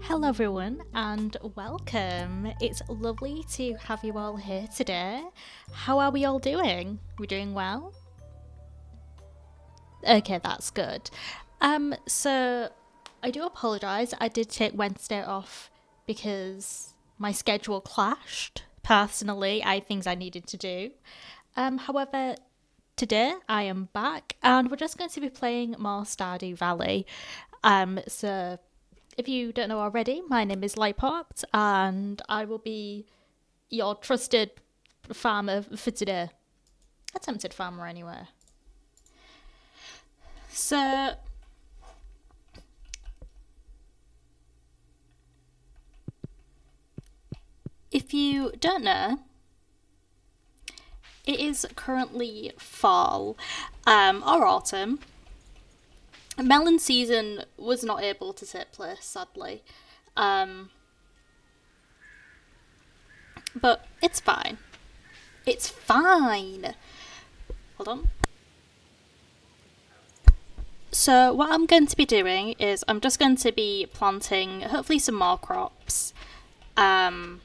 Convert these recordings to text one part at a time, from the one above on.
Hello, everyone, and welcome. It's lovely to have you all here today. How are we all doing? We doing well? Okay, that's good. So I do apologise. I did take Wednesday off because my schedule clashed. Personally, I had things I needed to do. However, today I am back, and we're just going to be playing more Stardew Valley. So if you don't know already, my name is Lightpopped, and I will be your trusted farmer for today. Attempted farmer, anyway. So, if you don't know, it is currently fall or autumn. Melon season was not able to take place, sadly. Um, but it's fine. It's fine. Hold on. So what I'm going to be doing is I'm just going to be planting hopefully some more crops. And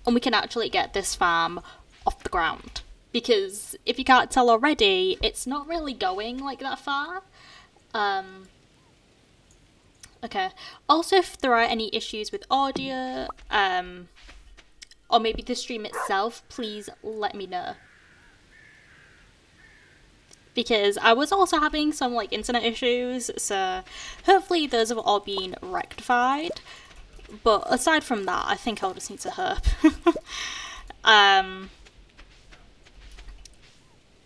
we can actually get this farm off the ground. Because if you can't tell already, it's not really going like that far. Okay. Also, if there are any issues with audio, or maybe the stream itself, please let me know. Because I was also having some like internet issues, so hopefully those have all been rectified. But aside from that, I think I'll just need to herp.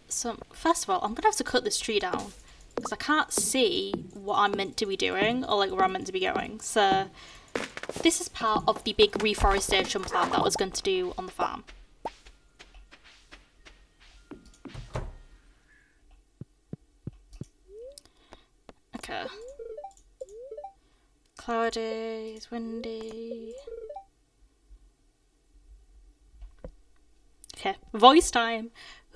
So first of all, I'm gonna have to cut this tree down because I can't see what I'm meant to be doing or like where I'm meant to be going. So this is part of the big reforestation plan that I was going to do on the farm. Okay. Cloudy, it's windy. Okay, voice time.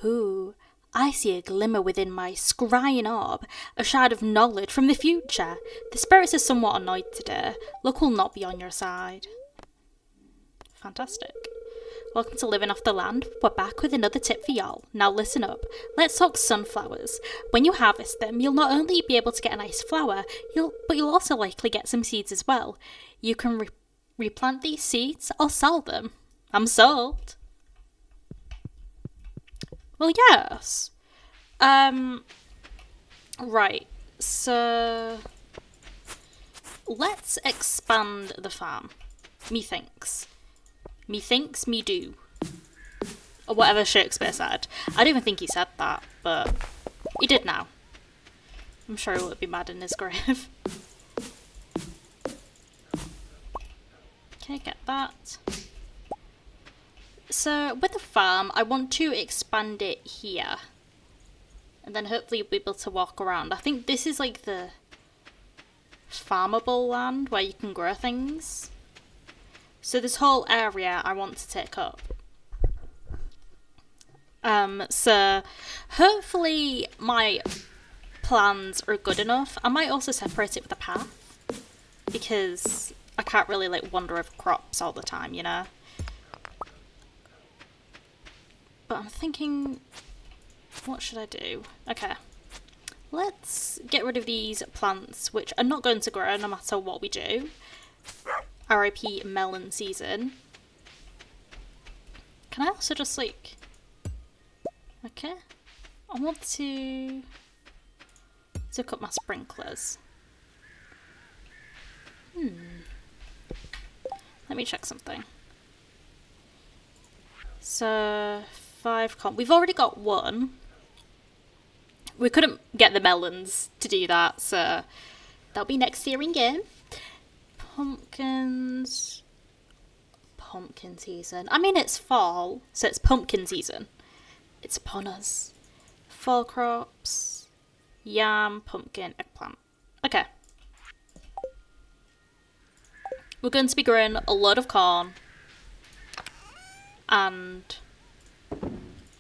Ooh, I see a glimmer within my scrying orb, a shard of knowledge from the future. The spirits are somewhat annoyed today. Luck will not be on your side. Fantastic. Welcome to Living Off the Land. We're back with another tip for y'all. Now listen up. Let's talk sunflowers. When you harvest them, you'll not only be able to get a nice flower, but you'll also likely get some seeds as well. You can replant these seeds or sell them. I'm sold. Well, yes. Right. So let's expand the farm. Methinks. Methinks, me do. Or whatever Shakespeare said. I don't even think he said that, but he did now. I'm sure he would be mad in his grave. Okay, get that. So, with the farm, I want to expand it here. And then hopefully you'll be able to walk around. I think this is like the farmable land where you can grow things. So this whole area I want to take up. So hopefully my plans are good enough. I might also separate it with a path. Because I can't really like wander over crops all the time, you know? But I'm thinking, what should I do? Okay. Let's get rid of these plants, which are not going to grow no matter what we do. RIP melon season. Can I also just like... Okay. I want to hook up my sprinklers. Let me check something. So, 5 We've already got one. We couldn't get the melons to do that, so that'll be next year in game. Pumpkins. Pumpkin season. I mean, it's fall, so it's pumpkin season. It's upon us. Fall crops. Yam, pumpkin, eggplant. Okay. We're going to be growing a load of corn. And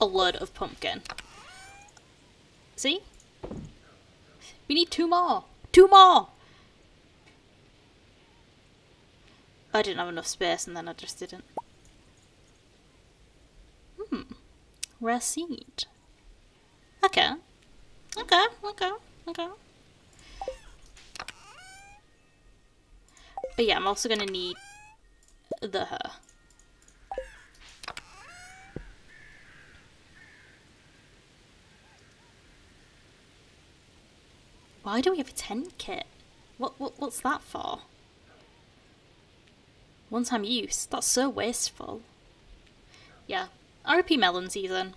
a load of pumpkin. See? We need 2 more. 2 more! I didn't have enough space and then I just didn't. Rare seed. Okay. Okay. But yeah, I'm also gonna need the her. Why do we have a tent kit? What's that for? One-time use. That's so wasteful. Yeah. RP melon season.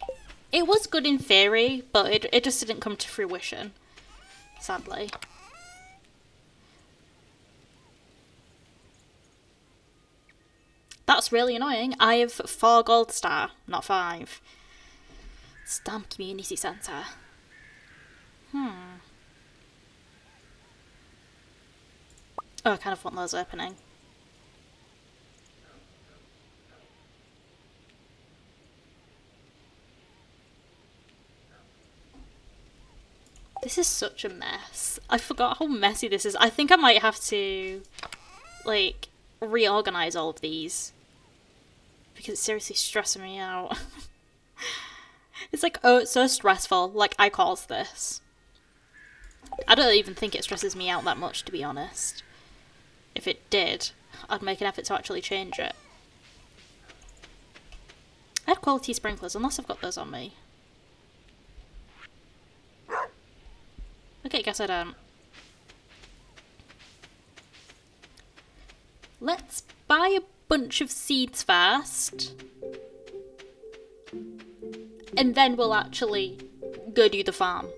It was good in theory, but it just didn't come to fruition. Sadly. That's really annoying. I have 4 gold star, not 5. Stamp community centre. Oh, I kind of want those opening. This is such a mess. I forgot how messy this is. I think I might have to, like, reorganize all of these. Because it's seriously stressing me out. It's like, oh, it's so stressful. Like, I caused this. I don't even think it stresses me out that much, to be honest. If it did, I'd make an effort to actually change it. I had quality sprinklers, unless I've got those on me. Okay, guess I don't. Let's buy a bunch of seeds first. And then we'll actually go do the farm.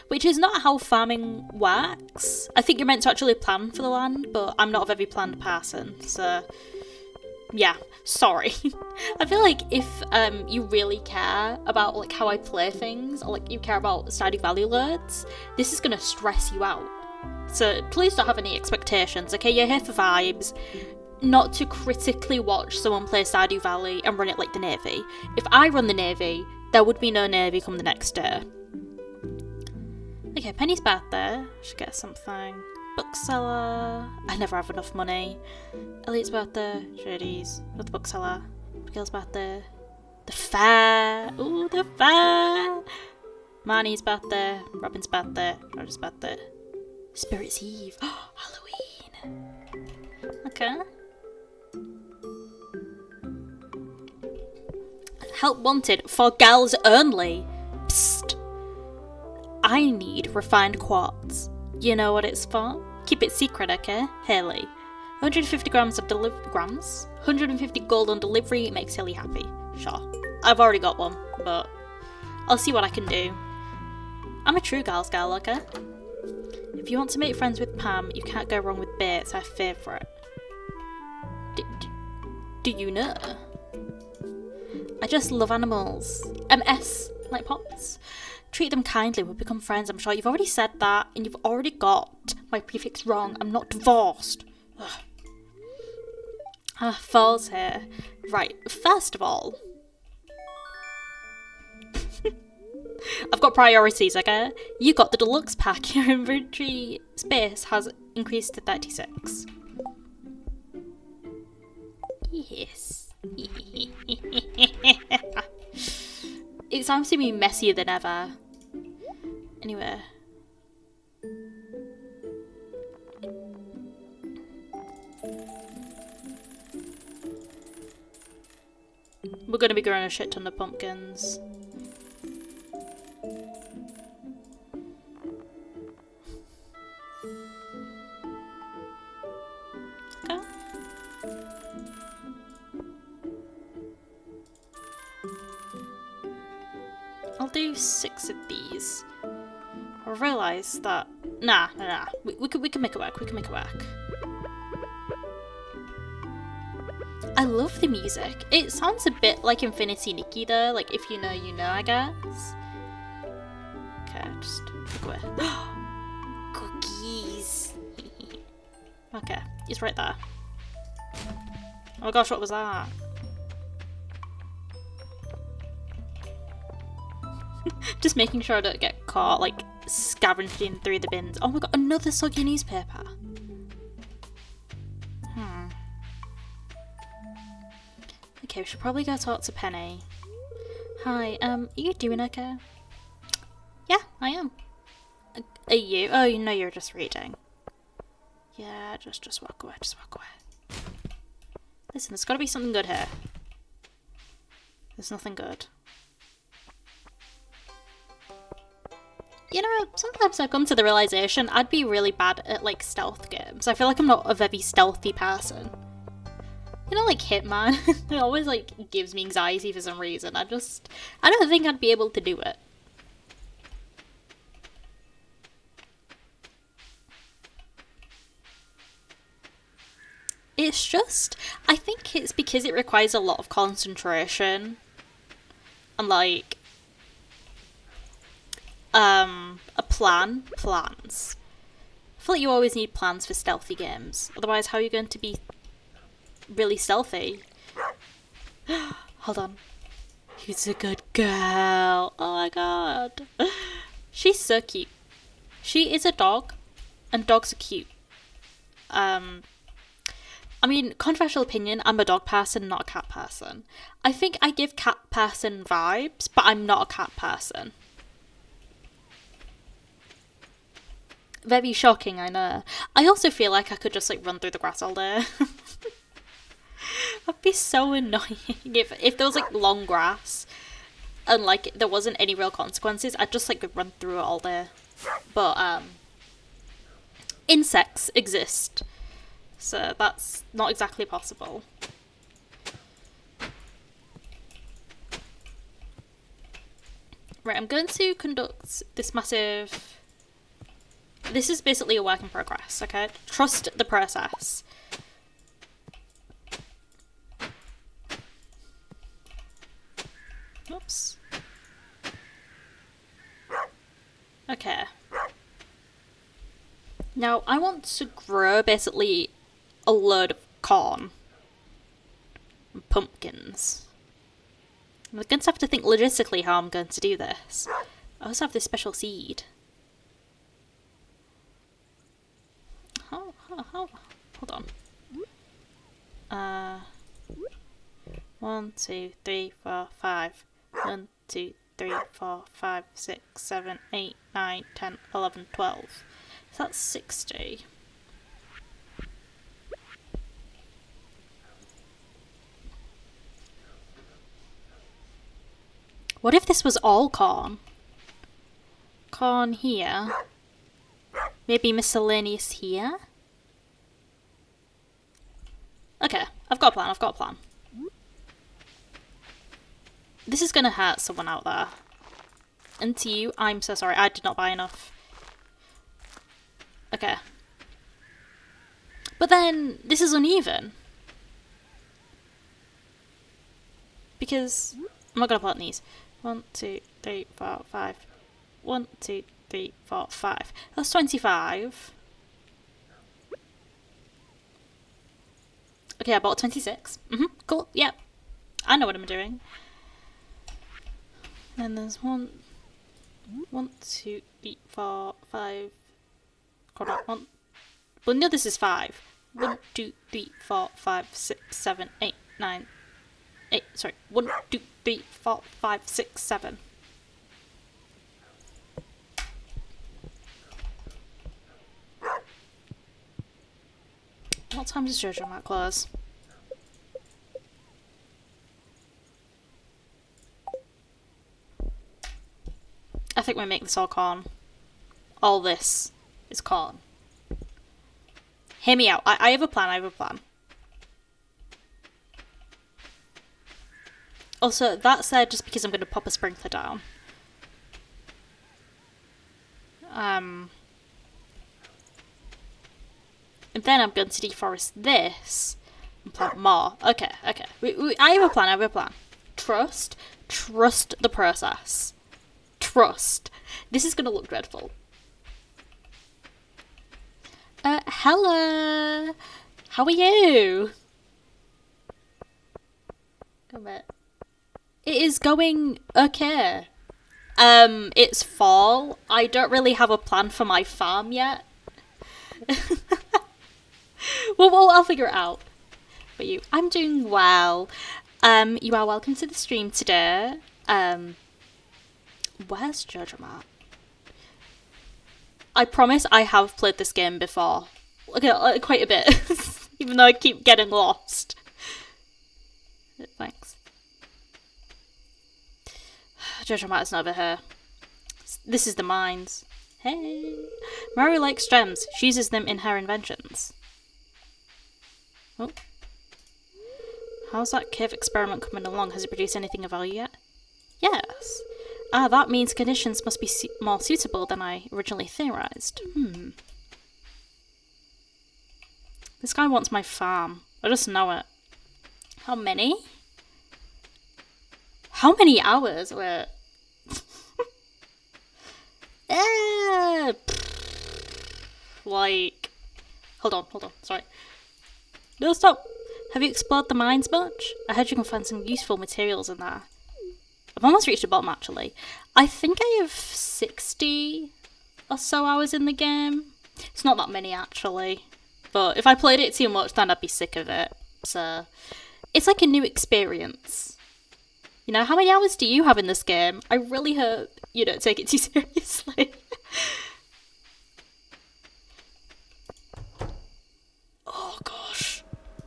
Which is not how farming works. I think you're meant to actually plan for the land, but I'm not a very planned person, so yeah, sorry. I feel like if you really care about like how I play things, or like you care about Stardew Valley loads, this is gonna stress you out. So please don't have any expectations, okay? You're here for vibes, not to critically watch someone play Stardew Valley and run it like the Navy. If I run the Navy, there would be no Navy come the next day. Okay, Penny's birthday. Should get something. Bookseller. I never have enough money. Elliot's birthday. Shady's. With the bookseller. Miguel's birthday. The fair. Ooh, the fair. Marnie's birthday. Robin's birthday. Roger's birthday. Spirit's Eve. Oh, Halloween. Okay. Help wanted for girls only. Psst. I need refined quartz. You know what it's for? Keep it secret, okay? Haley. 150 grams of grams? 150 gold on delivery makes Haley happy. Sure. I've already got one, but I'll see what I can do. I'm a true girl's girl, okay? If you want to make friends with Pam, you can't go wrong with Bait, it's her favourite. Do you know? I just love animals. MS, lightpopped. Treat them kindly, we'll become friends, I'm sure. You've already said that, and you've already got my prefix wrong. I'm not divorced. Falls here. Right, first of all, I've got priorities, okay? You got the deluxe pack. Your inventory space has increased to 36. Yes. It sounds to be messier than ever. Anyway. We're gonna be growing a shit ton of pumpkins. Okay. I'll do 6 of these. I realise that... Nah. We can make it work, I love the music. It sounds a bit like Infinity Nikki though, like if you know, you know, I guess. Okay, just go away. Cookies! Okay, he's right there. Oh my gosh, what was that? Just making sure I don't get caught, like, scavenging through the bins. Oh my god, another soggy newspaper. Okay, we should probably go talk to Penny. Hi, are you doing okay? Yeah, I am. Are you? Oh, you know you're just reading. Yeah, just walk away, just walk away. Listen, there's gotta be something good here. There's nothing good. You know, sometimes I've come to the realization I'd be really bad at, like, stealth games. I feel like I'm not a very stealthy person. You know, like Hitman? It always, like, gives me anxiety for some reason. I don't think I'd be able to do it. It's just, I think it's because it requires a lot of concentration. And, like, plans. I feel like you always need plans for stealthy games. Otherwise, how are you going to be really stealthy? Hold on. She's a good girl. Oh my god. She's so cute. She is a dog, and dogs are cute. I mean, controversial opinion, I'm a dog person, not a cat person. I think I give cat person vibes, but I'm not a cat person. Very shocking, I know. I also feel like I could just, like, run through the grass all day. That'd be so annoying. If there was, like, long grass and, like, there wasn't any real consequences, I'd just, like, run through it all day. But, insects exist. So that's not exactly possible. Right, I'm going to conduct this massive... This is basically a work in progress, okay? Trust the process. Oops. Okay. Now, I want to grow basically a load of corn and pumpkins. I'm going to have to think logistically how I'm going to do this. I also have this special seed. Hold on. 1, 2, 3, 4, 5. 1, 2, 3, 4, 5, 6, 7, 8, 9, 10, 11, 12. So that's 60. What if this was all corn? Corn here. Maybe miscellaneous here? Okay, I've got a plan. This is gonna hurt someone out there. And to you, I'm so sorry, I did not buy enough. Okay. But then, this is uneven. Because, I'm not gonna plant these. 1, 2, 3, 4, 5. 1, 2, 3, 4, 5. That's 25. Okay, I bought 26. Cool, yeah. I know what I'm doing. And there's 1, 2, 3, 4, 5. Hold on, 1. Well, no, this is 5. 1, 2, 3, 4, 5, 6, 7, 8, 9. 8, sorry. 1, 2, 3, 4, 5, 6, 7. What time does Jojo Mart close? I think we make this all corn. All this is corn. Hear me out. I have a plan, Also, that's there just because I'm going to pop a sprinkler down. And then I'm going to deforest this and plant more. Okay. I have a plan. Trust the process. Trust. This is going to look dreadful. Hello. How are you? Come back. It is going okay. It's fall. I don't really have a plan for my farm yet. Well, I'll figure it out. But I'm doing well. You are welcome to the stream today. Where's Jojo Matt? I promise I have played this game before. Okay, quite a bit. Even though I keep getting lost. Thanks. Jojo Matt is not over here. This is the mines. Hey. Mary likes gems. She uses them in her inventions. Oh. How's that cave experiment coming along? Has it produced anything of value yet? Yes. Ah, that means conditions must be more suitable than I originally theorized. This guy wants my farm. I just know it. How many? How many hours? Wait. Like... Hold on, sorry. No, stop! Have you explored the mines much? I heard you can find some useful materials in there. I've almost reached the bottom, actually. I think I have 60 or so hours in the game. It's not that many, actually. But if I played it too much, then I'd be sick of it. So, it's like a new experience. You know, how many hours do you have in this game? I really hope you don't take it too seriously. Oh, gosh.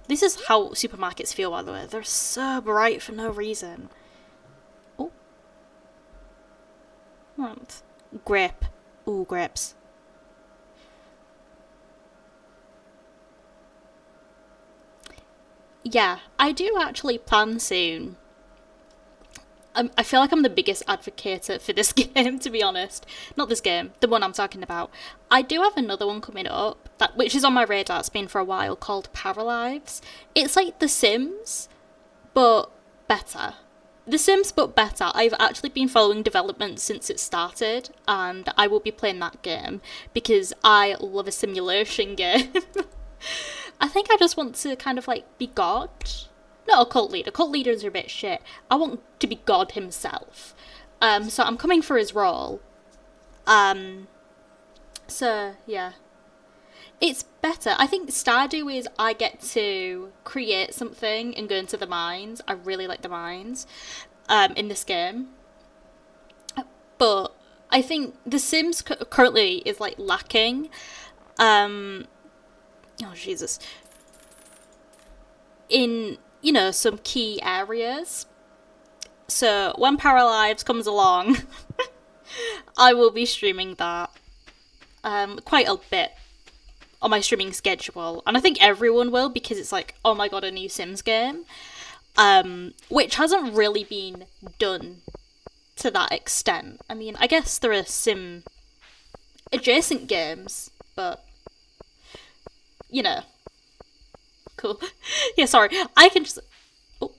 This is how supermarkets feel, by the way. They're so bright for no reason. Oh. What? Grape. Ooh, grapes. Yeah, I do actually plan soon. I feel like I'm the biggest advocate for this game, to be honest. Not this game, the one I'm talking about. I do have another one coming up, which is on my radar, it's been for a while, called Paralives. It's like The Sims, but better. The Sims, but better. I've actually been following development since it started, and I will be playing that game, because I love a simulation game. I think I just want to kind of like be God. Not a cult leader. Cult leaders are a bit shit. I want to be God himself. So I'm coming for his role. So, yeah. It's better. I think Stardew is I get to create something and go into the mines. I really like the mines in this game. But I think The Sims currently is like lacking. Oh, Jesus. In, you know, some key areas. So when Paralives comes along, I will be streaming that quite a bit on my streaming schedule. And I think everyone will, because it's like, oh my god, a new Sims game. Which hasn't really been done to that extent. I mean, I guess there are Sim adjacent games, but, you know. Cool. Yeah, sorry. I can just... Oh,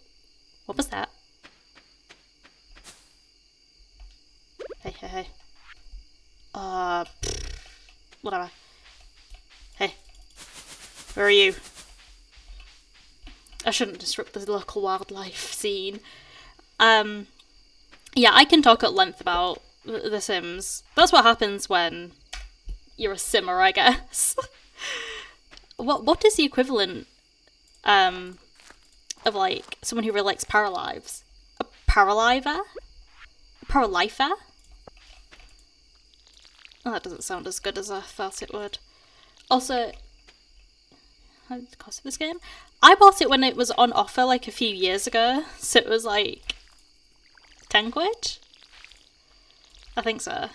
what was that? Hey. Whatever. Hey. Where are you? I shouldn't disrupt the local wildlife scene. Yeah, I can talk at length about The Sims. That's what happens when you're a simmer, I guess. What is the equivalent of like someone who really likes Paralives? A Paraliver? Paralifer? Oh, that doesn't sound as good as I thought it would. Also, how did the cost of this game? I bought it when it was on offer like a few years ago, so it was like 10 quid? I think so.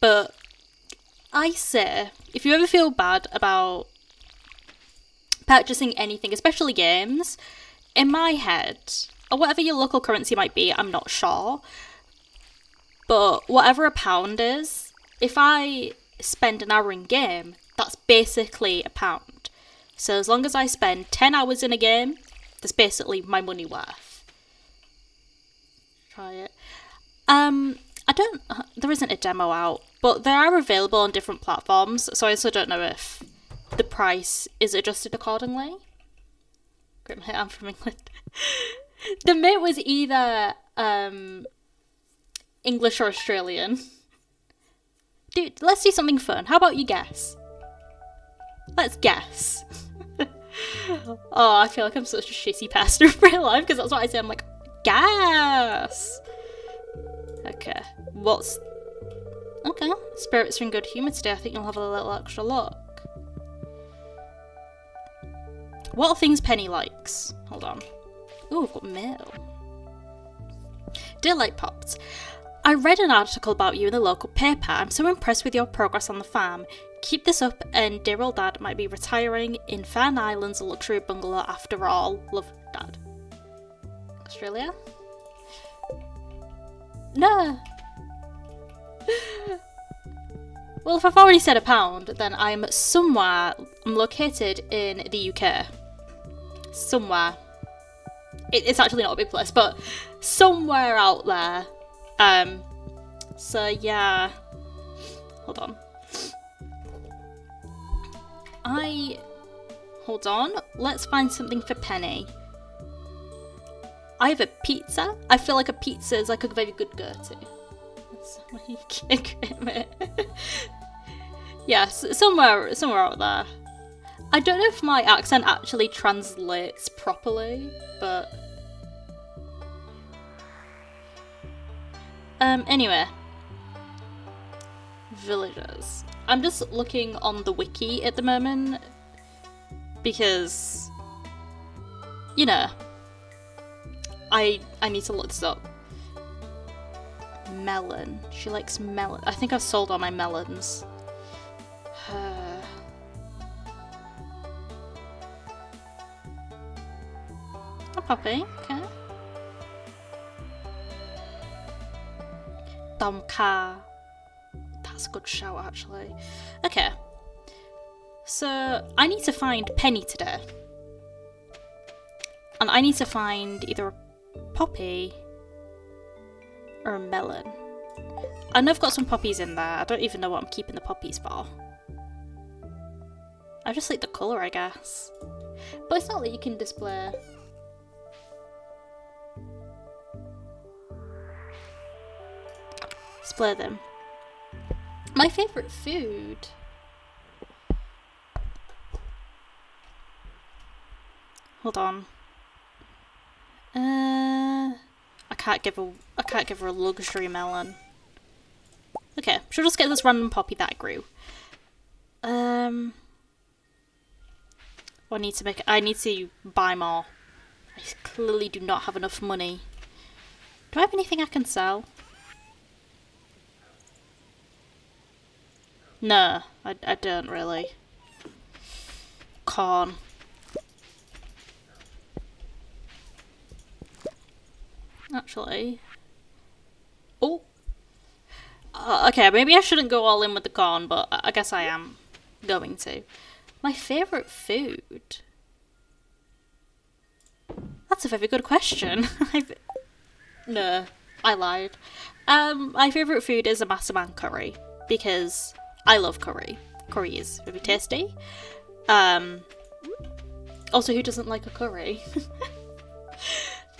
But I say, if you ever feel bad about purchasing anything, especially games, in my head, or whatever your local currency might be, I'm not sure, but whatever a pound is, if I spend an hour in game, that's basically a pound. So as long as I spend 10 hours in a game, that's basically my money worth. Try it. There isn't a demo out, but they are available on different platforms, so I also don't know if the price is adjusted accordingly. I'm from England. The mate was either English or Australian. Dude, let's do something fun. How about you guess? Let's guess. Oh, I feel like I'm such a shitty pastor in real life because that's what I say. I'm like, gas. Okay, okay, spirits are in good humour today. I think you'll have a little extra luck. What are things Penny likes? Hold on. Ooh, I've got mail. Dear Lightpopped, I read an article about you in the local paper. I'm so impressed with your progress on the farm. Keep this up, and dear old Dad might be retiring in Fan Islands, a luxury bungalow after all. Love, Dad. Australia? No. Well, if I've already said £1, then I'm located in the UK. Somewhere. It's actually not a big place, but somewhere out there. So yeah. Hold on. Hold on. Let's find something for Penny. I have a pizza. I feel like a pizza is like a very good go-to. Yes, somewhere out there. I don't know if my accent actually translates properly, but anyway. Villagers. I'm just looking on the wiki at the moment because, you know, I need to look this up. Melon. She likes melon. I think I've sold all my melons. A puppy, okay. Domka. That's a good shout, actually. Okay. So, I need to find Penny today. And I need to find either a poppy or a melon. I know I've got some poppies in there. I don't even know what I'm keeping the poppies for. I just like the colour, I guess. But it's not that you can display. Display them. My favourite food. Hold on. I can't give her a luxury melon. Okay, she'll just get this random poppy that I grew. I need to buy more. I clearly do not have enough money. Do I have anything I can sell? No, I don't really. Corn. Actually. Oh! Okay, maybe I shouldn't go all in with the corn, but I guess I am going to. My favourite food? That's a very good question. No, I lied. My favourite food is a massaman curry, because I love curry. Curry is very tasty. Also, who doesn't like a curry?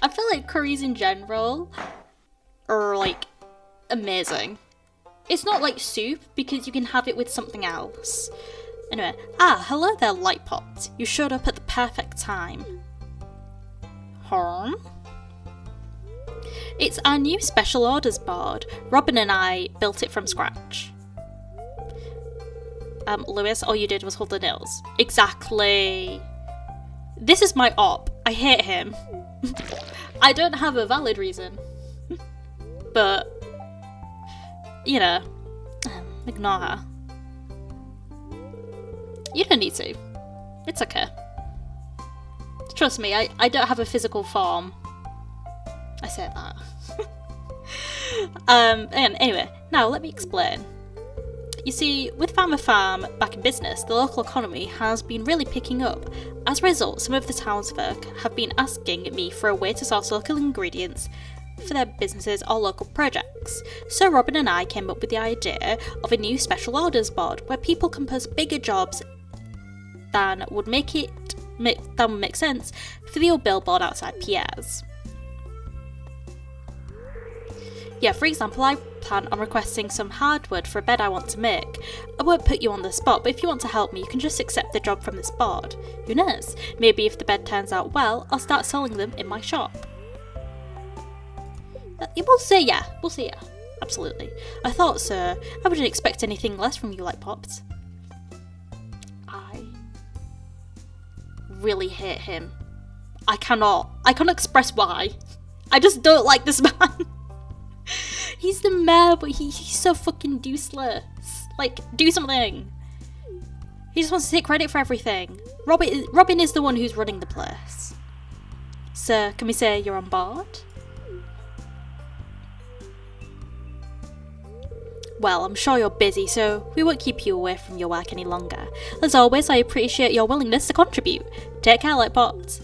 I feel like curries in general are, like, amazing. It's not like soup, because you can have it with something else. Anyway, hello there, Lightpopped. You showed up at the perfect time. Horn? It's our new special orders board. Robin and I built it from scratch. Lewis, all you did was hold the nails. Exactly. This is my op. I hate him. I don't have a valid reason. But, you know, ignore her. You don't need to. It's okay. Trust me, I don't have a physical form. I said that. And anyway, now let me explain. You see, with Farmer Farm back in business, the local economy has been really picking up. As a result, some of the townsfolk have been asking me for a way to source local ingredients for their businesses or local projects. So Robin and I came up with the idea of a new special orders board where people can post bigger jobs than would make sense for the old billboard outside Pierre's. Yeah, for example, I plan on requesting some hardwood for a bed I want to make. I won't put you on the spot, but if you want to help me, you can just accept the job from this board. Who knows? Maybe if the bed turns out well, I'll start selling them in my shop. We'll see, yeah. We'll see, yeah. Absolutely. I thought so. I wouldn't expect anything less from you, Lightpopped. I really hate him. I can't express why. I just don't like this man. He's the mayor, but he's so fucking useless. Like, do something. He just wants to take credit for everything. Robin is the one who's running the place. So, can we say you're on board? Well, I'm sure you're busy, so we won't keep you away from your work any longer. As always, I appreciate your willingness to contribute. Take care, Lightpopped.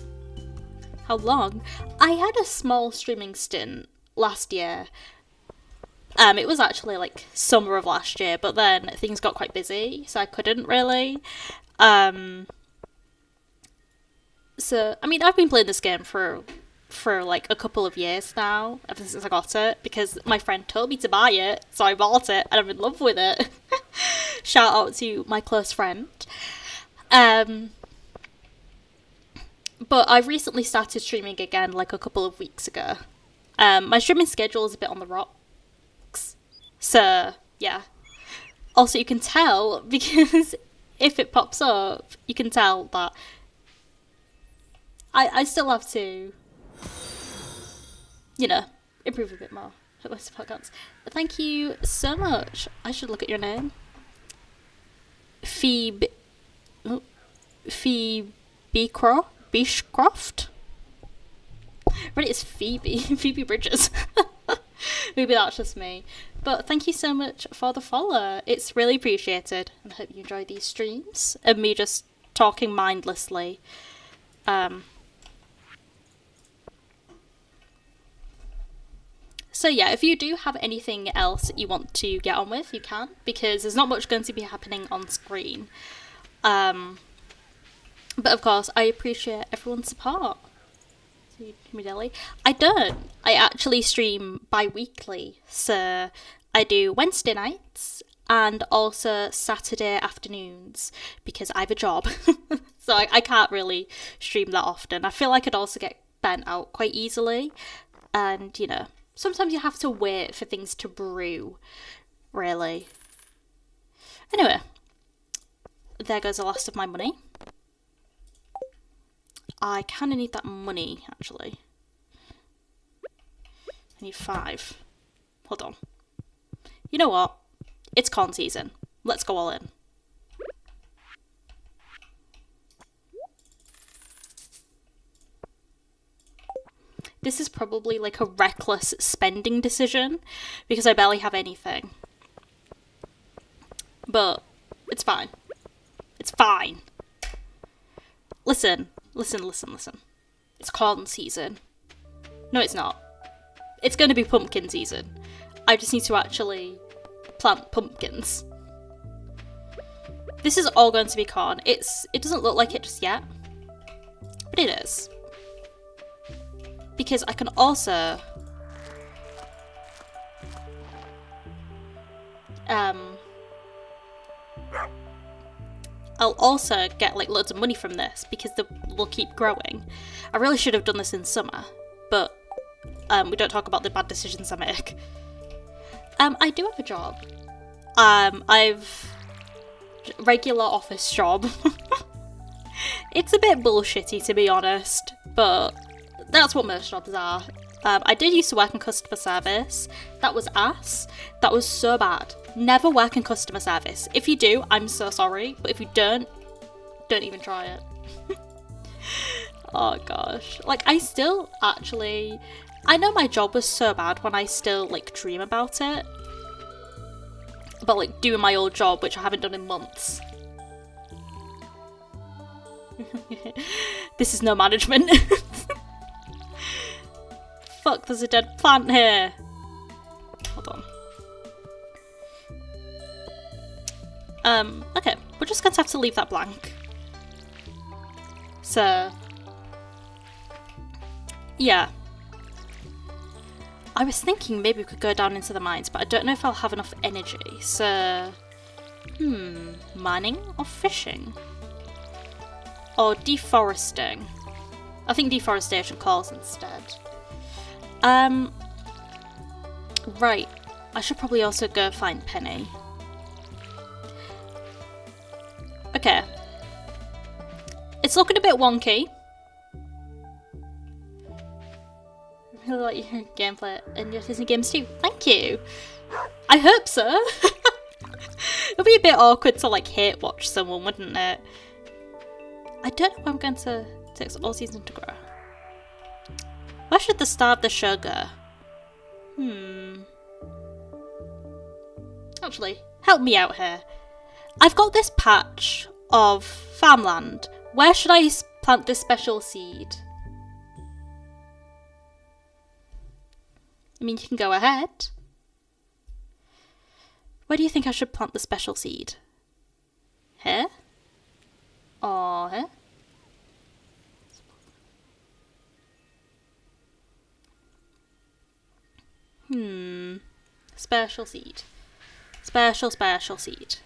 How long? I had a small streaming stint last year. It was actually like summer of last year, but then things got quite busy, so I couldn't really. So, I mean, I've been playing this game for like a couple of years now, ever since I got it, because my friend told me to buy it, so I bought it, and I'm in love with it. Shout out to my close friend. But I've recently started streaming again, like a couple of weeks ago. My streaming schedule is a bit on the rocks, so yeah. Also, you can tell, because if it pops up, you can tell that I still have to, you know, improve a bit more. Thank you so much. I should look at your name. Beechcroft? Really, it's Phoebe. Phoebe Bridges. Maybe that's just me. But thank you so much for the follow. It's really appreciated. And I hope you enjoy these streams of me just talking mindlessly. So yeah, if you do have anything else you want to get on with, you can, because there's not much going to be happening on screen. But of course, I appreciate everyone's support. I don't. I actually stream bi-weekly, so I do Wednesday nights and also Saturday afternoons, because I have a job. So I can't really stream that often. I feel like I'd also get burnt out quite easily, and you know, sometimes you have to wait for things to brew, really. Anyway, there goes the last of my money. I kind of need that money, actually. I need 5. Hold on. You know what? It's corn season. Let's go all in. This is probably like a reckless spending decision, because I barely have anything. But it's fine. It's fine. Listen. It's corn season. No, it's not. It's going to be pumpkin season. I just need to actually plant pumpkins. This is all going to be corn. It doesn't look like it just yet, but it is. Because I can also I'll also get like loads of money from this, because they'll keep growing. I really should have done this in summer, but we don't talk about the bad decisions I make. I do have a job. I've regular office job. It's a bit bullshitty, to be honest, but that's what most jobs are. I did used to work in customer service. That was ass. That was so bad. Never work in customer service. If you do, I'm so sorry. But if you don't even try it. Oh gosh. Like, I still actually... I know my job was so bad when I still, like, dream about it. About, like, doing my old job, which I haven't done in months. This is no management. Fuck, there's a dead plant here. Hold on. Okay, we're just going to have to leave that blank. So, yeah. I was thinking maybe we could go down into the mines, but I don't know if I'll have enough energy. So, mining or fishing? Or deforesting? I think deforestation calls instead. Right. I should probably also go find Penny. Okay. It's looking a bit wonky. I really like your gameplay and your Disney games too. Thank you. I hope so. It'll be a bit awkward to like hate watch someone, wouldn't it? I don't know if I'm going to take all season to grow. Where should the star of the show go? Actually, help me out here. I've got this patch of farmland. Where should I plant this special seed? I mean, you can go ahead. Where do you think I should plant the special seed? Here? Or here? Special seed. Special seed.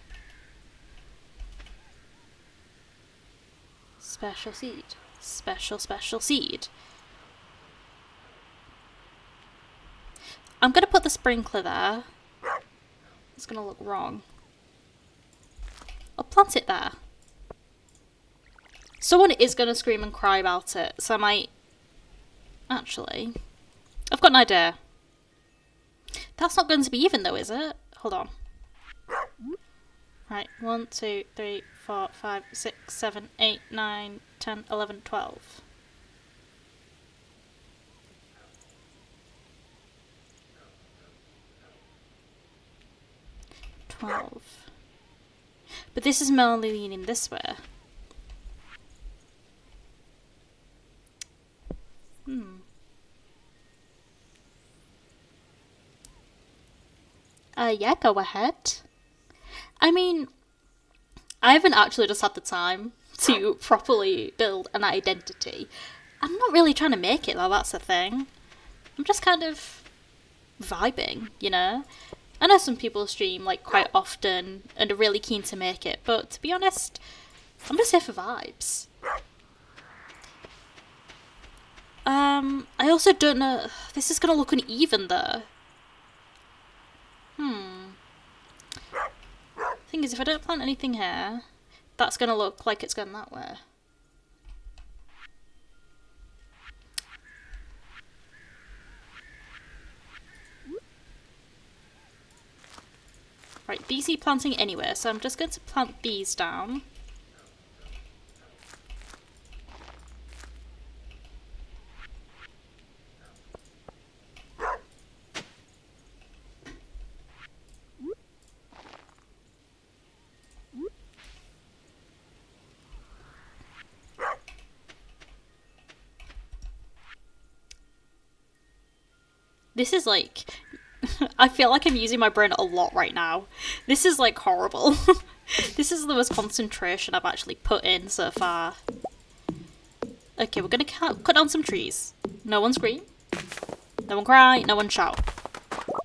Special seed. Special seed. I'm going to put the sprinkler there. It's going to look wrong. I'll plant it there. Someone is going to scream and cry about it, so I might... Actually, I've got an idea. That's not going to be even though, is it? Hold on. Right, 1, 2, 3, 4, 5, 6, 7, 8, 9, 10, 11, 12. But this is mainly leaning this way. Yeah, go ahead. I mean, I haven't actually just had the time to properly build an identity. I'm not really trying to make it though, that's the thing. I'm just kind of vibing, you know? I know some people stream like quite often and are really keen to make it, but to be honest, I'm just here for vibes. I also don't know, this is gonna look uneven though. Thing is, if I don't plant anything here, that's gonna look like it's going that way. Right, these need planting anyway, so I'm just going to plant these down. This is like... I feel like I'm using my brain a lot right now. This is like horrible. This is the most concentration I've actually put in so far. Okay, we're gonna cut down some trees. No one scream. No one cry. No one shout.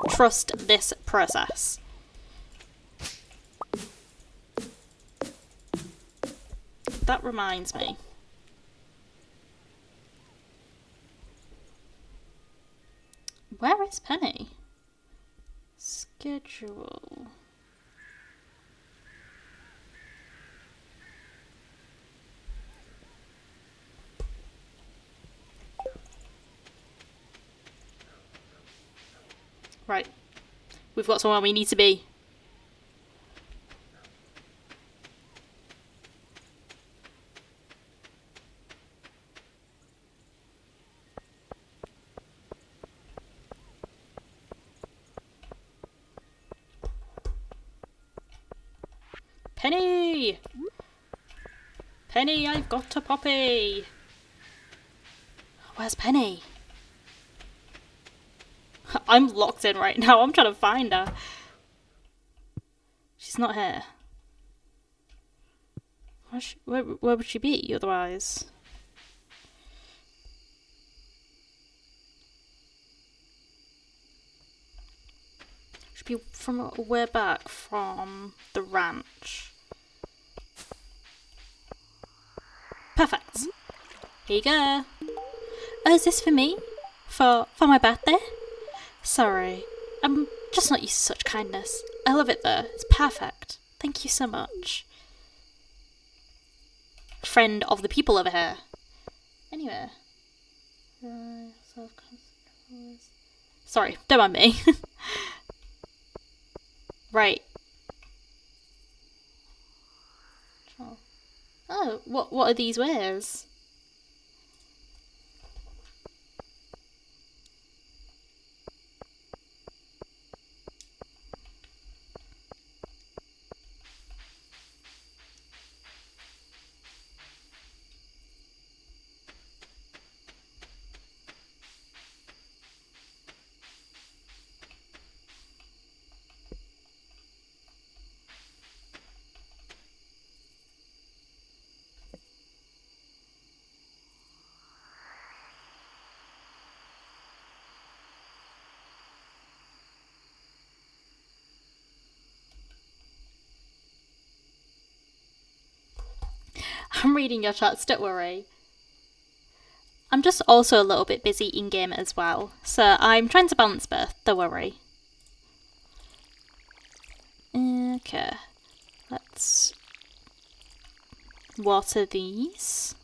Trust this process. That reminds me. Where is Penny? Schedule. Right. We've got somewhere we need to be. Penny! Penny, I've got a poppy! Where's Penny? I'm locked in right now. I'm trying to find her. She's not here. Where would she be otherwise? be from way back from the ranch. Perfect. Here you go. Oh, is this for me? For my birthday? Sorry, I'm just not used to such kindness. I love it though. It's perfect. Thank you so much. Friend of the people over here. Anyway. Sorry, don't mind me. Right. Oh, what are these wares? I'm reading your chats, don't worry. I'm just also a little bit busy in-game as well, so I'm trying to balance both, don't worry. Okay, let's water these.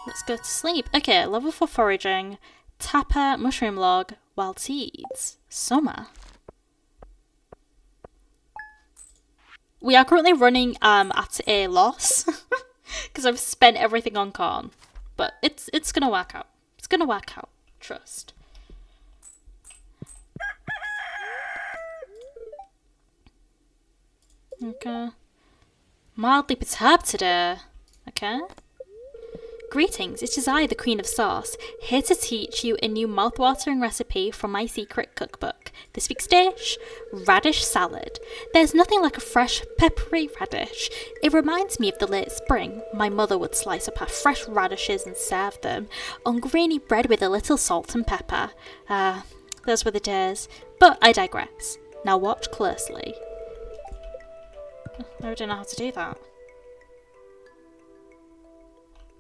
Let's go to sleep. Okay, level 4 foraging, tapper, mushroom log, wild seeds, summer. We are currently running at a loss because I've spent everything on corn, but it's gonna work out. It's gonna work out. Trust. Okay. Mildly perturbed today. Okay. Greetings, it is I, the Queen of Sauce, here to teach you a new mouth-watering recipe from my secret cookbook. This week's dish, radish salad. There's nothing like a fresh, peppery radish. It reminds me of the late spring. My mother would slice up her fresh radishes and serve them on grainy bread with a little salt and pepper. Those were the days. But I digress. Now watch closely. I don't know how to do that.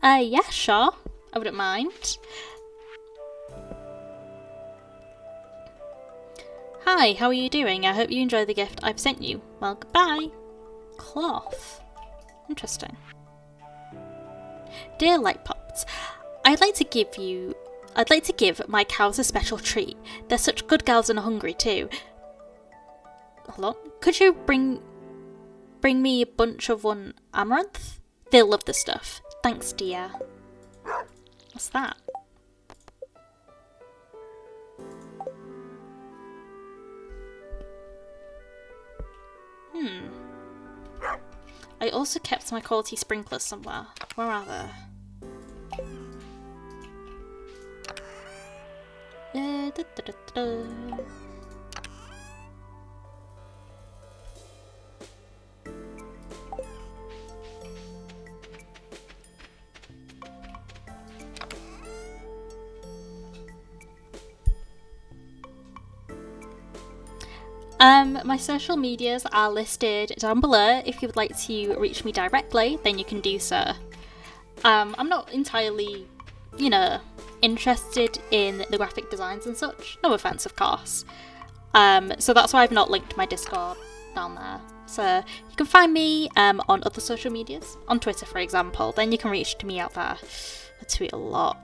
Yeah, sure. I wouldn't mind. Hi, how are you doing? I hope you enjoy the gift I've sent you. Well, goodbye. Cloth. Interesting. Dear lightpopped, I'd like to give my cows a special treat. They're such good girls and hungry too. Hold on. Could you bring me a bunch of one amaranth? They'll love the stuff. Thanks, dear. What's that? I also kept my quality sprinklers somewhere. Where are they? My social medias are listed down below. If you would like to reach me directly, then you can do so. I'm not entirely, interested in the graphic designs and such. No offense, of course. So that's why I've not linked my Discord down there. So you can find me on other social medias, on Twitter, for example. Then you can reach to me out there. I tweet a lot.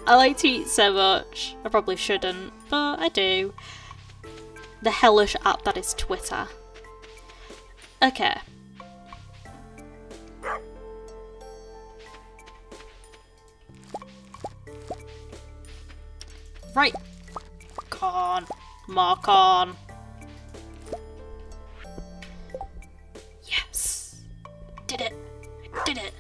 I like to tweet so much. I probably shouldn't, but I do. The hellish app that is Twitter. Okay. Right. Corn. More corn. Yes. Did it. I did it.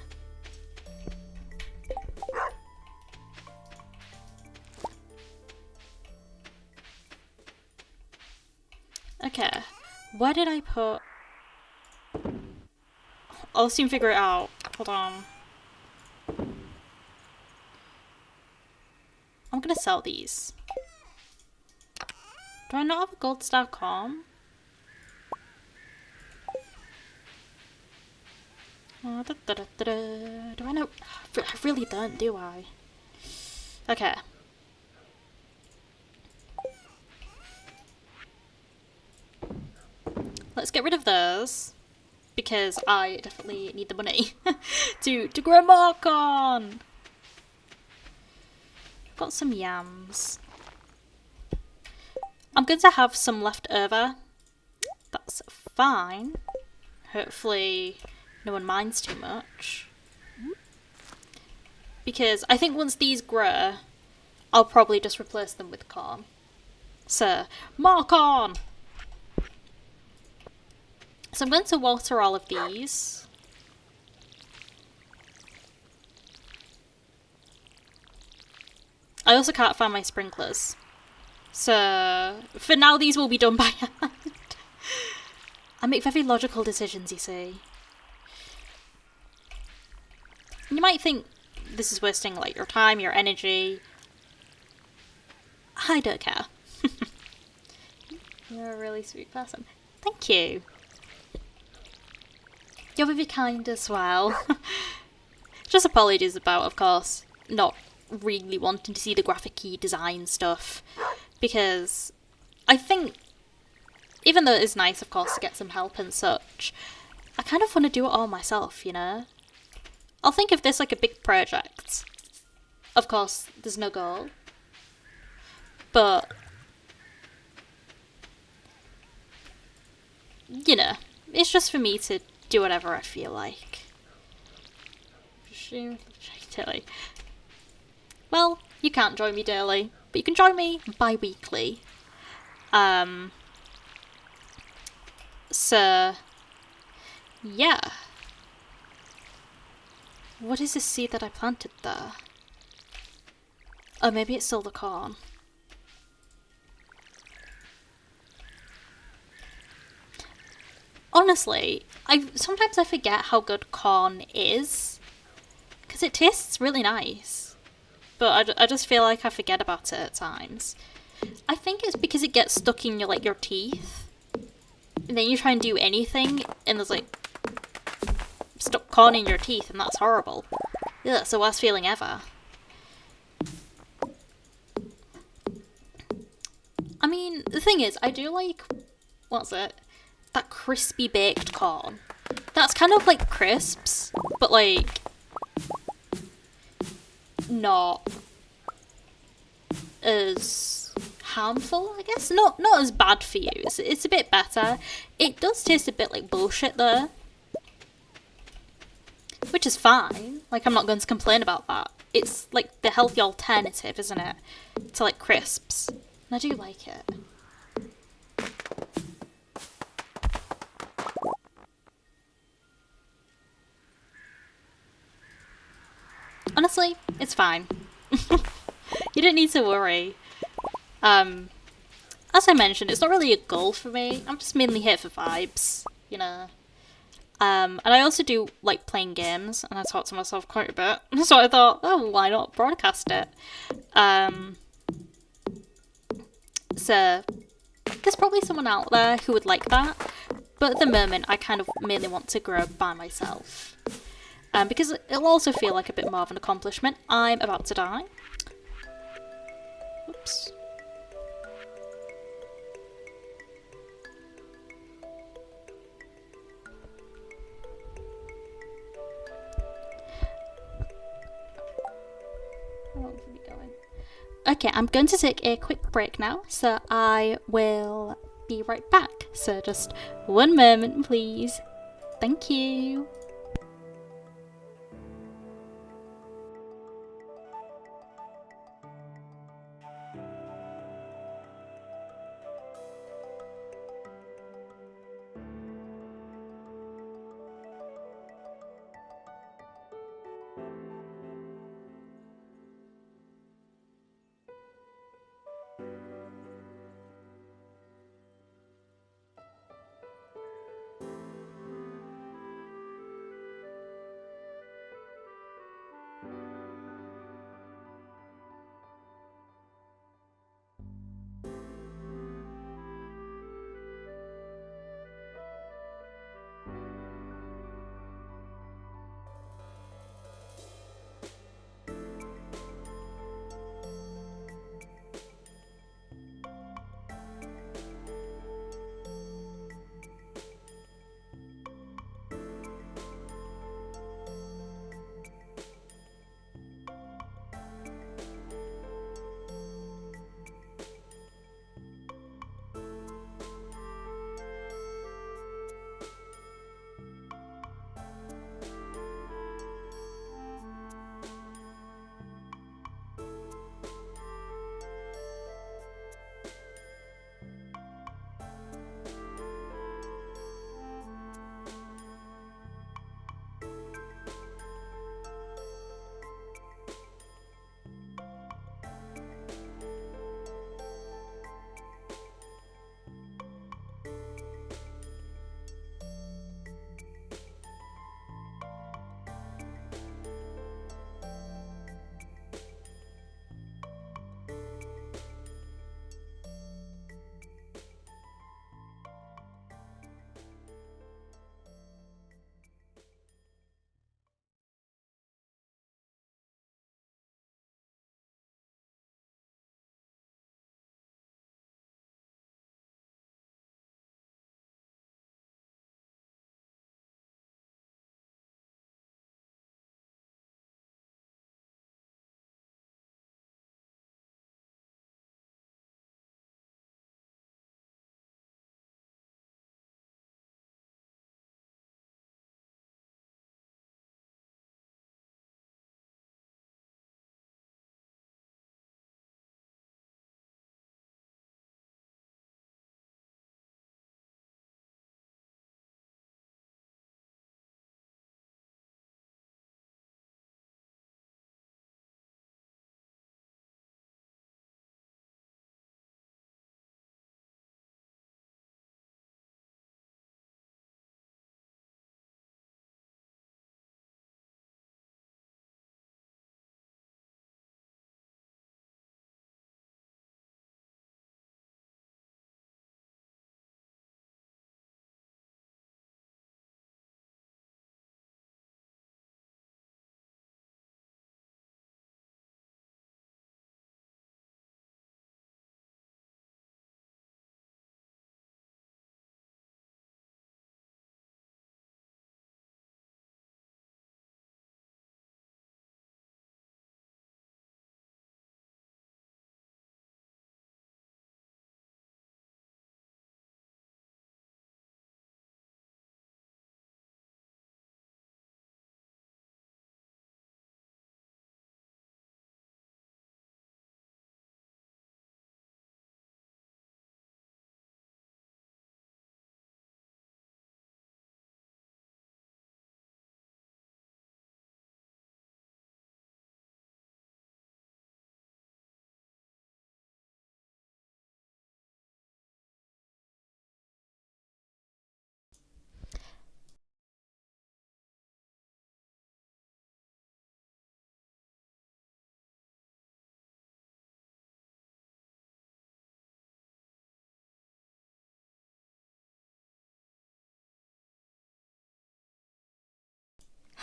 Okay, where did I put... I'll soon figure it out. Hold on. I'm gonna sell these. Do I not have a gold star com? Oh, do I know? I really don't, do I? Okay. Let's get rid of those. Because I definitely need the money to grow more corn. Got some yams. I'm going to have some left over. That's fine. Hopefully no one minds too much. Because I think once these grow, I'll probably just replace them with corn. So, more corn! So I'm going to water all of these. I also can't find my sprinklers. So, for now these will be done by hand. I make very logical decisions, you see. You might think this is wasting like your time, your energy. I don't care. You're a really sweet person. Thank you. You're very kind as well. Just apologies about, of course, not really wanting to see the graphic-y design stuff. Because I think, even though it is nice, of course, to get some help and such, I kind of want to do it all myself, you know? I'll think of this like a big project. Of course, there's no goal. But, you know, it's just for me to do whatever I feel like. Well, you can't join me daily, but you can join me bi-weekly. So, yeah. What is this seed that I planted there? Oh, maybe it's still the corn. Honestly, sometimes I forget how good corn is. Because it tastes really nice. But I just feel like I forget about it at times. I think it's because it gets stuck in your teeth. And then you try and do anything, and there's like stuck corn in your teeth, and that's horrible. Yeah, that's the worst feeling ever. I mean, the thing is, I do like, what's it? That crispy baked corn. That's kind of like crisps, but like not as harmful, I guess. Not as bad for you. It's a bit better. It does taste a bit like bullshit though, which is fine. Like, I'm not going to complain about that. It's like the healthy alternative, isn't it, to like crisps? And I do like it. Honestly, it's fine. You don't need to worry. As I mentioned, it's not really a goal for me. I'm just mainly here for vibes, you know. And I also do like playing games, and I talk to myself quite a bit. So I thought, oh, why not broadcast it? So there's probably someone out there who would like that. But at the moment, I kind of mainly want to grow by myself. Because it'll also feel like a bit more of an accomplishment. I'm about to die. Oops. How long are we going? Okay, I'm going to take a quick break now, so I will be right back. So just one moment, please. Thank you.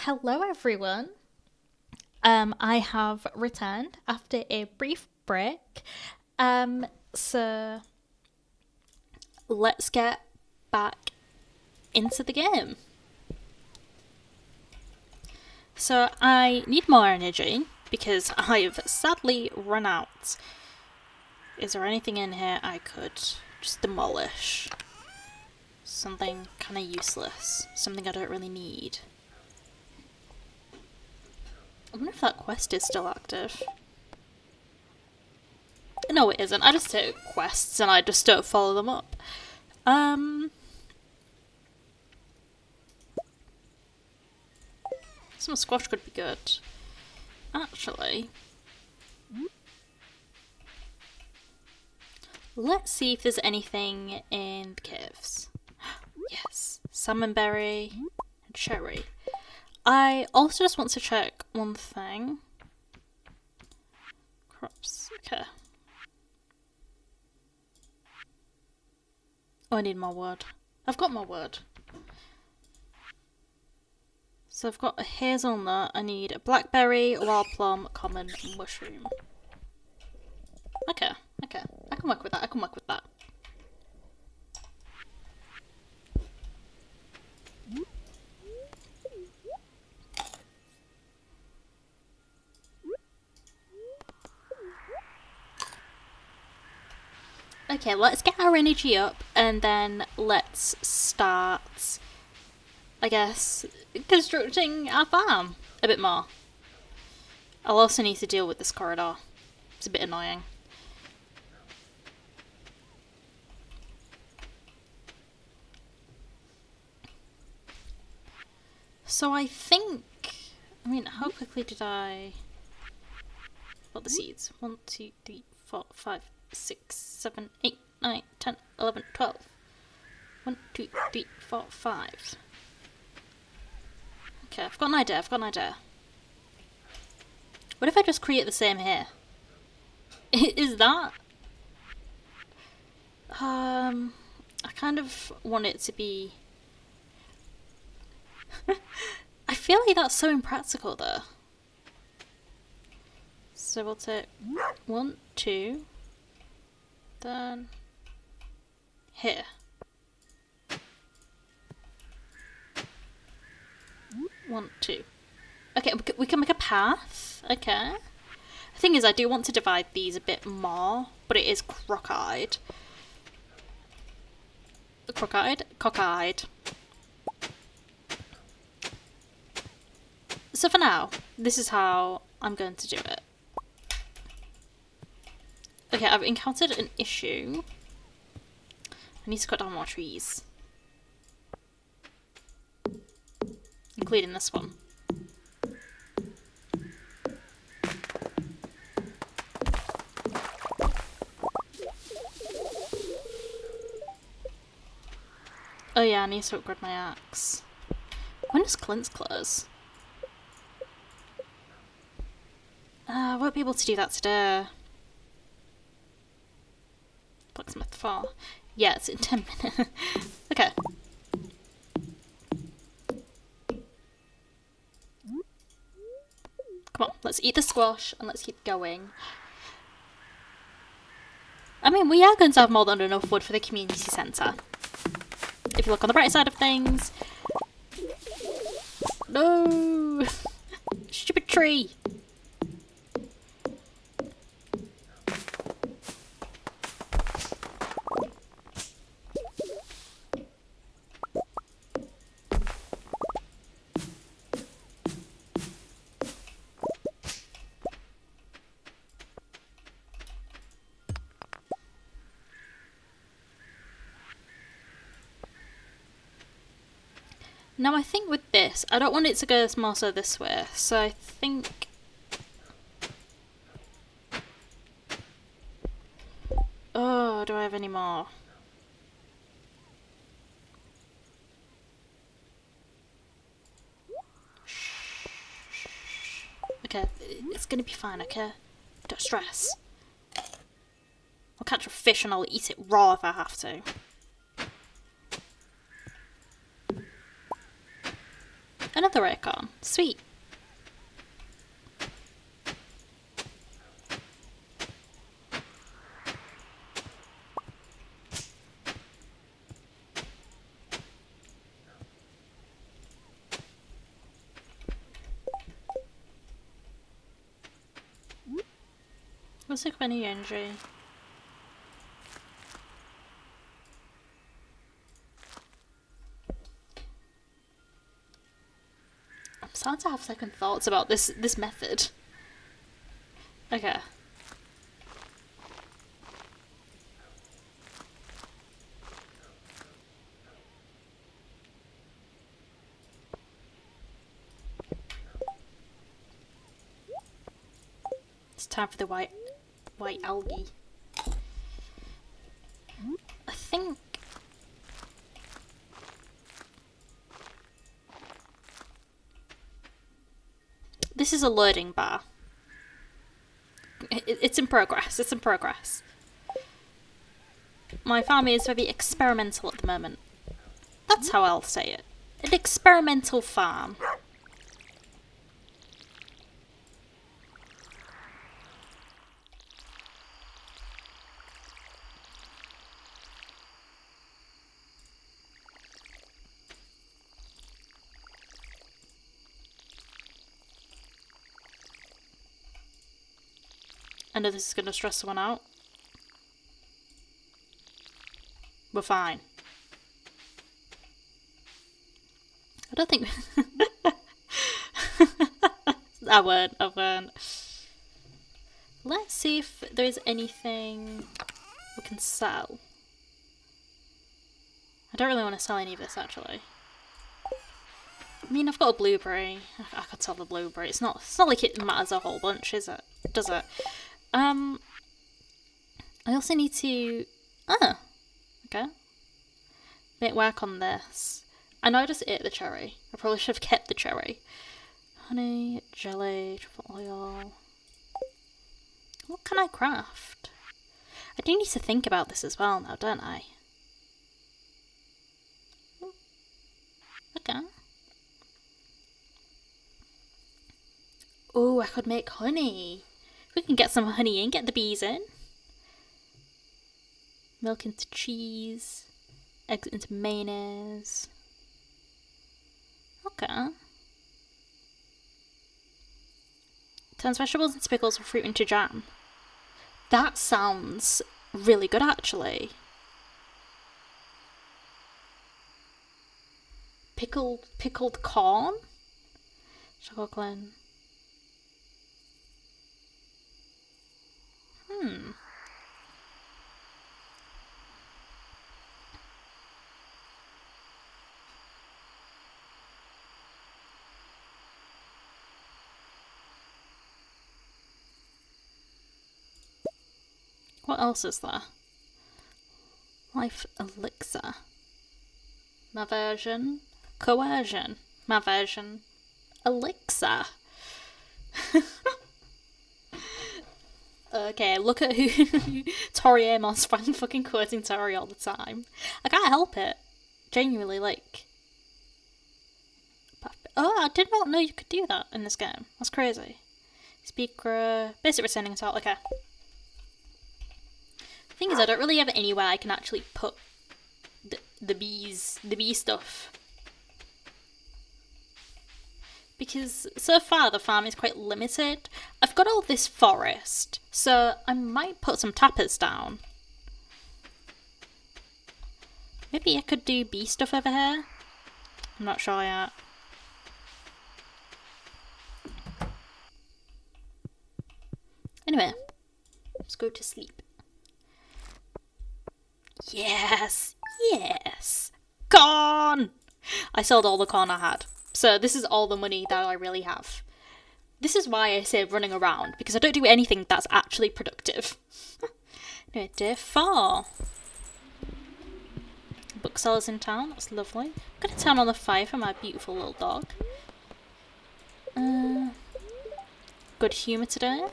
Hello everyone. I have returned after a brief break. So let's get back into the game. So I need more energy because I've sadly run out. Is there anything in here I could just demolish? Something kind of useless. Something I don't really need. I wonder if that quest is still active. No, it isn't. I just take quests and I just don't follow them up. Some squash could be good. Actually, let's see if there's anything in the caves. Yes, salmonberry and cherry. I also just want to check one thing. Crops, okay. Oh, I need more wood. I've got more wood. So I've got a hazelnut, I need a blackberry, a wild plum, a common mushroom. Okay, okay. I can work with that, I can work with that. Okay, let's get our energy up and then let's start, I guess, constructing our farm a bit more. I'll also need to deal with this corridor. It's a bit annoying. So I think, I mean, how quickly did I put the seeds? 1, 2, 3, 4, 5, 6, 7, 8, 9, 10, 11, 12. 1, 2, 3, 4, 5. Okay, I've got an idea, I've got an idea. What if I just create the same here? Is that? I kind of want it to be... I feel like that's so impractical though. So we'll take 1, 2, then here. 1, 2. Okay, we can make a path. Okay. The thing is, I do want to divide these a bit more, but it is crock-eyed. Crock-eyed? Cock-eyed. So for now, this is how I'm going to do it. Okay, I've encountered an issue. I need to cut down more trees. Including this one. Oh yeah, I need to upgrade my axe. When does Clint's close? I won't be able to do that today. Blacksmith 4. Yeah, it's in 10 minutes. Okay. Come on, let's eat the squash and let's keep going. I mean, we are going to have more than enough wood for the community centre. If you look on the bright side of things... No! Stupid tree! Now I think with this, I don't want it to go more so this way, so I think... Oh, do I have any more? Okay, it's gonna be fine, okay? Don't stress. I'll catch a fish and I'll eat it raw if I have to. Another acorn. Sweet. What's the funny injury? I'm starting to have second thoughts about this method. Okay. It's time for the white algae. I think this is a loading bar. It's in progress. It's in progress. My farm is very experimental at the moment. That's how I'll say it. An experimental farm. I know this is going to stress someone out. We're fine. I don't think... I won't. Let's see if there is anything we can sell. I don't really want to sell any of this, actually. I mean, I've got a blueberry. I could sell the blueberry. It's not like it matters a whole bunch, is it? Does it? I also need to... Oh, okay. Make work on this. I know I just ate the cherry. I probably should have kept the cherry. Honey, jelly, truffle oil. What can I craft? I do need to think about this as well now, don't I? Okay. Oh, I could make honey. We can get some honey in, get the bees in. Milk into cheese. Eggs into mayonnaise. Okay. Turns vegetables into pickles and fruit into jam. That sounds really good, actually. Pickled corn? Chocolate. What else is there? Life elixir. Maversion. Coercion. Maversion. Elixir. Okay, look at who Tori Amos fucking quoting Tori all the time. I can't help it. Genuinely, like... Oh, I did not know you could do that in this game. That's crazy. Speaker... Basic returning as well, okay. The thing is, I don't really have anywhere I can actually put the bee stuff. Because so far the farm is quite limited. I've got all this forest, so I might put some tappers down. Maybe I could do bee stuff over here. I'm not sure yet. Anyway, let's go to sleep. Yes! Yes! Corn! I sold all the corn I had. So this is all the money that I really have. This is why I say running around, because I don't do anything that's actually productive. Anyway, day 4. Booksellers in town, that's lovely. I'm going to turn on the fire for my beautiful little dog. Good humour today.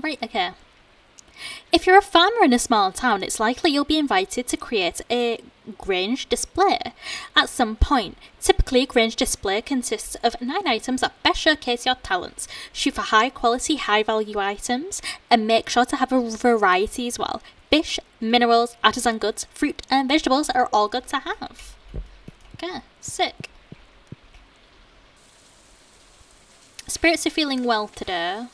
Right, okay. If you're a farmer in a small town, it's likely you'll be invited to create a Grange display. At some point, typically a Grange display consists of 9 items that best showcase your talents. Shoot for high quality, high value items, and make sure to have a variety as well. Fish, minerals, artisan goods, fruit, and vegetables are all good to have. Okay, sick. Spirits are feeling well today.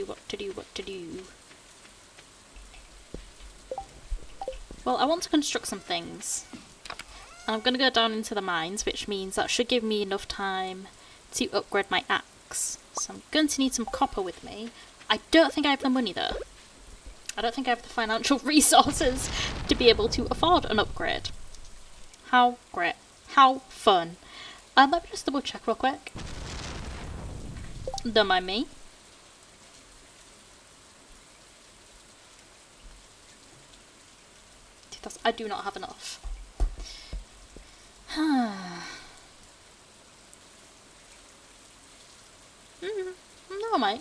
What to do. Well, I want to construct some things. And I'm going to go down into the mines, which means that should give me enough time to upgrade my axe. So I'm going to need some copper with me. I don't think I have the money though. I don't think I have the financial resources to be able to afford an upgrade. How great. How fun. Let me just double check real quick. Don't mind me. I do not have enough. No, I might.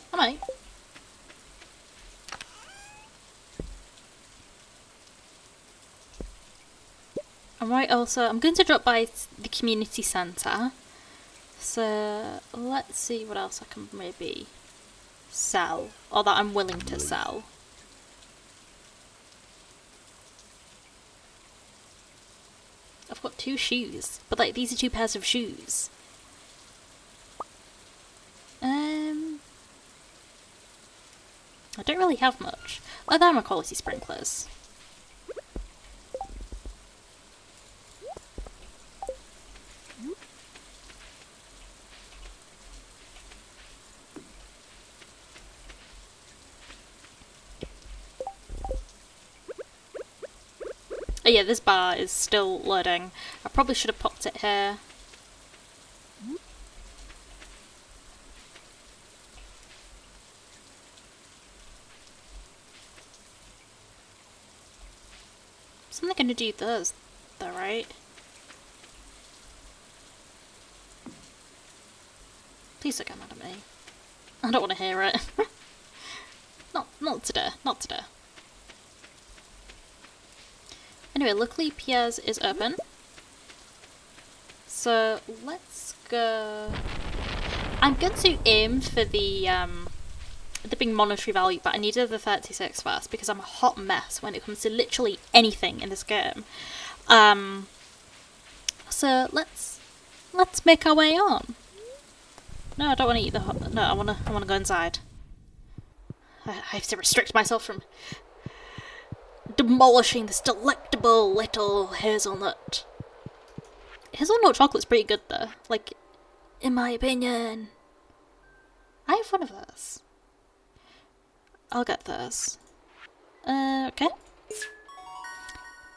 I'm going to drop by the community centre. So, let's see what else I can maybe sell. Or that I'm willing to sell. I've got 2 shoes. But, like, these are 2 pairs of shoes. I don't really have much. Oh, they're my quality sprinklers. Oh yeah, this bar is still loading. I probably should have popped it here. Something gonna do those, though, right? Please don't get mad at me. I don't want to hear it. Not today. Not today. Anyway, luckily Pierre's is open. So let's go. I'm going to aim for the big monetary value, but I needed the 36 first because I'm a hot mess when it comes to literally anything in this game. So let's make our way on. No, I don't want to eat the hot. No, I want to go inside. I have to restrict myself from demolishing this delectable little hazelnut. Hazelnut chocolate's pretty good though. Like, in my opinion. I have one of those. I'll get those. Okay.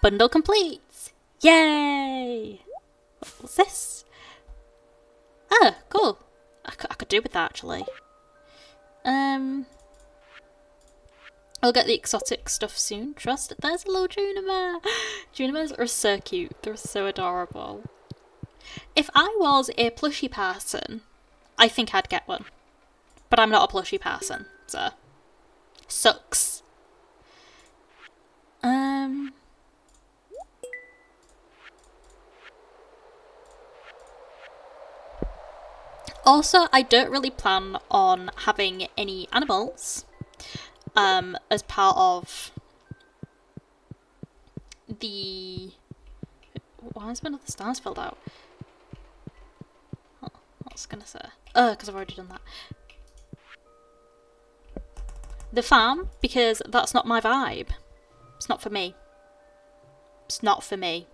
Bundle complete! Yay! What's this? Ah, cool. I could do with that actually. I'll get the exotic stuff soon. Trust. There's a little Juniper. Junipers are so cute. They're so adorable. If I was a plushie person, I think I'd get one. But I'm not a plushie person, so sucks. Also, I don't really plan on having any animals as part of the... Why is one of the stars filled out? Oh, what was I going to say? Oh, because I've already done that. The farm, because that's not my vibe. It's not for me. It's not for me.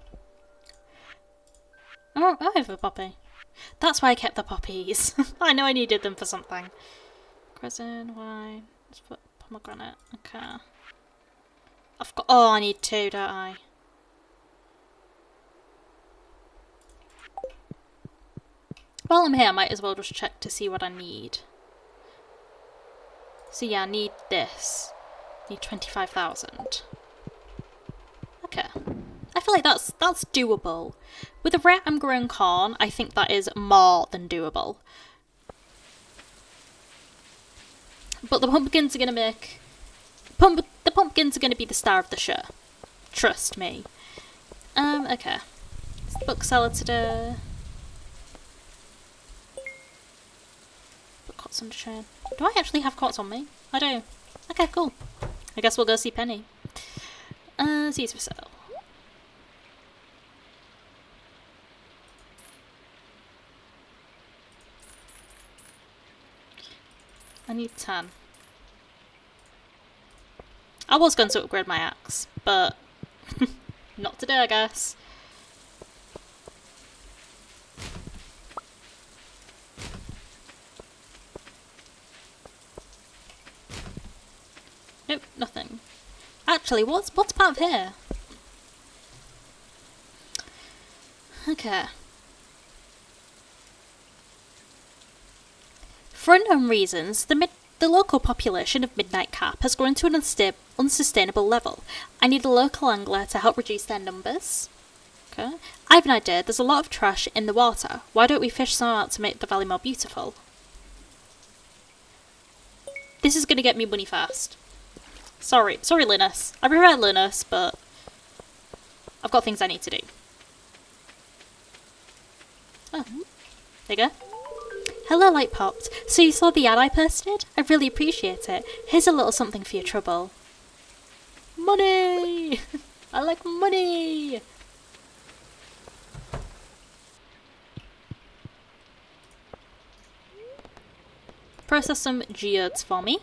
Oh, I have a poppy. That's why I kept the poppies. I know I needed them for something. Crescent, wine. Let's put pomegranate. Okay. I've got... Oh, I need 2, don't I? While I'm here, I might as well just check to see what I need. So yeah, I need this. I need 25,000. Okay. I feel like that's doable. With the rate I'm growing corn, I think that is more than doable. But the pumpkins are going to make... the pumpkins are going to be the star of the show. Trust me. Okay. Bookseller today. Put cots on the chain. Do I actually have cots on me? I do. Okay, cool. I guess we'll go see Penny. Seeds for sale. I need 10. I was going to upgrade my axe, but not today, I guess. Nope, nothing. Actually, what's part of here? Okay. For unknown reasons, the local population of midnight carp has grown to an unsustainable level. I need a local angler to help reduce their numbers. Okay. I have an idea. There's a lot of trash in the water. Why don't we fish some out to make the valley more beautiful? This is going to get me money fast. Sorry, Linus. I prefer Linus, but I've got things I need to do. Oh, there you go. Hello, lightpopped. So you saw the ad I posted? I really appreciate it. Here's a little something for your trouble. Money! I like money! Process some geodes for me.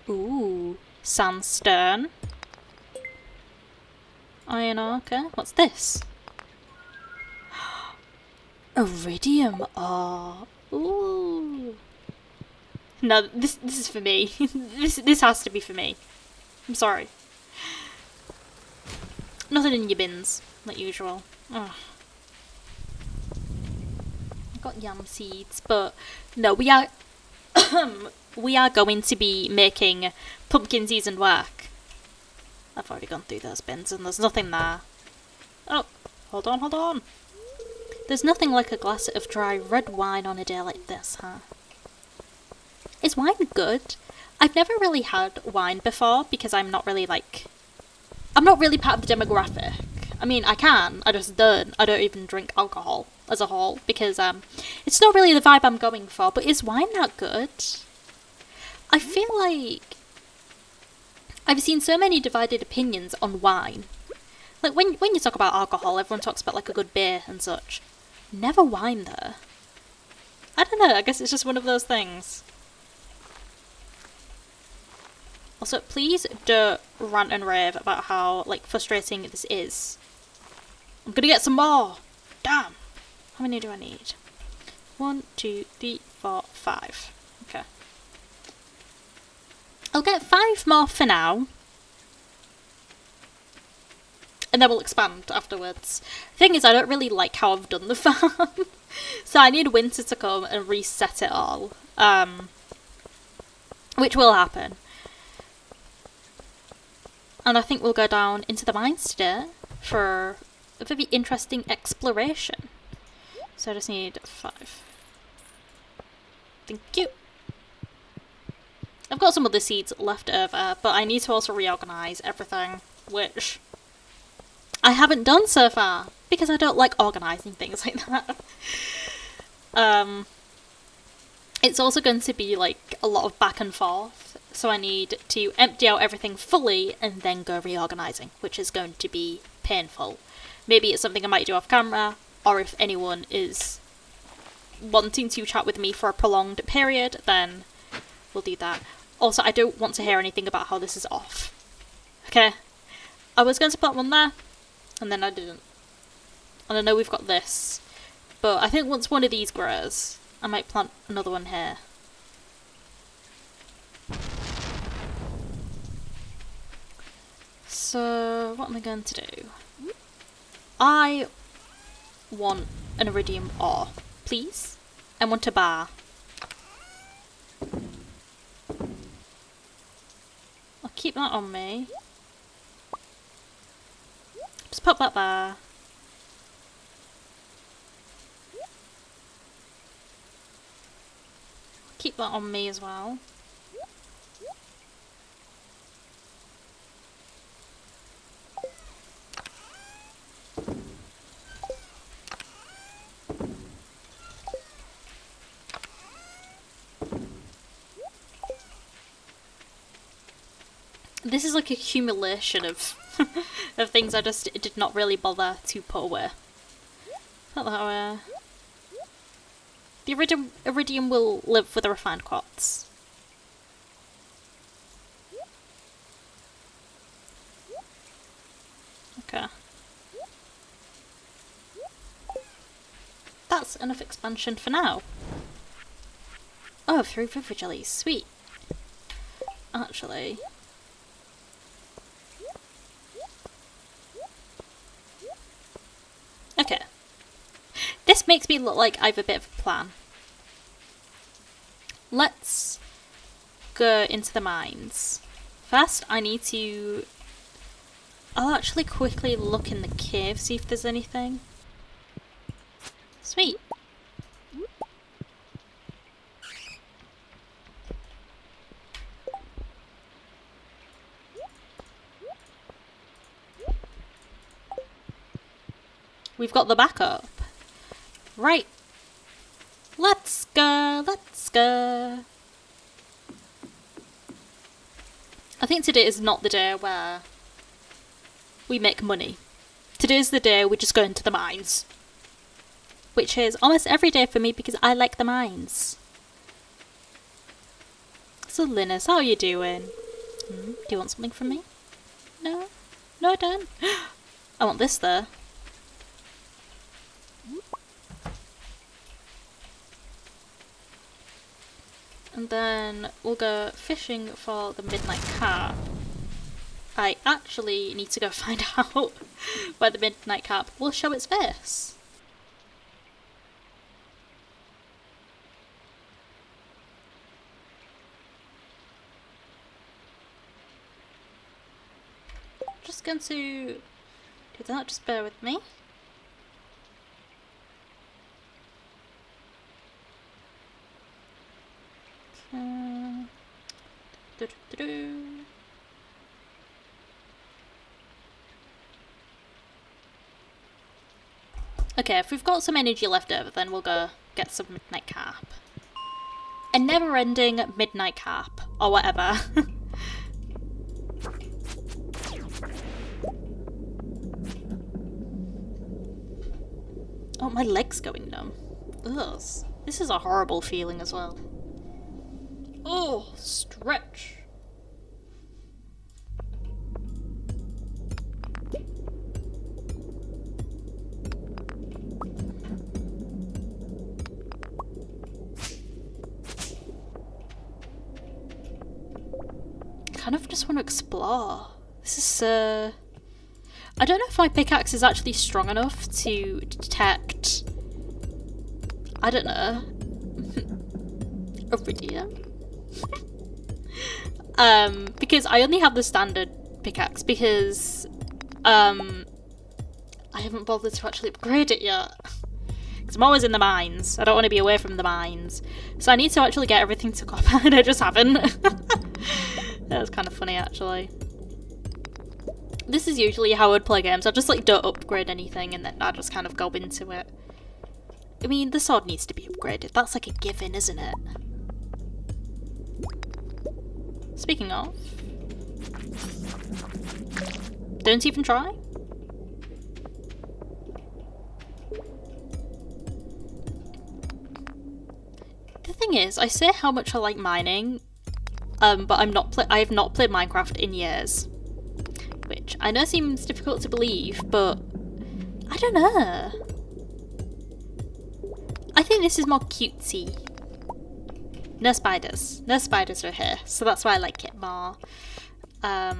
Ooh, sandstone. Iron ore, okay. What's this? Iridium ore. Ooh. No, this is for me. this has to be for me. I'm sorry. Nothing in your bins, like usual. Ugh. I've got yam seeds, but no, we are we are going to be making pumpkin season work. I've already gone through those bins and there's nothing there. Oh, hold on. There's nothing like a glass of dry red wine on a day like this, huh? Is wine good? I've never really had wine before because I'm not really part of the demographic. I mean, I just don't. I don't even drink alcohol as a whole because it's not really the vibe I'm going for. But is wine that good? I feel like I've seen so many divided opinions on wine. Like when you talk about alcohol, everyone talks about like a good beer and such. Never wine though. I don't know, I guess it's just one of those things. Also, please don't rant and rave about how like frustrating this is. I'm gonna get some more! Damn! How many do I need? 1, 2, 3, 4, 5. Okay. I'll get 5 more for now. And then we'll expand afterwards. Thing is, I don't really like how I've done the farm. So I need winter to come and reset it all. Which will happen. And I think we'll go down into the mines today for a very interesting exploration. So I just need 5. Thank you. I've got some other seeds left over, but I need to also reorganise everything, which I haven't done so far, because I don't like organising things like that. It's also going to be like a lot of back and forth, so I need to empty out everything fully and then go reorganising, which is going to be painful. Maybe it's something I might do off camera, or if anyone is wanting to chat with me for a prolonged period, then we'll do that. Also, I don't want to hear anything about how this is off. Okay? I was going to put one there, and then I didn't. And I know we've got this, but I think once one of these grows, I might plant another one here. So, what am I going to do? I want an iridium ore, please. I want a bar. I'll keep that on me. Just pop that there. Keep that on me as well. This is like accumulation of of things I just did not really bother to put away. Not that way. The iridium will live with the refined quartz. Okay. That's enough expansion for now. Oh, 3 river jellies. Sweet. Actually. Okay. This makes me look like I have a bit of a plan. Let's go into the mines. First, I need to... I'll actually quickly look in the cave, see if there's anything. Sweet. We've got the backup. Right. Let's go, let's go. I think today is not the day where we make money. Today's the day we just go into the mines. Which is almost every day for me because I like the mines. So Linus, how are you doing? Do you want something from me? No? No, I don't. I want this though. And then we'll go fishing for the midnight carp. I actually need to go find out where the midnight carp will show its face. Just going to do that, just bear with me. Okay, if we've got some energy left over, then we'll go get some midnight carp. A never-ending midnight carp, or whatever. Oh, my leg's going numb. Ugh. This is a horrible feeling as well. Oh, stretch. Kind of just want to explore. This is I don't know if my pickaxe is actually strong enough to detect, I don't know, iridium. Because I only have the standard pickaxe because I haven't bothered to actually upgrade it yet. Because I'm always in the mines. I don't want to be away from the mines. So I need to actually get everything to copper and I just haven't. That was kind of funny actually. This is usually how I'd play games. I just like don't upgrade anything and then I just kind of go into it. I mean, the sword needs to be upgraded. That's like a given, isn't it? Speaking of, don't even try. The thing is, I say how much I like mining, but I have not played Minecraft in years, which I know seems difficult to believe, but I don't know. I think this is more cutesy. No spiders. No spiders are here, so that's why I like it more. I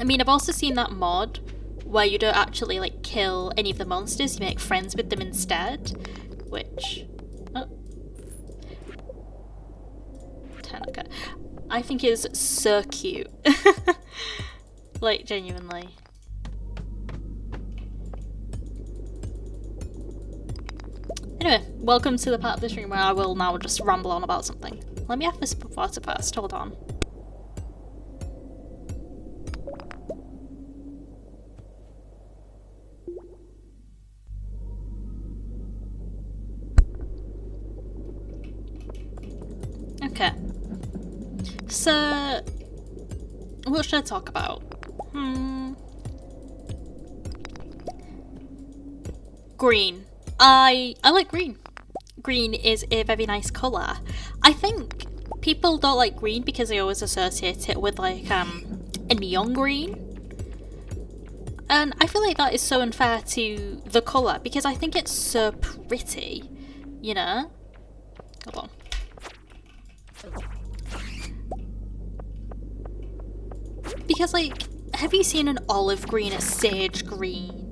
mean, I've also seen that mod where you don't actually like kill any of the monsters, you make friends with them instead, which I think is so cute. Like, genuinely. Anyway, welcome to the part of the stream where I will now just ramble on about something. Let me have this water first, hold on. Okay. So, what should I talk about? Green. I like green. Green is a very nice colour. I think people don't like green because they always associate it with like a neon green. And I feel like that is so unfair to the colour because I think it's so pretty, you know? Hold on. Because like, have you seen an olive green, a sage green?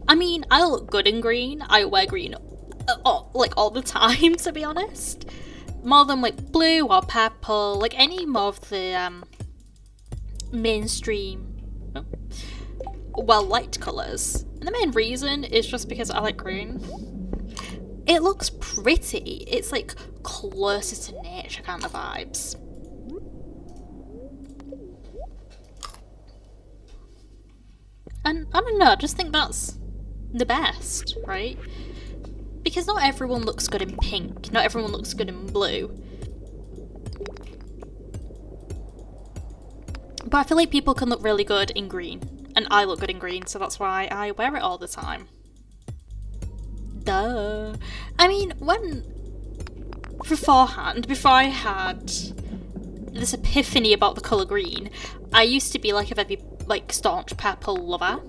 I mean, I look good in green. I wear green like all the time, to be honest. More than like blue or purple, like any more of the mainstream, well, light colours. And the main reason is just because I like green. It looks pretty. It's like closer to nature kind of vibes. And I don't know, I just think that's the best, right? Because not everyone looks good in pink, not everyone looks good in blue. But I feel like people can look really good in green, and I look good in green, so that's why I wear it all the time. Duh. I mean, beforehand, before I had this epiphany about the colour green, I used to be like a very like staunch purple lover.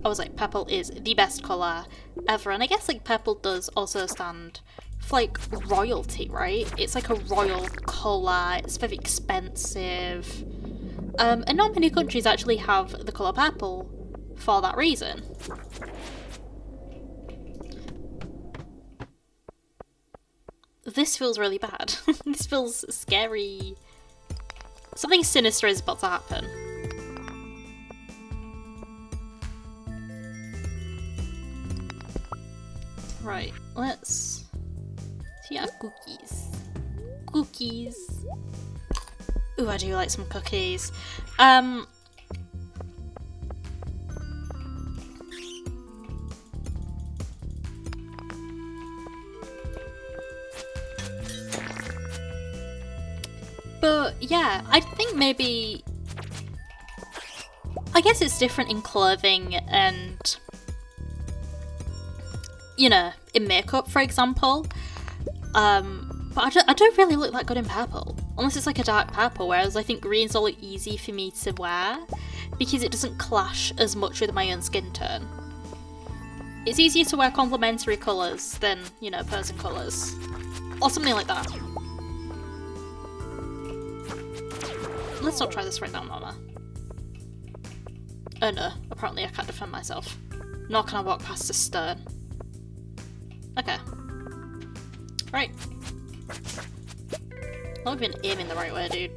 I was like, purple is the best colour ever, and I guess like purple does also stand for like royalty, right? It's like a royal colour, it's very expensive, and not many countries actually have the colour purple for that reason. This feels really bad. This feels scary. Something sinister is about to happen. Right, let's see our cookies. Cookies. Ooh, I do like some cookies. But yeah, I think maybe, I guess it's different in clothing and, you know, in makeup, for example. But I don't really look that good in purple, unless it's like a dark purple, whereas I think green's all easy for me to wear because it doesn't clash as much with my own skin tone. It's easier to wear complementary colours than, you know, opposing colours. Or something like that. Let's not try this right now, Mama. Oh no, apparently I can't defend myself. Nor can I walk past a stone. Okay. Right. Not even aiming the right way, dude.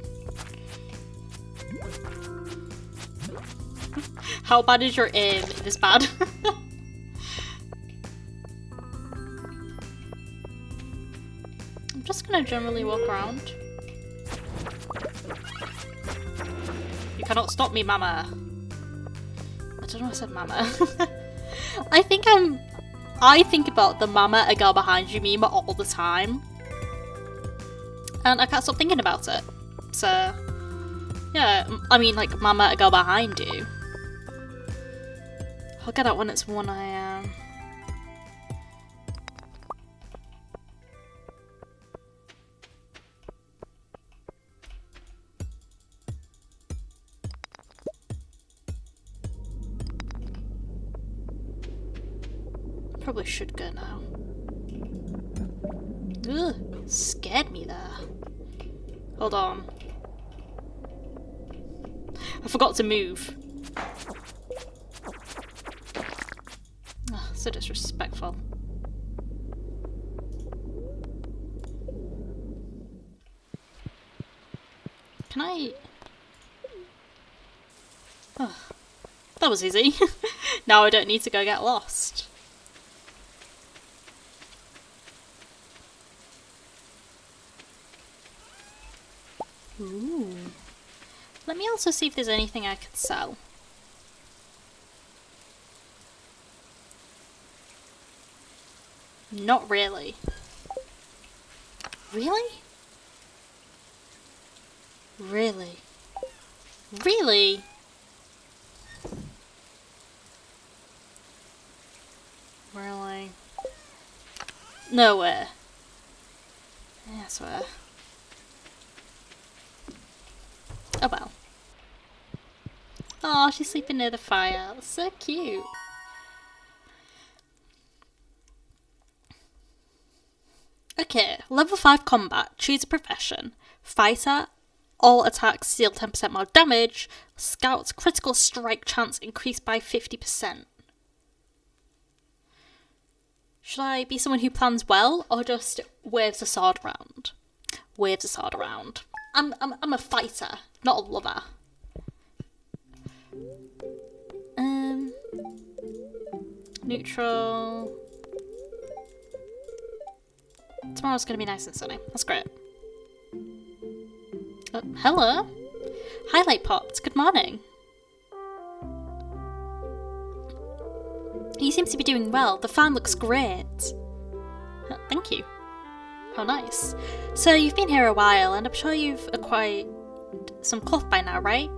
How bad is your aim? This bad? I'm just gonna generally walk around. You cannot stop me, Mama. I don't know why I said Mama. I think about the Mama, a girl behind you meme all the time. And I can't stop thinking about it. So, yeah, I mean, like, Mama, a girl behind you. I'll get that when it's one I am. Probably should go now. Ugh, scared me there. Hold on. I forgot to move. Oh, so disrespectful. Can I... Oh, that was easy. Now I don't need to go get lost. also see if there's anything I could sell. Not really. Really? Really? Really? Really? Nowhere. Yeah, I swear. Oh well. Oh, she's sleeping near the fire. That's so cute. Okay, level 5 combat. Choose a profession. Fighter. All attacks deal 10% more damage. Scout's critical strike chance increased by 50%. Should I be someone who plans well, or just waves a sword around? Waves a sword around. I'm a fighter, not a lover. Neutral. Tomorrow's gonna be nice and sunny. That's great. Hello. Hi, lightpopped. Good morning. You seem to be doing well. The farm looks great. Thank you. How nice. So you've been here a while, and I'm sure you've acquired some cloth by now, right?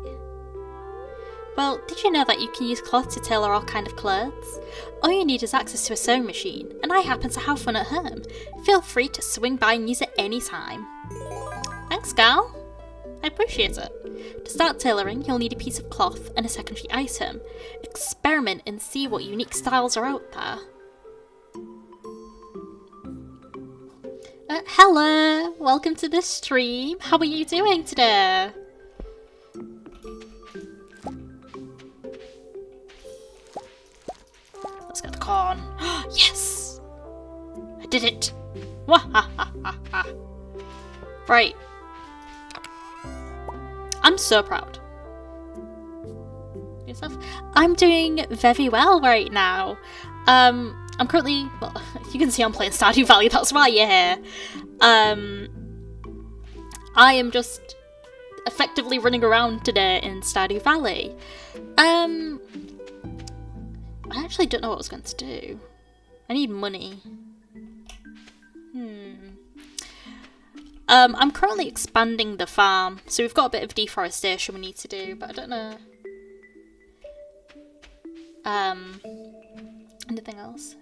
Well, did you know that you can use cloth to tailor all kind of clothes? All you need is access to a sewing machine, and I happen to have one at home. Feel free to swing by and use it anytime. Thanks, gal. I appreciate it. To start tailoring, you'll need a piece of cloth and a secondary item. Experiment and see what unique styles are out there. Hello! Welcome to the stream. How are you doing today? Let's get the corn. Yes! I did it! Wahahaha! Right. I'm so proud. Yourself? I'm doing very well right now. I'm currently, well, you can see I'm playing Stardew Valley, that's why you're here. I am just effectively running around today in Stardew Valley. I actually don't know what I was going to do. I need money. I'm currently expanding the farm, so we've got a bit of deforestation we need to do, but I don't know. Anything else?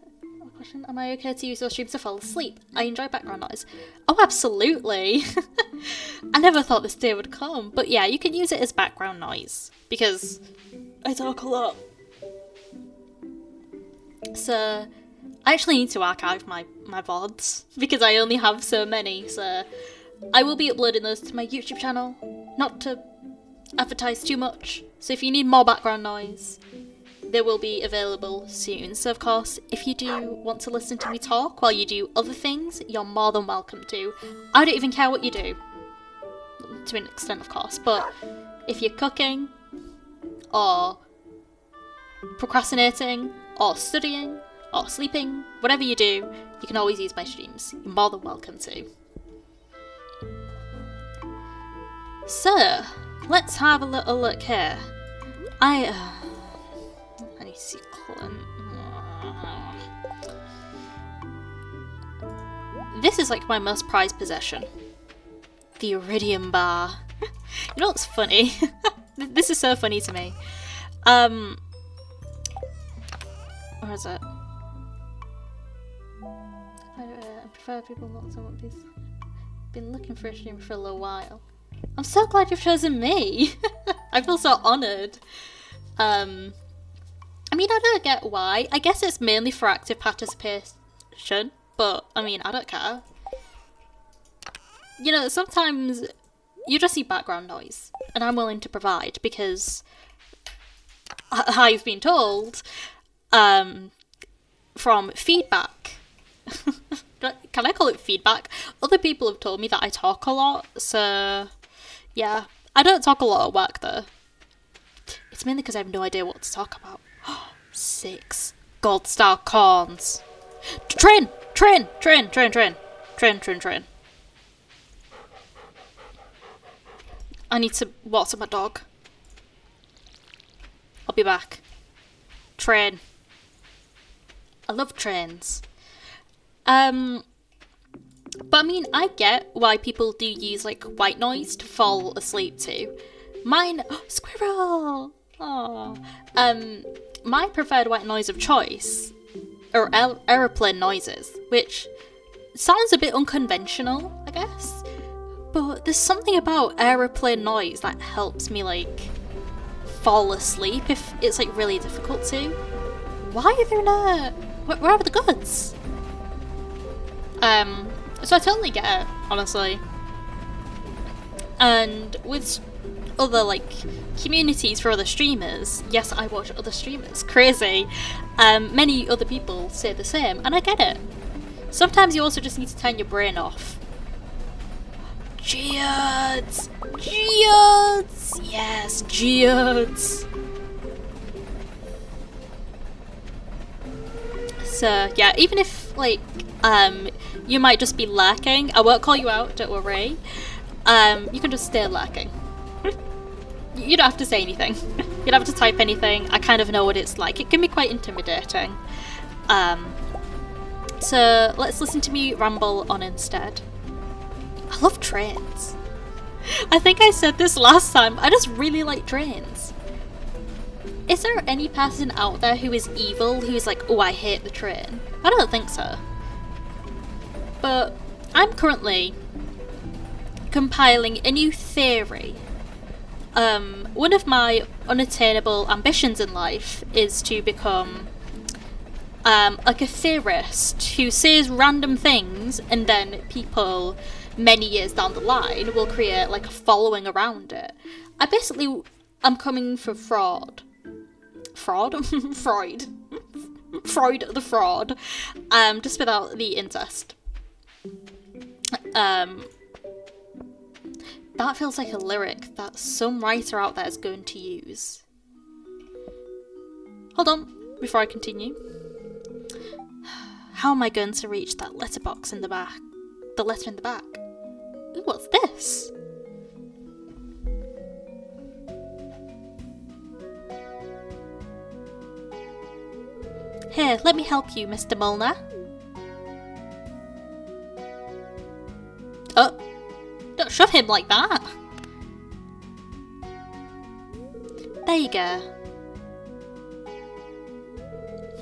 Question: am I okay to use your streams to fall asleep? I enjoy background noise. Oh, absolutely! I never thought this day would come, but yeah, you can use it as background noise, because I talk a lot. So, I actually need to archive my VODs, because I only have so many, so I will be uploading those to my YouTube channel, not to advertise too much. So if you need more background noise, they will be available soon. So of course, if you do want to listen to me talk while you do other things, you're more than welcome to. I don't even care what you do, to an extent of course, but if you're cooking, or procrastinating, or studying, or sleeping, whatever you do, you can always use my streams. You're more than welcome to. So, let's have a little look here. I need to see Clint. This is like my most prized possession. The Iridium bar. You know what's funny? This is so funny to me. Where is it? I prefer people not so much. Been looking for a streamer for a little while. I'm so glad you've chosen me. I feel so honoured. I mean, I don't get why. I guess it's mainly for active participation, but I mean, I don't care. You know, sometimes you just need background noise, and I'm willing to provide because I've been told from feedback. Can I call it feedback? Other people have told me that I talk a lot, so yeah. I don't talk a lot at work though. It's mainly because I have no idea what to talk about. 6 gold star corns. Train! Train! Train! Train! Train! Train! Train! Train! I need to water my dog. I'll be back. Train. I love trains. But I mean, I get why people do use like white noise to fall asleep to. Mine, squirrel. Oh, my preferred white noise of choice are aeroplane noises, which sounds a bit unconventional, I guess. But there's something about aeroplane noise that helps me like fall asleep if it's like really difficult to. Why are there not? Where are the goods? So I totally get it, honestly. And with other like communities for other streamers, yes, I watch other streamers, crazy. Many other people say the same, and I get it. Sometimes you also just need to turn your brain off. Geodes! Geodes! Yes, geodes! So yeah, even if like you might just be lurking, I won't call you out, don't worry. You can just stay lurking. You don't have to say anything. You don't have to type anything. I kind of know what it's like. It can be quite intimidating. So let's listen to me ramble on instead. I love trains. I think I said this last time. I just really like trains. Is there any person out there who is evil, who is like, oh, I hate the train? I don't think so. But I'm currently compiling a new theory. One of my unattainable ambitions in life is to become like a theorist who says random things, and then people many years down the line will create like a following around it. I'm coming for fraud. Freud the fraud, just without the incest. That feels like a lyric that some writer out there is going to use. Hold on, before I continue. How am I going to reach that letterbox in the back? The letter in the back. Ooh, what's this? Here, let me help you, Mr. Molnar. Oh, don't shove him like that. There you go.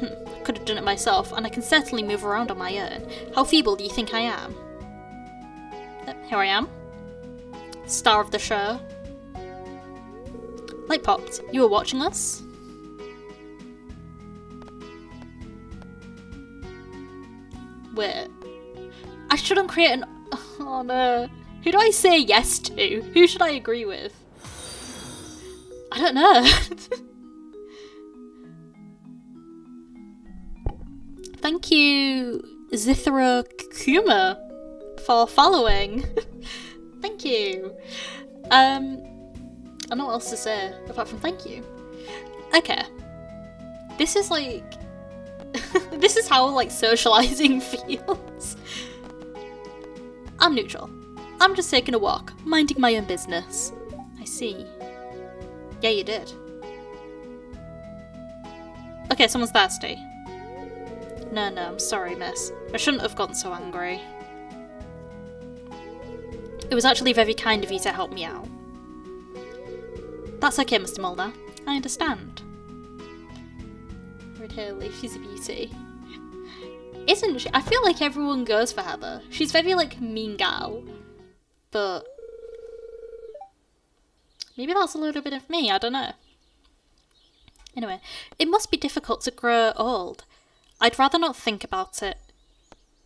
I could have done it myself, and I can certainly move around on my own. How feeble do you think I am? Here I am. Star of the show. Lightpopped, you were watching us? Wait. I shouldn't create an... Oh no. Who do I say yes to? Who should I agree with? I don't know. Thank you, Zithra Kuma, for following. Thank you. I don't know what else to say apart from thank you. Okay. This is like... this is how like socializing feels. I'm neutral. I'm just taking a walk, minding my own business. I see. Yeah, you did. Okay, someone's thirsty. No, I'm sorry, miss. I shouldn't have gotten so angry. It was actually very kind of you to help me out. That's okay, Mr. Mulder. I understand. Red Haley, she's a beauty. Isn't she? I feel like everyone goes for Heather. She's very, like, mean gal. But... maybe that's a little bit of me, I don't know. Anyway, it must be difficult to grow old. I'd rather not think about it.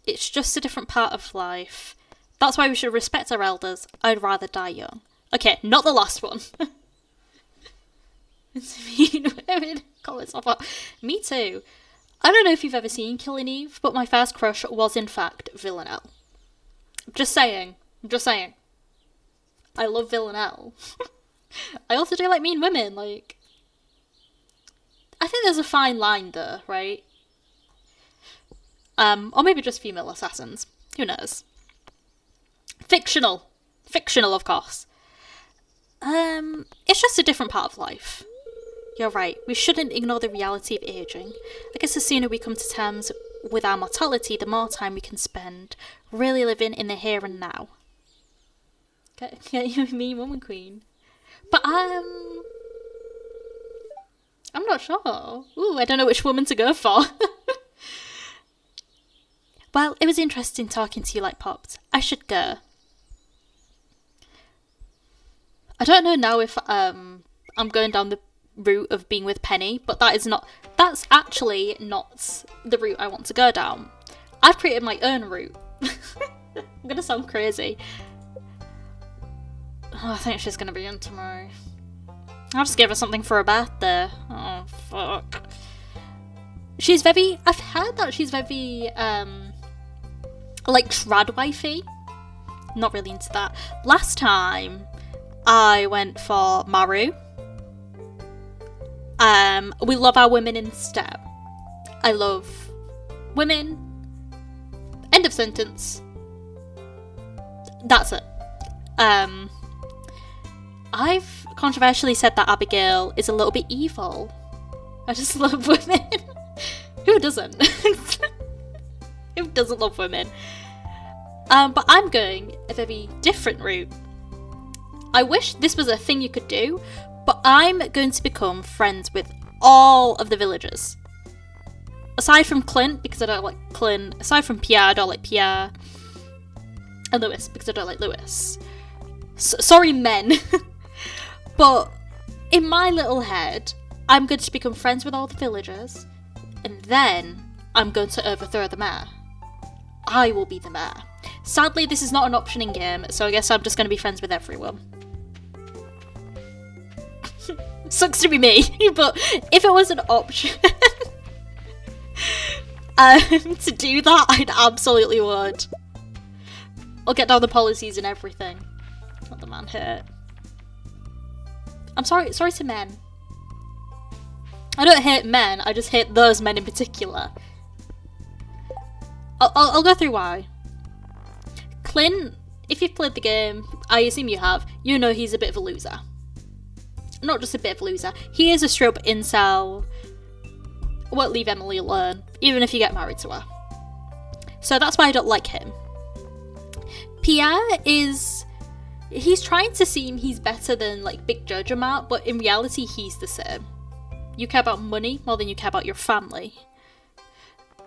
It's just a different part of life. That's why we should respect our elders. I'd rather die young. Okay, not the last one. Me too. I don't know if you've ever seen Killing Eve, but my first crush was in fact Villanelle. Just saying. I love Villanelle. I also do like mean women, like... I think there's a fine line there, right? Or maybe just female assassins. Who knows? Fictional, of course. It's just a different part of life. You're right, we shouldn't ignore the reality of aging. I guess the sooner we come to terms with our mortality, the more time we can spend really living in the here and now. Get me, Woman Queen. But I'm not sure. Ooh, I don't know which woman to go for. Well, it was interesting talking to you, Lightpopped. I should go. I don't know now if I'm going down the route of being with Penny, but that's actually not the route I want to go down. I've created my own route. I'm gonna sound crazy. Oh, I think she's gonna be in tomorrow. I'll just give her something for her birthday. Oh, fuck. I've heard that she's very, like, trad wifey. Not really into that. Last time, I went for Maru. We love our women in STEM. I love women. End of sentence. That's it. I've controversially said that Abigail is a little bit evil. I just love women. Who doesn't? Who doesn't love women? But I'm going a very different route. I wish this was a thing you could do, but I'm going to become friends with all of the villagers. Aside from Clint, because I don't like Clint. Aside from Pierre, I don't like Pierre. And Lewis, because I don't like Lewis. Sorry, men. But in my little head, I'm going to become friends with all the villagers. And then I'm going to overthrow the mayor. I will be the mayor. Sadly, this is not an option in game, so I guess I'm just going to be friends with everyone. Sucks to be me, but if it was an option to do that, I'd absolutely would. I'll get down the policies and everything. Let the man hurt. I'm sorry to men. I don't hate men, I just hate those men in particular. I'll go through why. Clint, if you've played the game, I assume you have, you know he's a bit of a loser. Not just a bit of a loser, he is a straight up incel. Won't leave Emily alone, even if you get married to her. So that's why I don't like him. Pierre he's trying to seem he's better than like Big Jojo Mart, but in reality he's the same. You care about money more than you care about your family.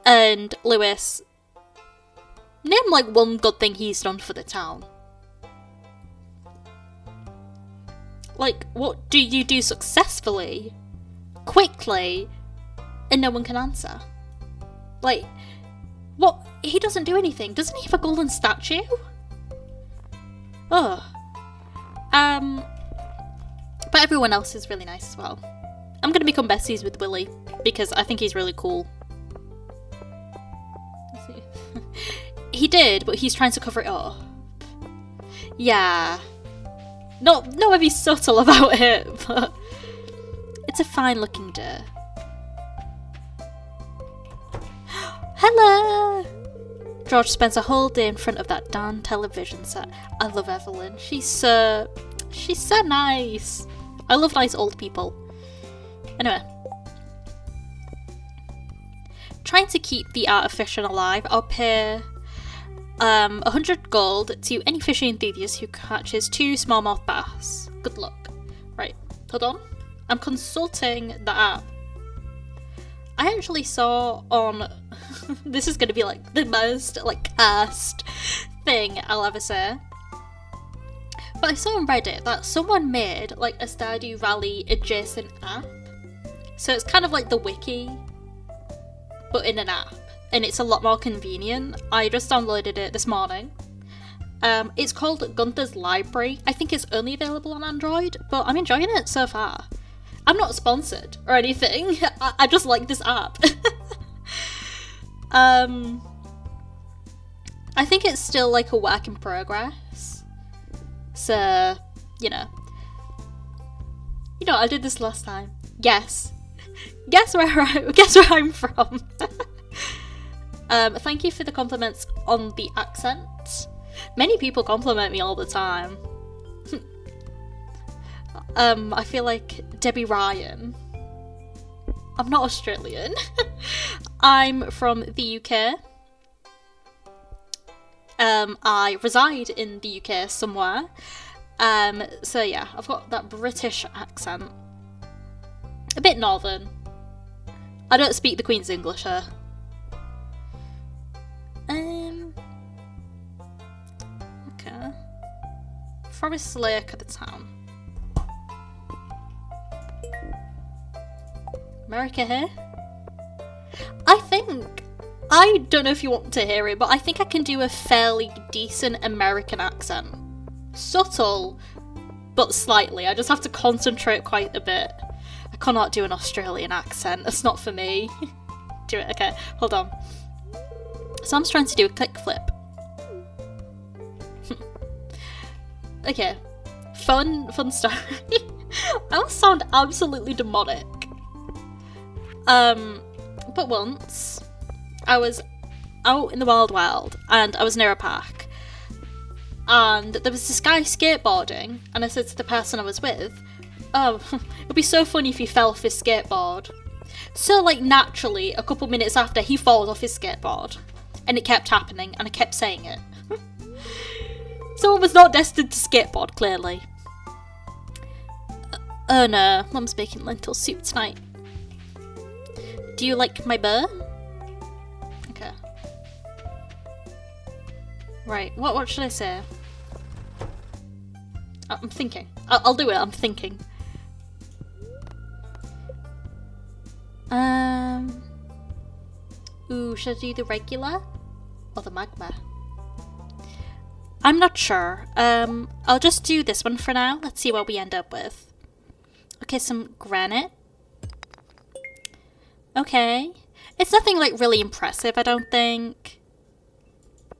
And Lewis, name like one good thing he's done for the town. Like, what do you do successfully, quickly, and no one can answer? Like, what? He doesn't do anything. Doesn't he have a golden statue? Oh. But everyone else is really nice as well. I'm gonna become besties with Willie, because I think he's really cool. He did, but he's trying to cover it up. Yeah. Not very subtle about it, but it's a fine looking day. Hello! George spends a whole day in front of that darn television set. I love Evelyn. She's so nice. I love nice old people. Anyway. Trying to keep the art of fishing alive, I'll pay 100 gold to any fishing enthusiast who catches 2 smallmouth bass. Good luck. Right, hold on. I'm consulting the app. I actually saw on... this is going to be like the most like cursed thing I'll ever say. But I saw on Reddit that someone made like a Stardew Valley adjacent app. So it's kind of like the wiki, but in an app. And it's a lot more convenient. I just downloaded it this morning. It's called Gunther's Library. I think it's only available on Android, but I'm enjoying it so far. I'm not sponsored or anything. I just like this app. I think it's still like a work in progress. So, you know, I did this last time. Guess where I'm from. Thank you for the compliments on the accent. Many people compliment me all the time. I feel like Debbie Ryan. I'm not Australian. I'm from the UK. I reside in the UK somewhere. So yeah, I've got that British accent. A bit northern. I don't speak the Queen's English here. Okay. Forest Lake of the town. America here? I don't know if you want to hear it, but I think I can do a fairly decent American accent. Subtle, but slightly. I just have to concentrate quite a bit. I cannot do an Australian accent. It's not for me. Do it. Okay, hold on. So I'm just trying to do a kickflip. Okay. Fun story. I will sound absolutely demonic. But once I was out in the wild and I was near a park and there was this guy skateboarding and I said to the person I was with, oh, it'd be so funny if he fell off his skateboard. So like naturally a couple minutes after he falls off his skateboard and it kept happening and I kept saying it. Someone was not destined to skateboard, clearly. Oh no, Mum's making lentil soup tonight. Do you like my burr? Okay. Right, what should I say? I'm thinking. I'll do it, I'm thinking. Ooh, should I do the regular? Or the magma? I'm not sure. I'll just do this one for now. Let's see what we end up with. Okay, some granite. Okay. It's nothing like really impressive, I don't think.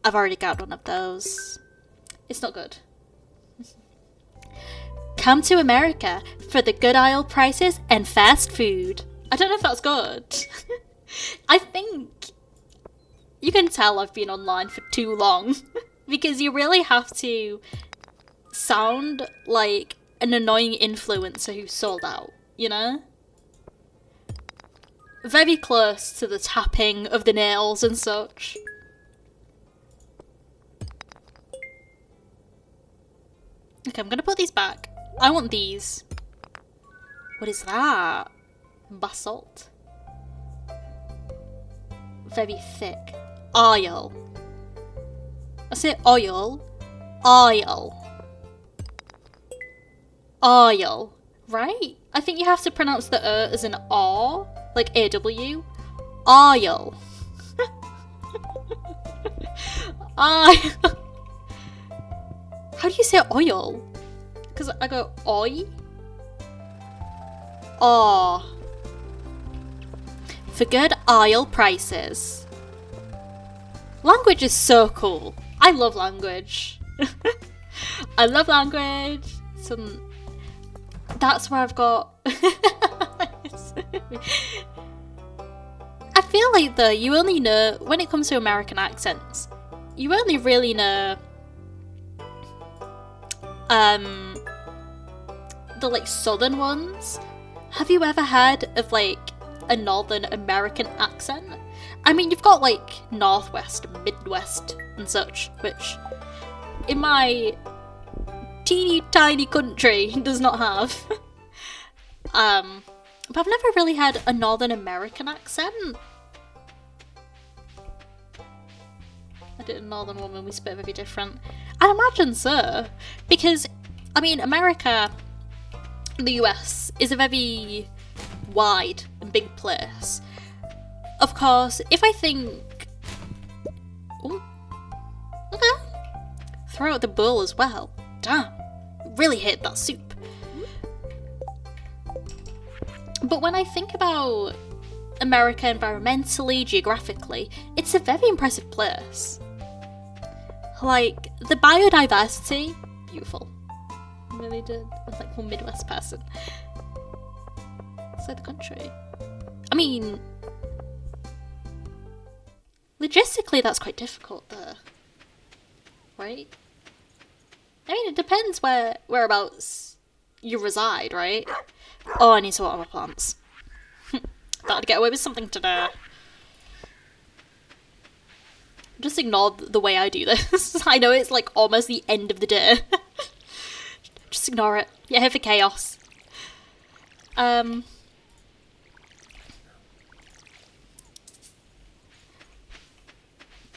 I've already got one of those. It's not good. Come to America for the good aisle prices and fast food. I don't know if that's good. I think you can tell I've been online for too long because you really have to sound like an annoying influencer who sold out, you know? Very close to the tapping of the nails and such. Okay, I'm gonna put these back. I want these. What is that? Basalt. Very thick. Oil. I say oil. Oil. Oil. Right? I think you have to pronounce the as an R. Like AW. Oil. How do you say oil? Because I go oi. Oh. For good oil prices. Language is so cool. I love language. I love language. That's where I've got... I feel like though, you only know, when it comes to American accents, you only really know the like southern ones. Have you ever heard of like a Northern American accent? I mean, you've got like Northwest, Midwest and such, which in my teeny tiny country does not have. But I've never really had a Northern American accent. I did a Northern woman, we spoke very different. I imagine so, because I mean, America, the US, is a very wide and big place. Of course, if I think... Ooh. Okay. Throw out the bowl as well. Damn. Really hate that soup. But when I think about America environmentally, geographically, it's a very impressive place. Like, the biodiversity, beautiful. I really did. I'm like one Midwest person. It's like the country. I mean, logistically that's quite difficult though. Right? I mean, it depends whereabouts you reside, right? Oh, I need to water my plants. That starting to get away with something today. Just ignore the way I do this. I know it's like almost the end of the day. Just ignore it. You're here for chaos.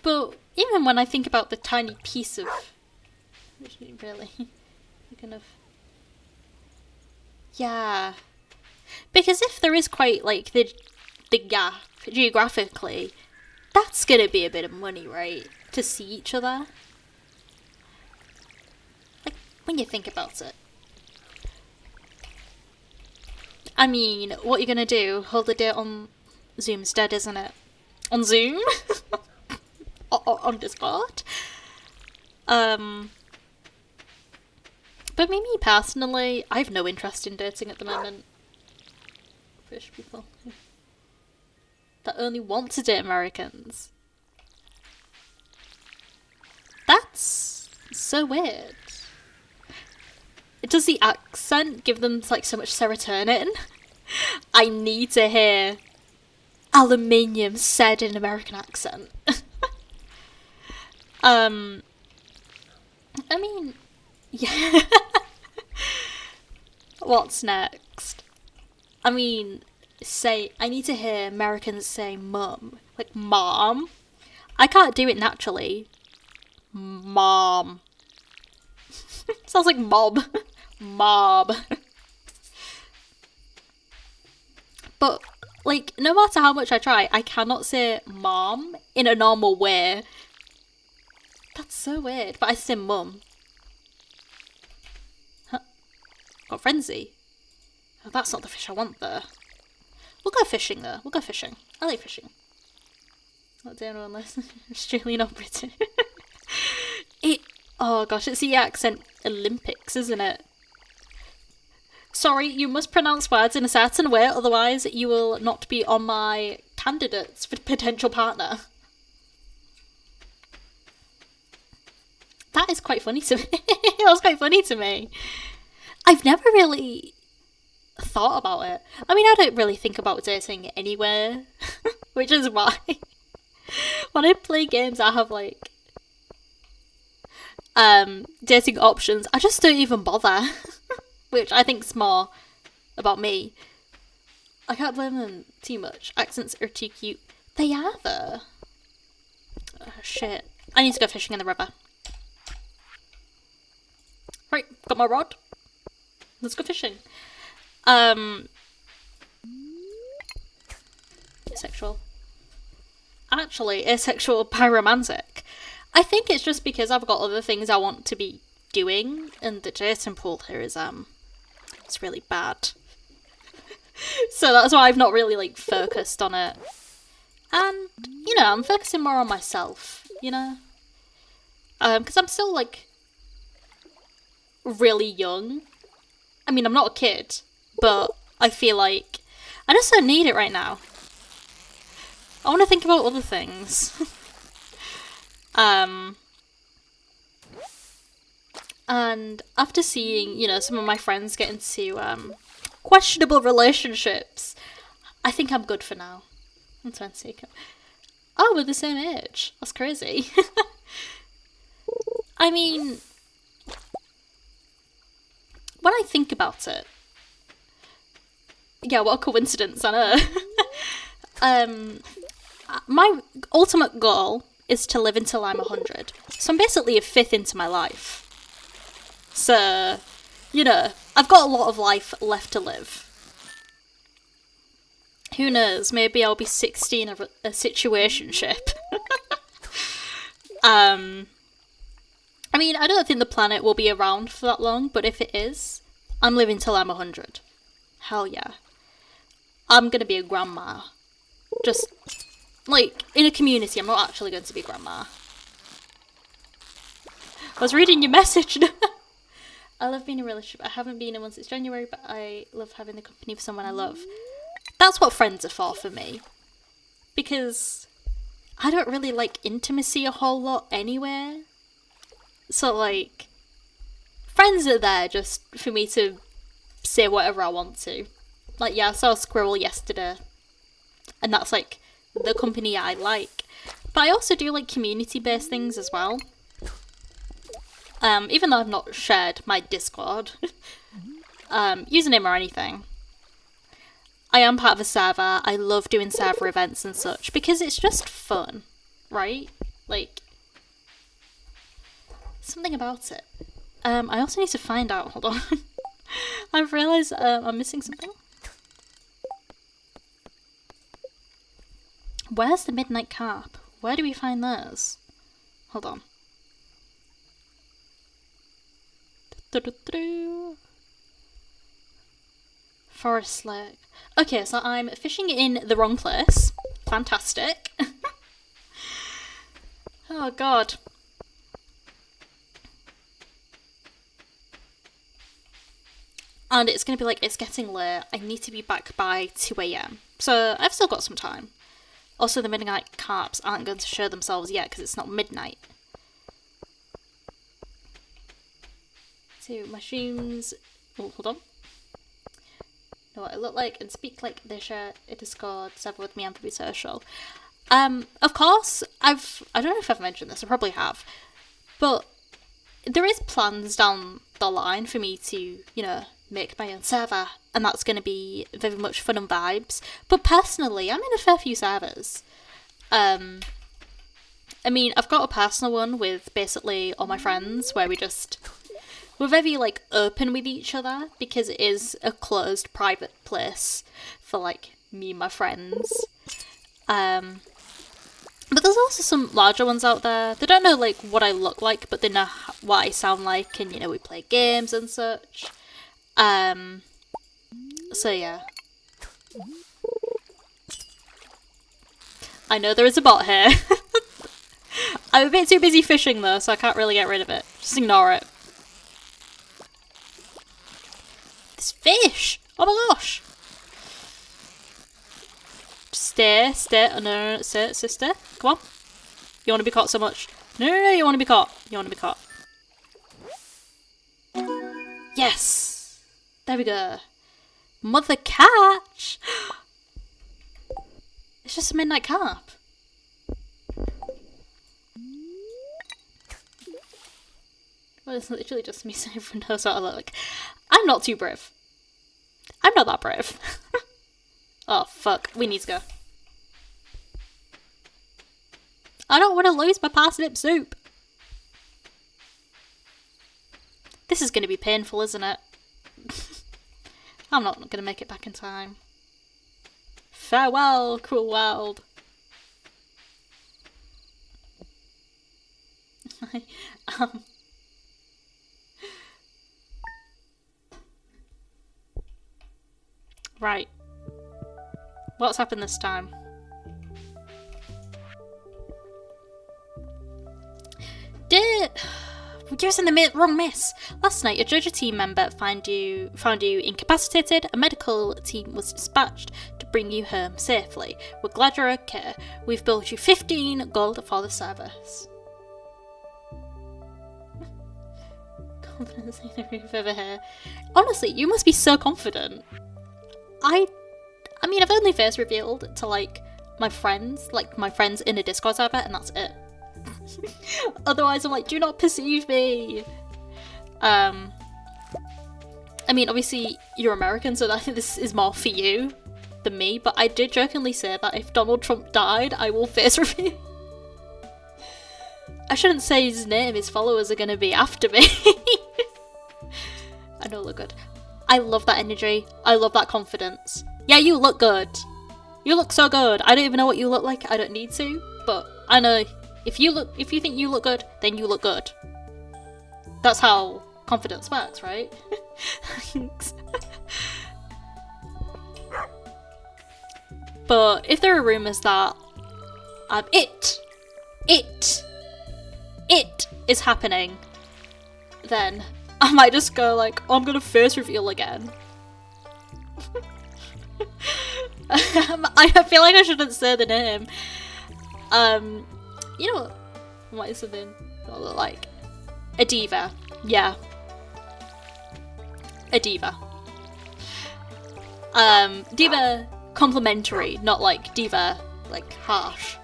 But even when I think about the tiny piece of... Really? Kind of... Yeah. Because if there is quite, like, the gap geographically, that's gonna be a bit of money, right? To see each other. Like, when you think about it. I mean, what you're gonna do? Hold the date on Zoom's dead, isn't it? On Zoom? On Discord? But me personally, I have no interest in dating at the moment. British people that only want to date Americans. That's so weird. Does the accent give them like so much serotonin? I need to hear aluminium said in an American accent. I mean, yeah. What's next? I mean, I need to hear Americans say mum. Like, mom. I can't do it naturally. Mom. Sounds like mob. Mob. But, like, no matter how much I try, I cannot say mom in a normal way. That's so weird. But I say mum. Huh? Got frenzy. Oh, that's not the fish I want there. We'll go fishing though. We'll go fishing. I like fishing. Not doing all this. Australian not British. Oh gosh, it's the accent Olympics, isn't it? Sorry, you must pronounce words in a certain way, otherwise you will not be on my candidates for potential partner. That is quite funny to me. That was quite funny to me. I've never really thought about it. I mean, I don't really think about dating anywhere, which is why when I play games I have like dating options, I just don't even bother. Which I think's more about me. I can't blame them too much. Accents are too cute. They are though. Oh, shit. I need to go fishing in the river. Right, got my rod. Let's go fishing. Asexual. Actually, asexual pyromantic. I think it's just because I've got other things I want to be doing, and the dating pool here is it's really bad. So that's why I've not really like focused on it. And you know, I'm focusing more on myself, you know? Because I'm still like really young. I mean, I'm not a kid, but I feel like I just don't need it right now. I want to think about other things. And after seeing, you know, some of my friends get into questionable relationships, I think I'm good for now. I'm 20. Oh, we're the same age. That's crazy. I mean, when I think about it, yeah, what a coincidence, I know. My ultimate goal is to live until I'm 100. So I'm basically a fifth into my life. So, you know, I've got a lot of life left to live. Who knows, maybe I'll be 16 of a situationship. I mean, I don't think the planet will be around for that long, but if it is, I'm living till I'm 100. Hell yeah. I'm gonna be a grandma. Just, like, in a community, I'm not actually going to be a grandma. I was reading your message. I love being in a relationship. I haven't been in one since January, but I love having the company of someone I love. That's what friends are for me. Because I don't really like intimacy a whole lot anywhere. So, like, friends are there just for me to say whatever I want to. Like, yeah, I saw a squirrel yesterday. and that's like the company I like. But I also do like community-based things as well. Even though I've not shared my Discord username or anything, I am part of a server. I love doing server events and such because it's just fun, right? Like, something about it. I also need to find out. Hold on. I've realised I'm missing something. Where's the midnight carp? Where do we find those? Hold on. Forest lake. Okay, so I'm fishing in the wrong place. Fantastic. Oh god. And it's going to be like, it's getting late. I need to be back by 2 a.m. So I've still got some time. Also, the midnight carps aren't going to show themselves yet because it's not midnight. So, mushrooms. Oh, hold on. Know what I look like and speak like they share a Discord server with me and be social. Of course, I don't know if I've mentioned this, I probably have. But there is plans down the line for me to, you know, make my own server, and that's going to be very much fun and vibes. But personally, I'm in a fair few servers. I mean, I've got a personal one with basically all my friends where we're very like open with each other because it is a closed private place for like me and my friends. But there's also some larger ones out there. They don't know like what I look like, but they know what I sound like, and you know, we play games and such. So yeah. I know there is a bot here. I'm a bit too busy fishing though, so I can't really get rid of it. Just ignore it. This fish! Oh my gosh! Stay. Oh, no, stay, sister. Come on. You want to be caught so much. No, you want to be caught. You want to be caught. Yes! There we go. Mother catch! It's just a midnight carp. Well, it's literally just me saying everyone knows what I look like. I'm not too brave. I'm not that brave. Oh, fuck. We need to go. I don't want to lose my parsnip soup. This is going to be painful, isn't it? I'm not going to make it back in time. Farewell, cruel world. Right. What's happened this time? We're using the wrong miss. Last night, a Jojo team member found you incapacitated. A medical team was dispatched to bring you home safely. We're glad you're okay. We've billed you 15 gold for the service. Confidence in the roof over here. Honestly, you must be so confident. I mean, I've only face revealed to like my friends in a Discord server, and that's it. Otherwise, I'm like, do not perceive me. I mean, obviously, you're American, so I think this is more for you than me, but I did jokingly say that if Donald Trump died, I will face reveal. I shouldn't say his name, his followers are gonna be after me. I don't look good. I love that energy. I love that confidence. Yeah, you look good. You look so good. I don't even know what you look like. I don't need to, but I know if you think you look good, then you look good. That's how confidence works, right? Thanks. But if there are rumours that it is happening, then I might just go like, oh, I'm gonna face reveal again. I feel like I shouldn't say the name. You know what is something that look like? A diva. Yeah. A diva. Diva complimentary, not like diva, like harsh.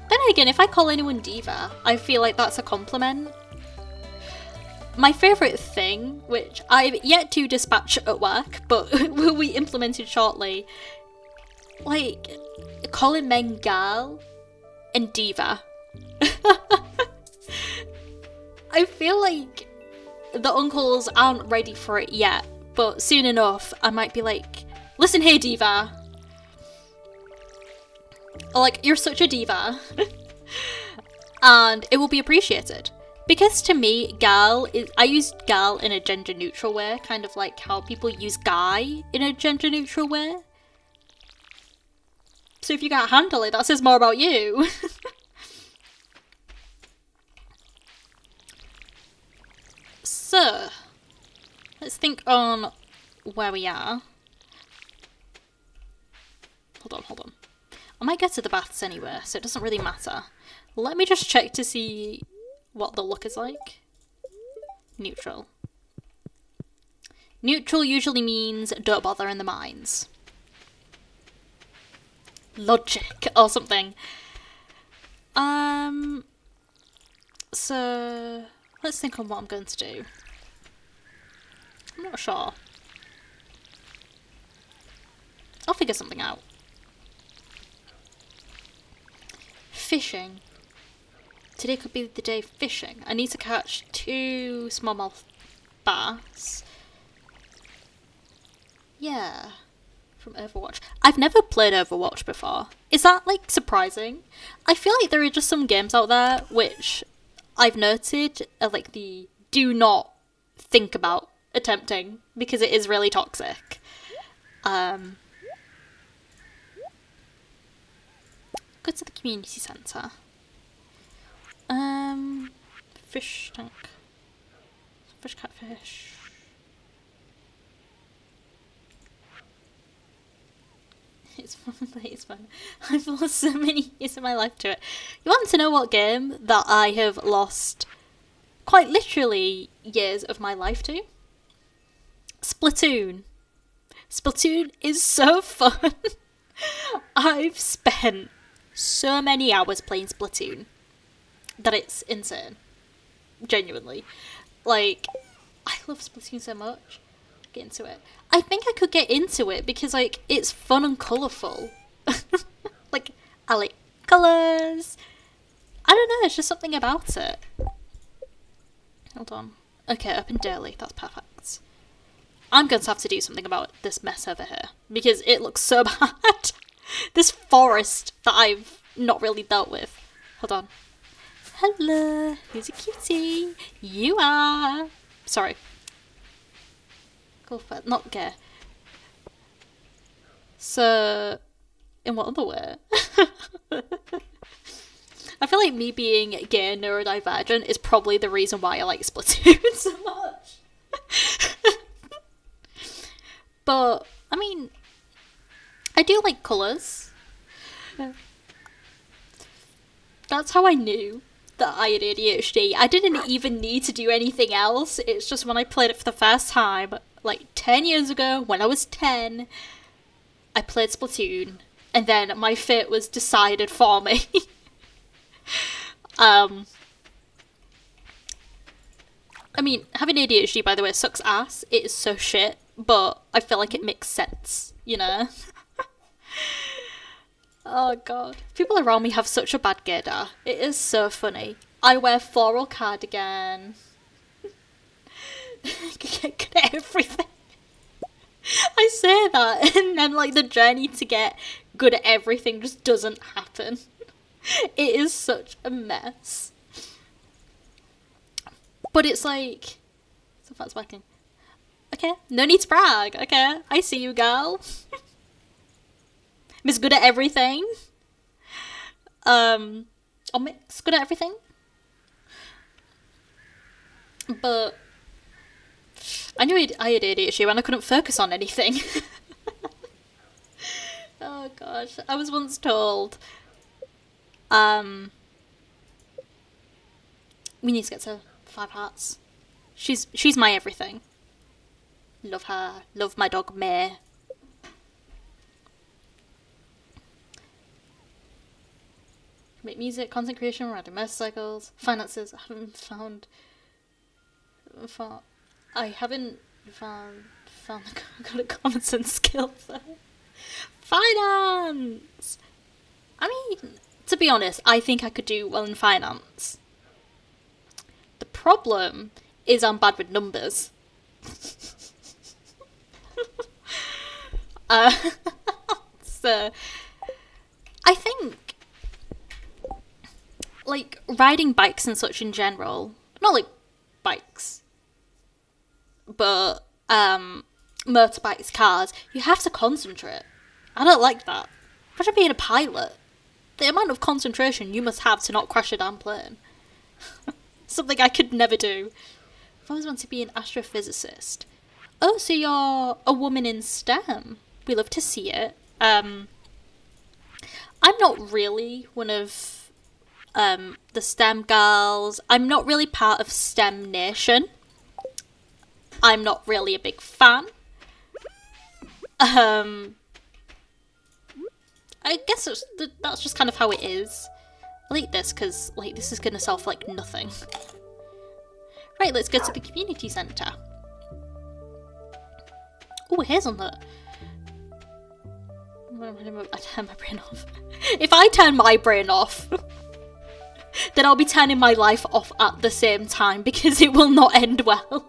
Then again, if I call anyone diva, I feel like that's a compliment. My favourite thing, which I've yet to dispatch at work, but will be implemented shortly, like calling men gal and diva. I feel like the uncles aren't ready for it yet, but soon enough I might be like, listen here diva. Or like, you're such a diva. And it will be appreciated. Because to me, gal is, I use gal in a gender neutral way, kind of like how people use guy in a gender neutral way. So if you can't handle it, that says more about you. So, let's think on where we are. Hold on. I might get to the baths anyway, so it doesn't really matter. Let me just check to see what the look is like. Neutral. Neutral usually means don't bother in the mines. Logic or something. So let's think on what I'm going to do. I'm not sure. I'll figure something out. Fishing. Today could be the day of fishing. I need to catch 2 smallmouth bass. Yeah. From Overwatch. I've never played Overwatch before. Is that, like, surprising? I feel like there are just some games out there which I've noted are, like, the do not think about attempting because it is really toxic. Go to the community centre. Fish tank. Fish catfish. It's fun. I've lost so many years of my life to it. You want to know what game that I have lost quite literally years of my life to? Splatoon. Splatoon is so fun. I've spent so many hours playing Splatoon that it's insane. Genuinely. Like, I love Splatoon so much. Get into it. I think I could get into it because, like, it's fun and colourful. Like, I like colours. I don't know, it's just something about it. Hold on. Okay, up in Daily. That's perfect. I'm going to have to do something about this mess over here because it looks so bad. This forest that I've not really dealt with. Hold on. Hello, who's a cutie? You are. Sorry. Go for not gay. So, in what other way? I feel like me being gay and neurodivergent is probably the reason why I like Splatoon so much. But, I mean, I do like colours. That's how I knew that I had ADHD. I didn't even need to do anything else. It's just when I played it for the first time, like 10 years ago, when I was 10, I played Splatoon, and then my fate was decided for me. I mean, having ADHD, by the way, sucks ass. It is so shit, but I feel like it makes sense, you know? Oh god. People around me have such a bad gaydar. It is so funny. I wear floral cardigan. Get good at everything. I say that and then like the journey to get good at everything just doesn't happen. It is such a mess. But it's like... So that's working. Okay, no need to brag. Okay, I see you, girl. Miss good at everything. Or Miss good at everything. But I knew I had ADHD and I couldn't focus on anything. Oh gosh, I was once told we need to get to 5 hearts. She's my everything. Love her. Love my dog May. Make music, content creation, riding motorcycles, finances. I haven't found got a common sense skill there. Finance! I mean, to be honest, I think I could do well in finance. The problem is I'm bad with numbers. So, I think, like, riding bikes and such in general, not like bikes, but motorbikes, cars, you have to concentrate. I don't like that. Imagine being a pilot. The amount of concentration you must have to not crash a damn plane. Something I could never do. I've always wanted to be an astrophysicist. Oh, so you're a woman in STEM. We love to see it. I'm not really one of the STEM girls. I'm not really part of STEM Nation. I'm not really a big fan. I guess that's just kind of how it is. I'll eat this because, like, this is going to sell for, like, nothing. Right, let's go to the community centre. Oh, hazelnut. I turn my brain off. If I turn my brain off, then I'll be turning my life off at the same time because it will not end well.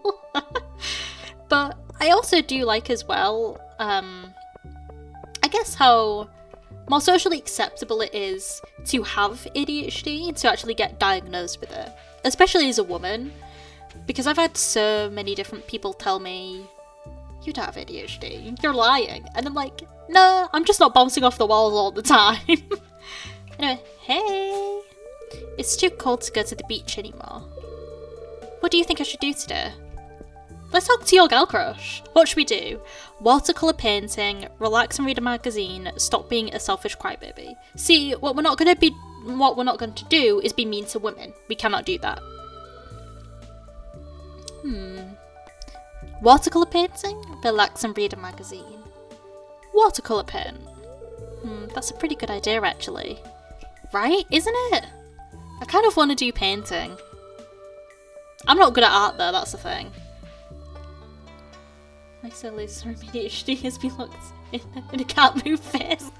But I also do like as well, I guess how more socially acceptable it is to have ADHD and to actually get diagnosed with it, especially as a woman, because I've had so many different people tell me, you don't have ADHD, you're lying, and I'm like, no, I'm just not bouncing off the walls all the time. Anyway, hey, it's too cold to go to the beach anymore. What do you think I should do today? Let's talk to your girl crush. What should we do? Watercolour painting, relax and read a magazine, stop being a selfish crybaby. See, what we're not going to do is be mean to women. We cannot do that. Watercolour painting, relax and read a magazine. Watercolour paint. That's a pretty good idea actually. Right, isn't it? I kind of want to do painting. I'm not good at art though, that's the thing. My sillies from ADHD has been locked in a can't move face.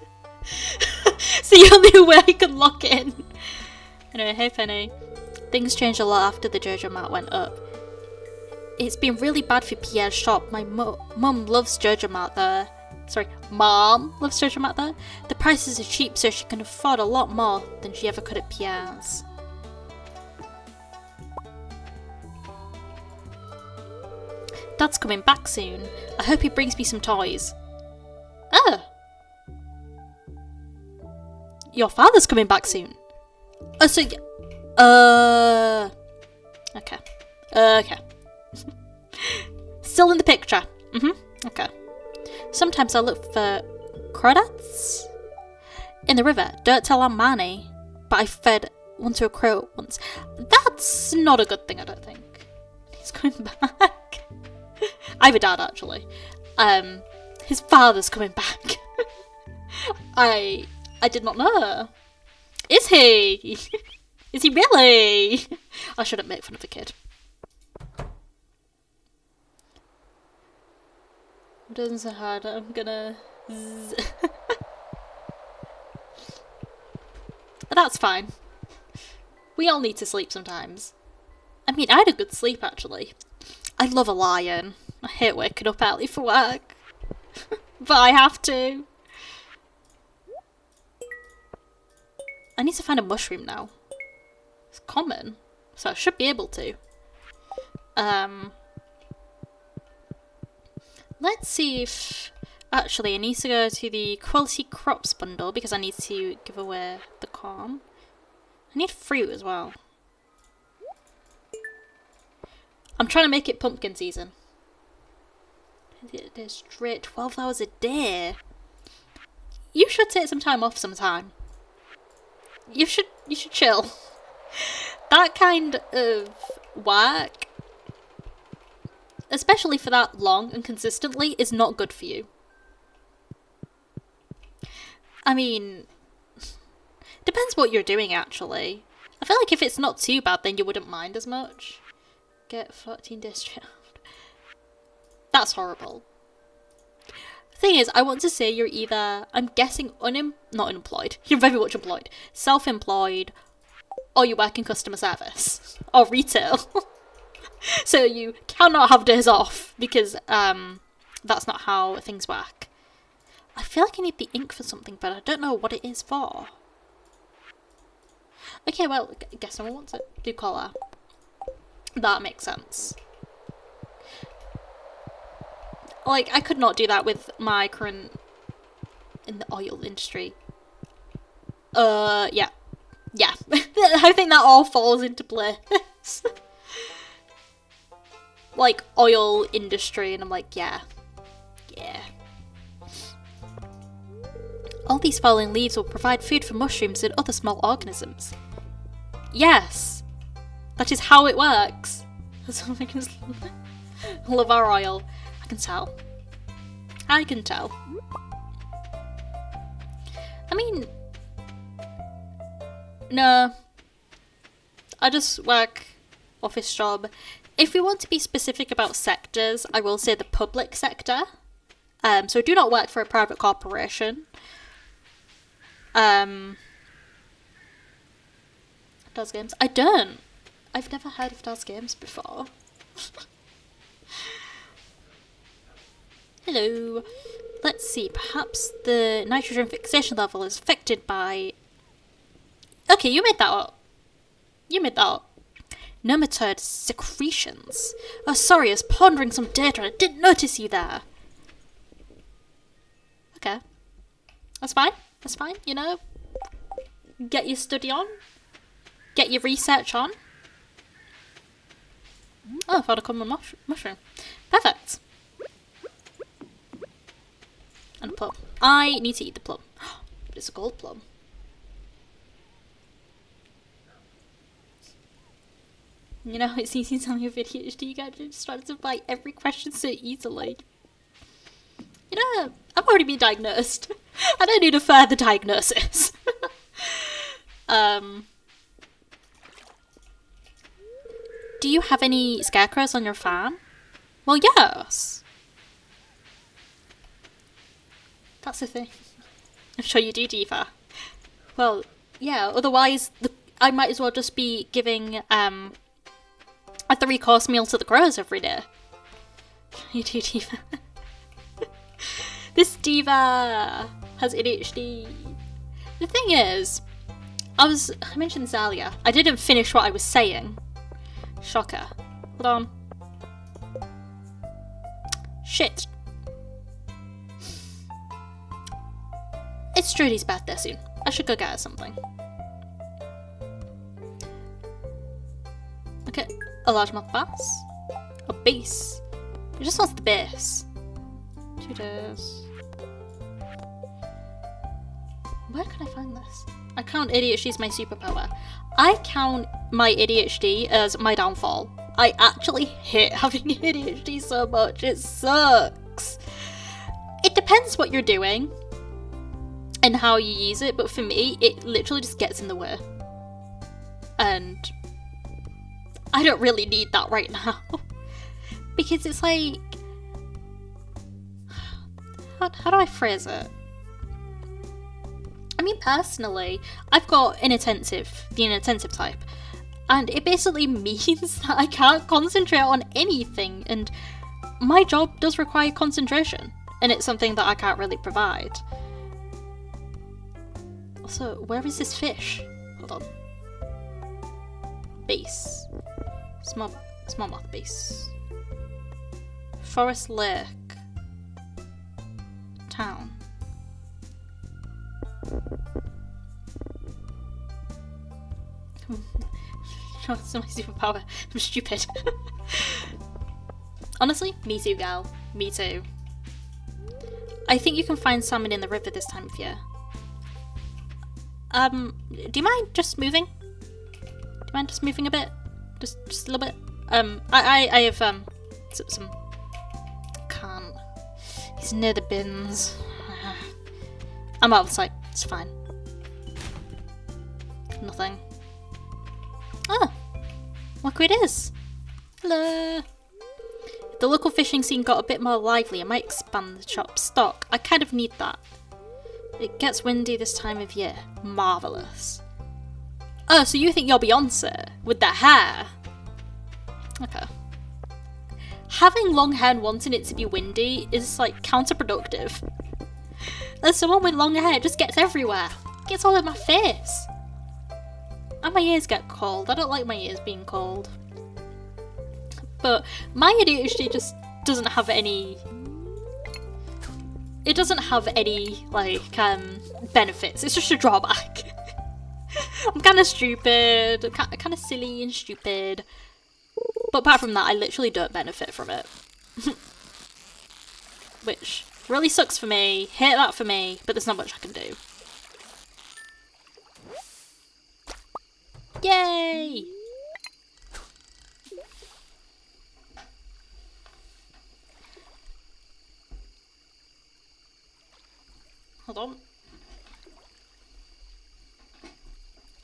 It's the only way I can lock in. Anyway, hey Penny. Things changed a lot after the Jojo Mart went up. It's been really bad for Pierre's shop. My mum loves Jojo Mart there. Sorry, Mom loves Jojo Mart there. The prices are cheap so she can afford a lot more than she ever could at Pierre's. Dad's coming back soon. I hope he brings me some toys. Oh. Your father's coming back soon. Oh, so... Okay. Okay. Still in the picture. Okay. Sometimes I look for crawdads in the river. Don't tell Aunt Marnie. But I fed one to a crow once. That's not a good thing, I don't think. He's coming back. I have a dad, actually. His father's coming back. I did not know. Is he? Is he really? I shouldn't make fun of the kid. It doesn't so hard. I'm gonna... That's fine. We all need to sleep sometimes. I mean, I had a good sleep, actually. I love a lion. I hate waking up early for work. But I have to. I need to find a mushroom now. It's common, so I should be able to. Let's see if... Actually, I need to go to the Quality Crops bundle because I need to give away the corn. I need fruit as well. I'm trying to make it pumpkin season. They're straight 12 hours a day. You should take some time off sometime. You should chill. That kind of work, especially for that long and consistently, is not good for you. I mean, depends depends what you're doing, actually. I feel like if it's not too bad, then you wouldn't mind as much. Get 14 days straight. That's horrible. The thing is, I want to say you're either, I'm guessing, not unemployed. You're very much employed. Self-employed, or you work in customer service. Or retail. So you cannot have days off, because that's not how things work. I feel like I need the ink for something, but I don't know what it is for. Okay, well, I guess no one wants it. Do colour. That makes sense. Like, I could not do that with my current... in the oil industry. Yeah. Yeah. I think that all falls into place. Like, oil industry, and I'm like, yeah. Yeah. All these falling leaves will provide food for mushrooms and other small organisms. Yes! That is how it works. Love our oil. I can tell. I can tell. I mean... no. I just work office job. If we want to be specific about sectors, I will say the public sector. So I do not work for a private corporation. Does Games? I don't. I've never heard of Does Games before. Hello. Let's see. Perhaps the nitrogen fixation level is affected by... okay, you made that up. You made that up. Nematode secretions. Oh, sorry, I was pondering some data and I didn't notice you there. Okay. That's fine. That's fine, you know. Get your study on. Get your research on. Oh, I found a common mushroom. Perfect. And a plum. I need to eat the plum. But it's a gold plum. You know, it's easy to tell me with ADHD, you guys just try to fight every question so easily. You know, I've already been diagnosed. I don't need a further diagnosis. Do you have any scarecrows on your farm? Well, yes. That's the thing. I'm sure you do, Diva. Well, yeah, otherwise I might as well just be giving a 3-course meal to the crows every day. You do, Diva. This Diva has ADHD. The thing is, I mentioned this earlier. I didn't finish what I was saying. Shocker. Hold on. Shit. It's Trudy's birthday soon. I should go get her something. Okay, a largemouth bass. A base. It just wants the base. 2 days. Where can I find this? I count ADHD as my superpower. I count my ADHD as my downfall. I actually hate having ADHD so much. It sucks. It depends what you're doing and how you use it, but for me, it literally just gets in the way. And I don't really need that right now. Because it's like... How do I phrase it? I mean, personally, I've got the inattentive type, and it basically means that I can't concentrate on anything, and my job does require concentration, and it's something that I can't really provide. Also, where is this fish? Hold on. Base. Smallmouth base. Forest Lake. Town. That's my superpower. I'm stupid. Honestly, me too, gal. Me too. I think you can find salmon in the river this time of year. Do you mind just moving? Do you mind just moving a bit? Just a little bit? I have, some... Can't. He's near the bins. I'm outside. It's fine. Nothing. Ah, look who it is. Hello. The local fishing scene got a bit more lively. I might expand the shop's stock. I kind of need that. It gets windy this time of year. Marvellous. Oh, so you think you're Beyonce? With that hair? Okay. Having long hair and wanting it to be windy is, like, counterproductive. As someone with long hair, it just gets everywhere. It gets all in my face. And my ears get cold. I don't like my ears being cold. But my ADHD just doesn't have any... It doesn't have any, like, benefits. It's just a drawback. I'm kind of stupid. I'm kind of silly and stupid. But apart from that, I literally don't benefit from it. Which really sucks for me. Hate that for me. But there's not much I can do. Yay! Hold on.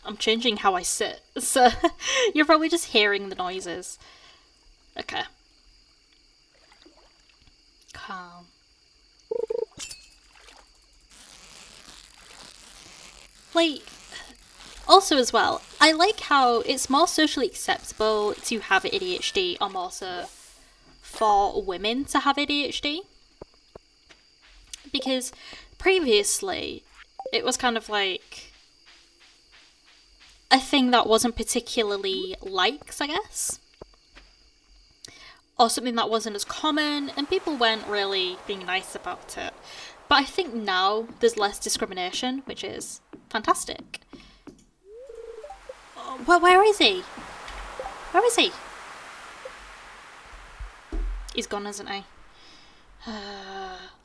I'm changing how I sit, so you're probably just hearing the noises. Okay. Calm. Like, also as well, I like how it's more socially acceptable to have ADHD, or more so for women to have ADHD. Because previously, it was kind of like a thing that wasn't particularly liked, I guess. Or something that wasn't as common, and people weren't really being nice about it. But I think now there's less discrimination, which is fantastic. Oh, well, where is he? Where is he? He's gone, isn't he?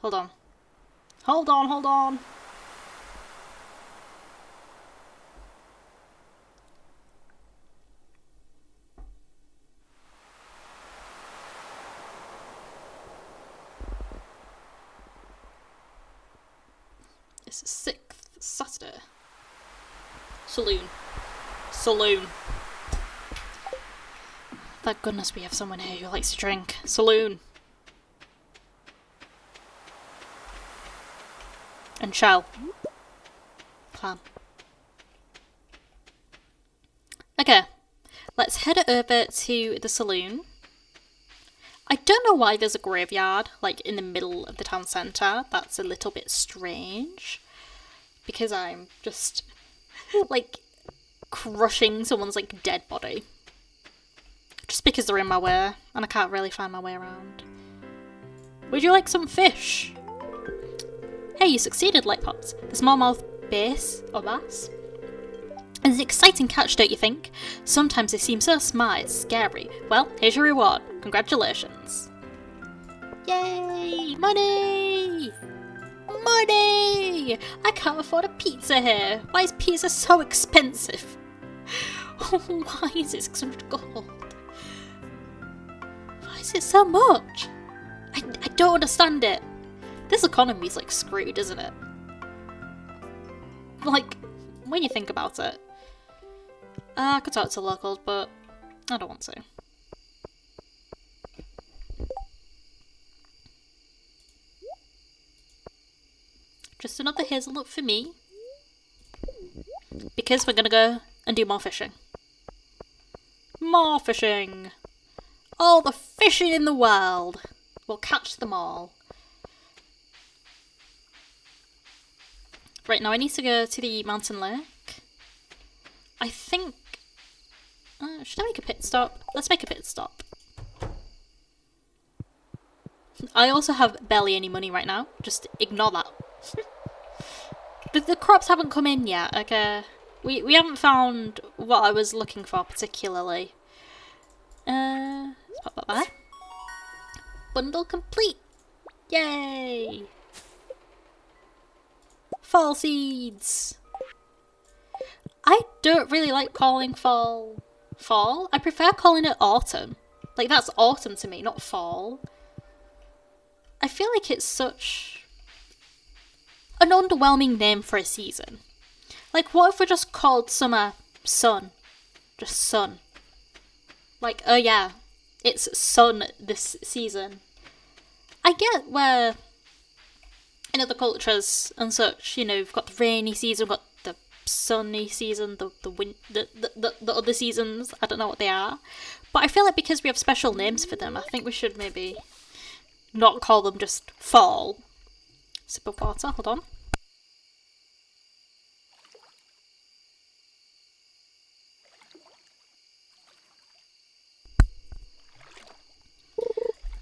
Hold on. Hold on, hold on. It's 6th Saturday. Saloon. Saloon. Thank goodness we have someone here who likes to drink. Saloon. And shell. Plan. Okay. Let's head over to the saloon. I don't know why there's a graveyard, like, in the middle of the town centre. That's a little bit strange. Because I'm just, like, crushing someone's, like, dead body. Just because they're in my way, and I can't really find my way around. Would you like some fish? Hey, you succeeded, lightpopped. The smallmouth bass, or bass, is an exciting catch, don't you think? Sometimes they seem so smart, it's scary. Well, here's your reward. Congratulations. Yay! Money! Money! I can't afford a pizza here. Why is pizza so expensive? Why is it 600 gold? Why is it so much? I don't understand it. This economy's like screwed, isn't it? Like, when you think about it. I could talk to locals, but I don't want to. Just another hazelnut for me. Because we're gonna go and do more fishing. More fishing! All the fishing in the world! We'll catch them all. Right, now I need to go to the mountain lake. I think... should I make a pit stop? Let's make a pit stop. I also have barely any money right now. Just ignore that. The crops haven't come in yet, okay? We haven't found what I was looking for particularly. Let's pop that there. Bundle complete! Yay! Fall seeds! I don't really like calling fall. I prefer calling it autumn. Like, that's autumn to me, not fall. I feel like it's such an underwhelming name for a season. Like, what if we just called summer sun. Just sun. Like, oh yeah, it's sun this season. I get where in other cultures and such, you know, we've got the rainy season, we've got the sunny season, the other seasons. I don't know what they are. But I feel like because we have special names for them, I think we should maybe not call them just fall. Sip of water, hold on.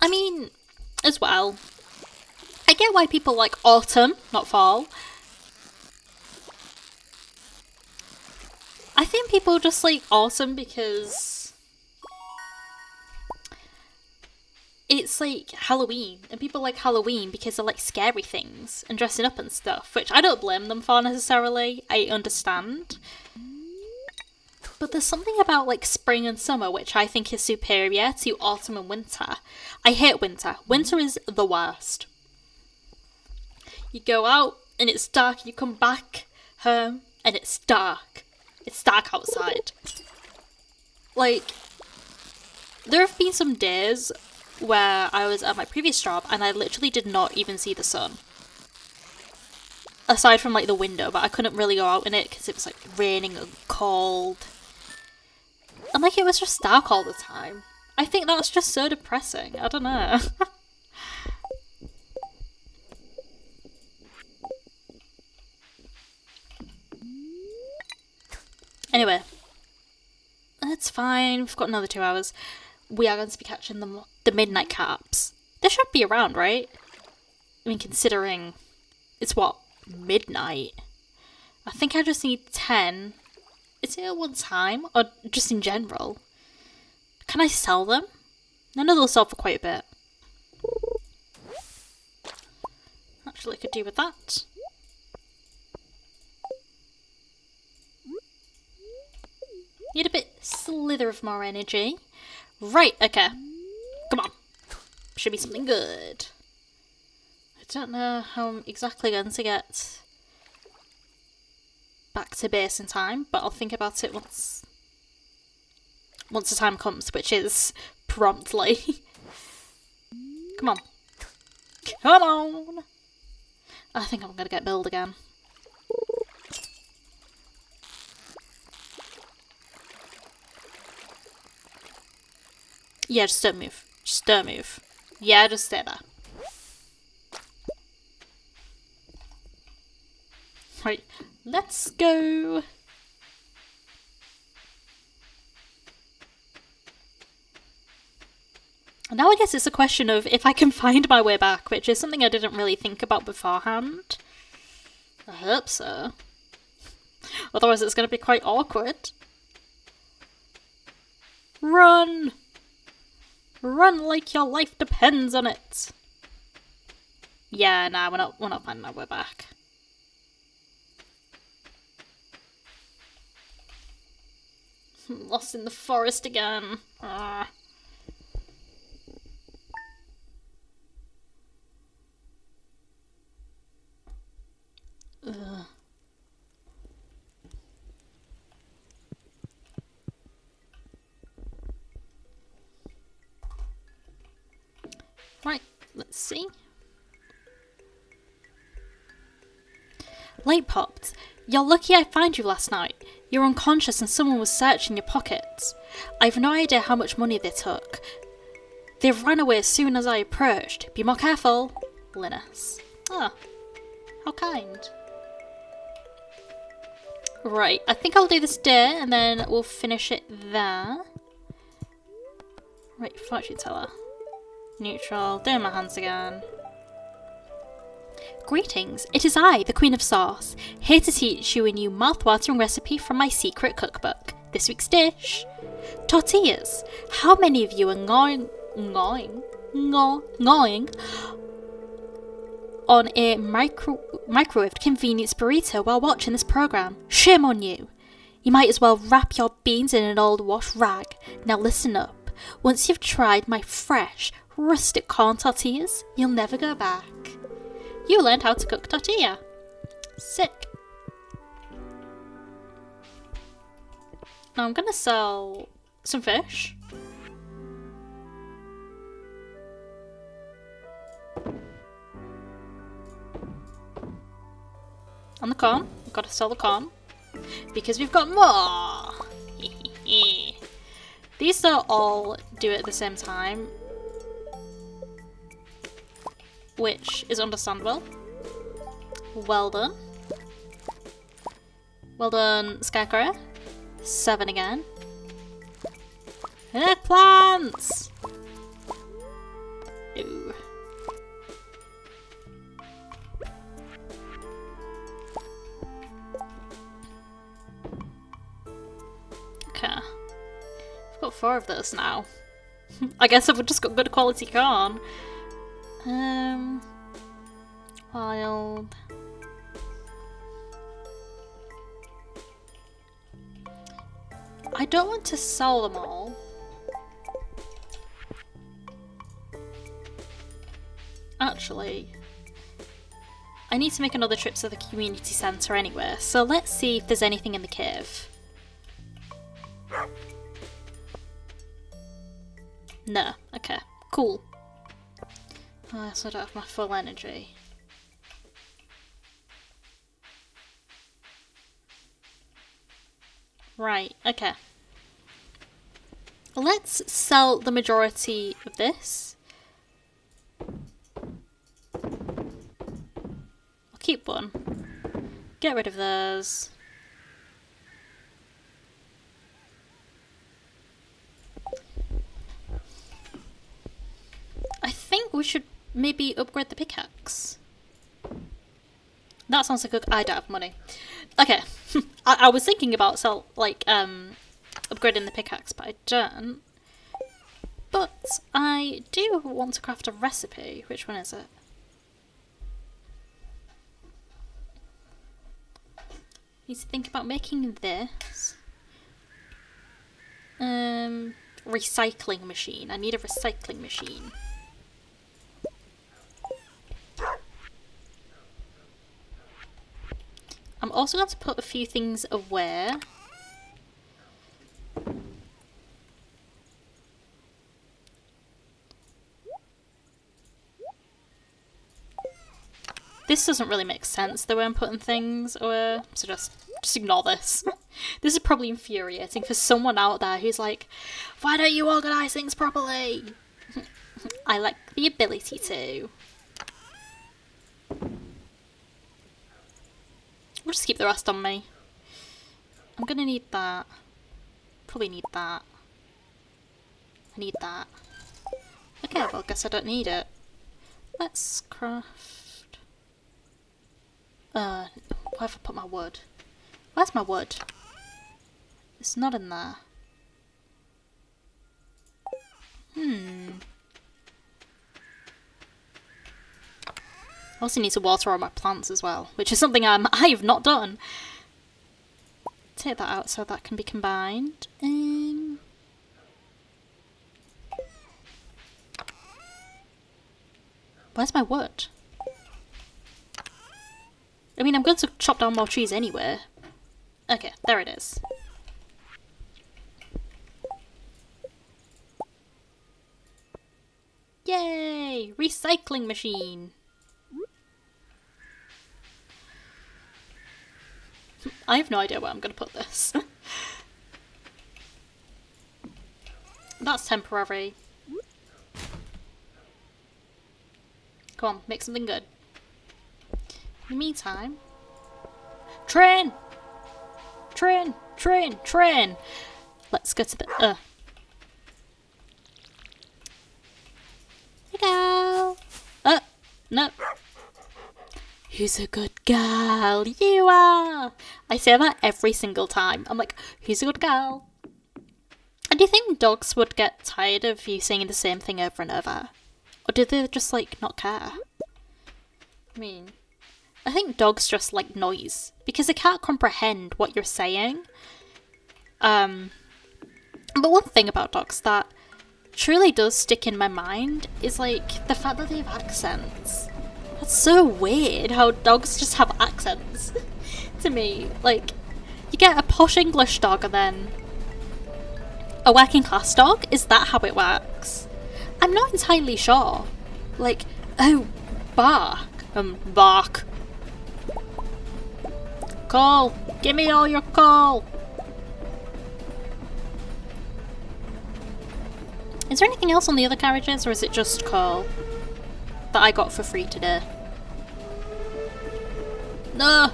I mean, as well, I get why people like autumn, not fall. I think people just like autumn because it's like Halloween, and people like Halloween because they like scary things and dressing up and stuff, which I don't blame them for necessarily. I understand. But there's something about like spring and summer which I think is superior to autumn and winter. I hate winter. Winter is the worst. You go out and it's dark, you come back home and it's dark. It's dark outside. Like, there have been some days where I was at my previous job and I literally did not even see the sun. Aside from like the window, but I couldn't really go out in it because it was like raining and cold. And like it was just dark all the time. I think that's just so depressing. I don't know. Anyway, that's fine. We've got another 2 hours. We are going to be catching the midnight carps. They should be around, right? I mean, considering it's what, midnight? I think I just need 10. Is it at one time or just in general? Can I sell them? I know they'll sell for quite a bit. Actually, I could do with that. Need a bit slither of more energy. Right, okay. Come on. Should be something good. I don't know how I'm exactly going to get back to base in time, but I'll think about it once the time comes, which is promptly. Come on. Come on! I think I'm gonna get billed again. Yeah, just don't move. Just don't move. Yeah, just stay there. Right, let's go. Now I guess it's a question of if I can find my way back, which is something I didn't really think about beforehand. I hope so. Otherwise it's going to be quite awkward. Run! Run like your life depends on it. Yeah, nah, we're not finding our way back. Lost in the forest again. Ah. Ugh. Right, let's see. Lightpopped. You're lucky I found you last night. You're unconscious and someone was searching your pockets. I've no idea how much money they took. They ran away as soon as I approached. Be more careful. Linus. Ah, how kind. Right, I think I'll do this day and then we'll finish it there. Right, fortune teller. Neutral, doing my hands again. Greetings, it is I, the Queen of Sauce, here to teach you a new mouth-watering recipe from my secret cookbook. This week's dish: tortillas. How many of you are gnawing on a microwaved convenience burrito while watching this program? Shame on you. You might as well wrap your beans in an old wash rag. Now listen up. Once you've tried my fresh, rustic corn tortillas, you'll never go back. You learned how to cook tortilla. Sick. Now I'm gonna sell some fish. And the corn. We've got to sell the corn. Because we've got more! These don't all do it at the same time. Which is understandable. Well done. Well done, Scarecrow. 7 again. Eggplants! Ooh. Okay. I've got 4 of those now. I guess I've just got good quality corn. Wild. I don't want to sell them all. Actually, I need to make another trip to the community centre anyway, so let's see if there's anything in the cave. No, okay, cool. Oh, so I don't have my full energy. Right, okay. Let's sell the majority of this. I'll keep one. Get rid of those. I think we should maybe upgrade the pickaxe. That sounds like a... I don't have money. Okay. I was thinking about upgrading the pickaxe, but I don't. But I do want to craft a recipe. Which one is it? Need to think about making this. Recycling machine. I need a recycling machine. I'm also going to put a few things away. This doesn't really make sense the way I'm putting things away, so just ignore this. This is probably infuriating for someone out there who's like, why don't you organise things properly? I lack the ability to. We'll just keep the rest on me. I'm gonna need that. Probably need that. I need that. Okay, well I guess I don't need it. Let's craft... where have I put my wood? Where's my wood? It's not in there. I also need to water all my plants as well, which is something I've not done. Take that out so that can be combined. Where's my wood? I mean, I'm going to chop down more trees anyway. Okay, there it is. Yay! Recycling machine! I have no idea where I'm going to put this. That's temporary. Come on, make something good. In the meantime... Train! Train! Train! Train! Let's go to the... Hello! No. Who's a good girl? You are! I say that every single time. I'm like, who's a good girl? And do you think dogs would get tired of you saying the same thing over and over? Or do they just, like, not care? I mean, I think dogs just like noise. Because they can't comprehend what you're saying. But one thing about dogs that truly does stick in my mind is, like, the fact that they have accents. That's so weird how dogs just have accents to me. Like, you get a posh English dog and then A working class dog? Is that how it works? I'm not entirely sure. Like, oh, bark. Bark. Coal. Give me all your coal. Is there anything else on the other carriages, or is it just coal that I got for free today? No!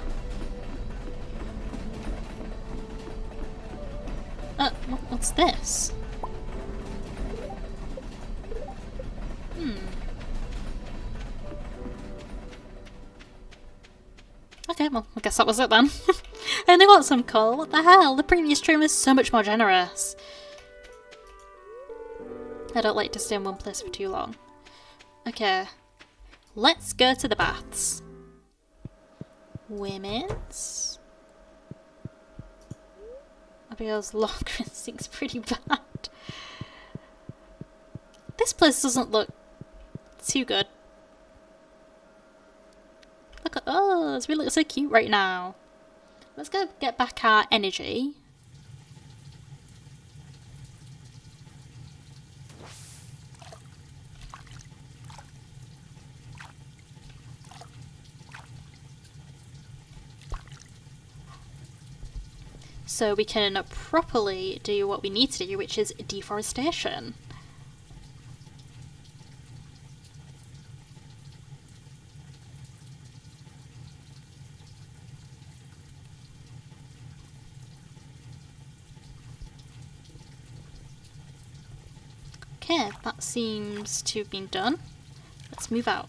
What's this? Okay, well, I guess that was it then. I only want some coal. What the hell? The previous stream was so much more generous. I don't like to stay in one place for too long. Okay. Let's go to the baths. Women's. Abigail's locker instinct's pretty bad. This place doesn't look too good. Look at us, we look so cute right now. Let's go get back our energy. So we can properly do what we need to do, which is deforestation. Okay, that seems to have been done. Let's move out.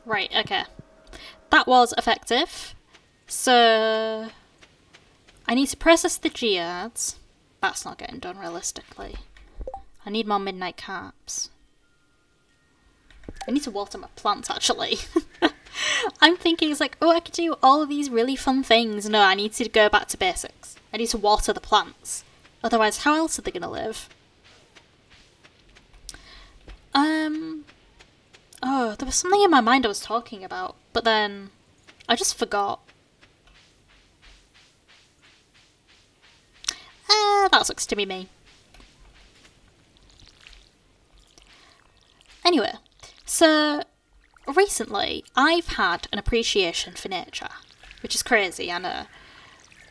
Right, okay. That was effective. So I need to process the geodes. That's not getting done realistically. I need more midnight caps. I need to water my plants actually. I'm thinking it's like, oh, I could do all of these really fun things. No, I need to go back to basics. I need to water the plants. Otherwise, how else are they gonna live? Oh, there was something in my mind I was talking about, but then I just forgot. That sucks to be me. Anyway, so recently I've had an appreciation for nature, which is crazy, I know.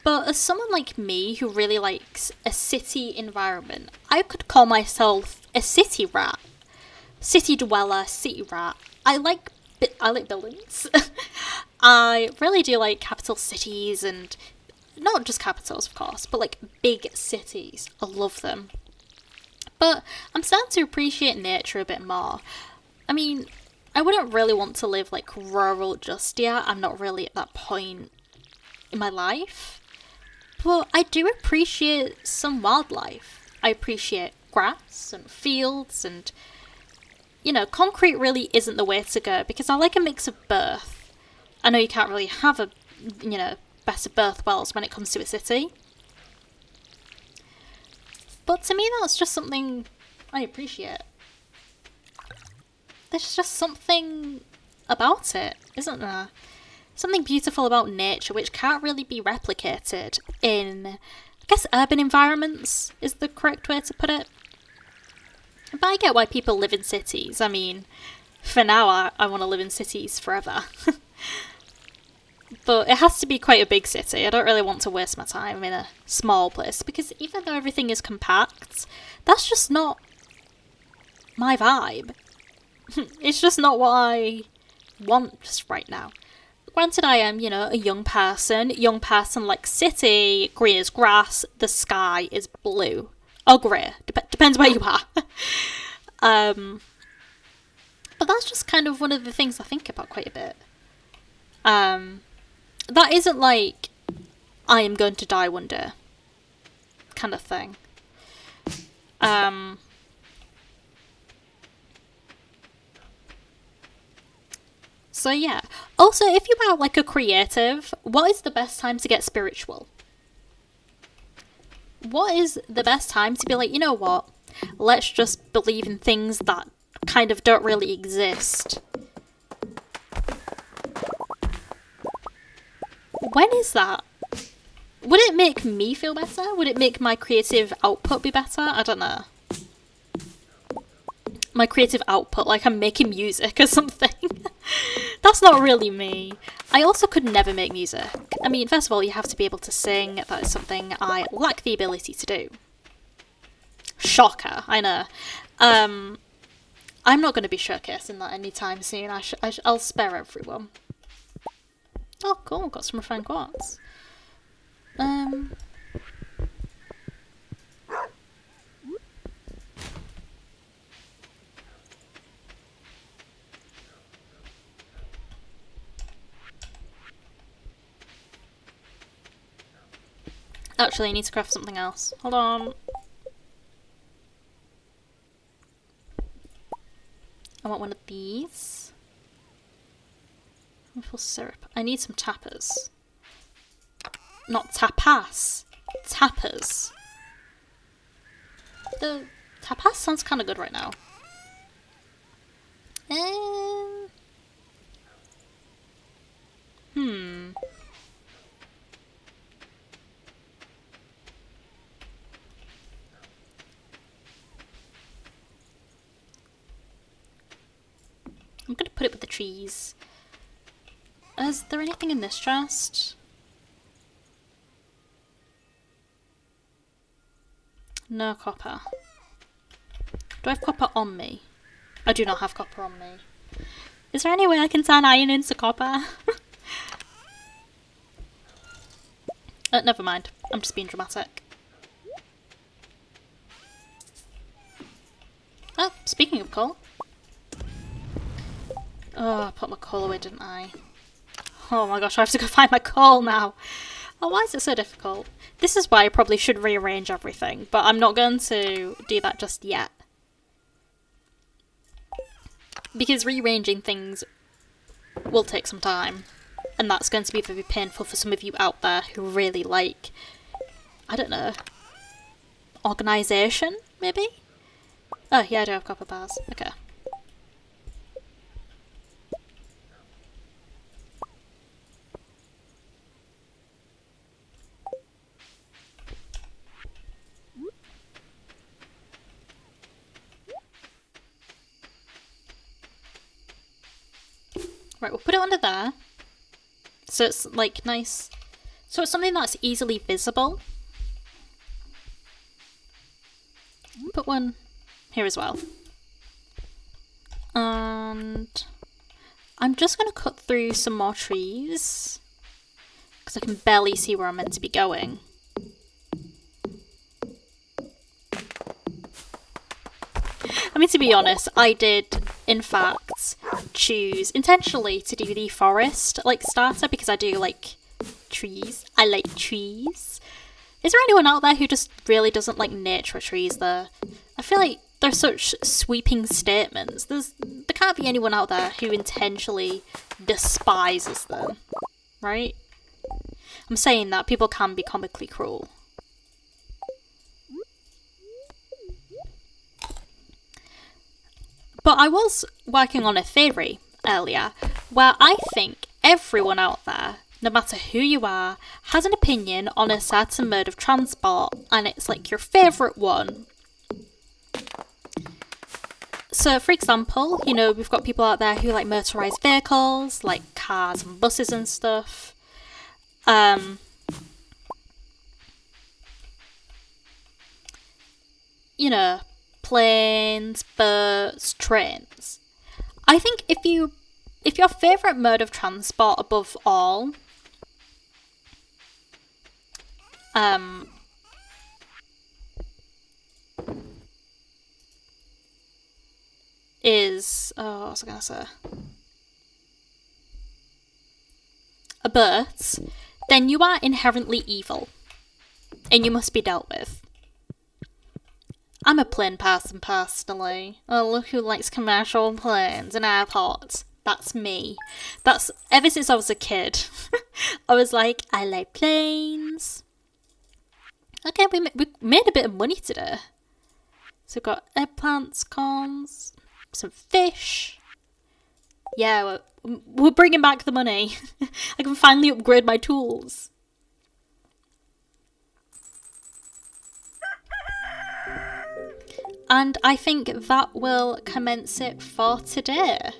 But as someone like me who really likes a city environment, I could call myself a city rat. City dweller, city rat. I like buildings. I really do like capital cities, and not just capitals, of course, but like big cities. I love them. But I'm starting to appreciate nature a bit more. I mean, I wouldn't really want to live like rural just yet. I'm not really at that point in my life. But I do appreciate some wildlife. I appreciate grass and fields, and you know, concrete really isn't the way to go because I like a mix of both. I know you can't really have a, you know, better both worlds when it comes to a city. But to me, that's just something I appreciate. There's just something about it, isn't there? Something beautiful about nature which can't really be replicated in, I guess, urban environments is the correct way to put it. But I get why people live in cities. I mean, for now, I want to live in cities forever. But it has to be quite a big city. I don't really want to waste my time in a small place, because even though everything is compact, that's just not my vibe. It's just not what I want just right now. Granted, I am, you know, a young person. Young person like city, green as grass, the sky is blue. Or grey, depends where you are. But that's just kind of one of the things I think about quite a bit. That isn't like, I am going to die one day kind of thing. So yeah. Also, if you are like a creative, what is the best time to get spiritual? What is the best time to be like, you know what? Let's just believe in things that kind of don't really exist. When is that? Would it make me feel better? Would it make my creative output be better? I don't know. My creative output, like I'm making music or something. That's not really me. I also could never make music. I mean, first of all, you have to be able to sing. That is something I lack the ability to do. Shocker, I know. I'm not going to be showcasing that anytime soon. I'll spare everyone. Oh, cool. Got some refined quartz. Actually, I need to craft something else. Hold on. I want one of these. Maple syrup. I need some tappers. Not tapas. Tappers. The tapas sounds kind of good right now. I'm gonna put it with the trees. Is there anything in this chest? No copper. Do I have copper on me? I do not have copper on me. Is there any way I can turn iron into copper? Never mind. I'm just being dramatic. Oh, speaking of coal. Oh, I put my coal away, didn't I? Oh my gosh, I have to go find my coal now. Oh, why is it so difficult? This is why I probably should rearrange everything, but I'm not going to do that just yet. Because rearranging things will take some time. And that's going to be very painful for some of you out there who really like, I don't know, organisation, maybe? Oh, yeah, I do have copper bars. Okay. Right, we'll put it under there. So it's like nice. So it's something that's easily visible. Put one here as well. And I'm just going to cut through some more trees. Because I can barely see where I'm meant to be going. I mean, to be honest, I did, in fact, choose intentionally to do the forest, like, starter, because I do like trees. I like trees. Is there anyone out there who just really doesn't like nature trees, though? I feel like they're such sweeping statements. There can't be anyone out there who intentionally despises them, right? I'm saying that people can be comically cruel. But I was working on a theory earlier where I think everyone out there, no matter who you are, has an opinion on a certain mode of transport, and it's like your favourite one. So, for example, you know, we've got people out there who like motorised vehicles, like cars and buses and stuff. You know, planes, boats, trains. I think if your favourite mode of transport above all is what was I gonna say? A boat, then you are inherently evil. And you must be dealt with. I'm a plane person personally. Oh, look who likes commercial planes and airports. That's me. That's ever since I was a kid. I was like, I like planes. Okay, we made a bit of money today. So we've got eggplants, corns, some fish. Yeah, we're bringing back the money. I can finally upgrade my tools. And I think that will commence it for today.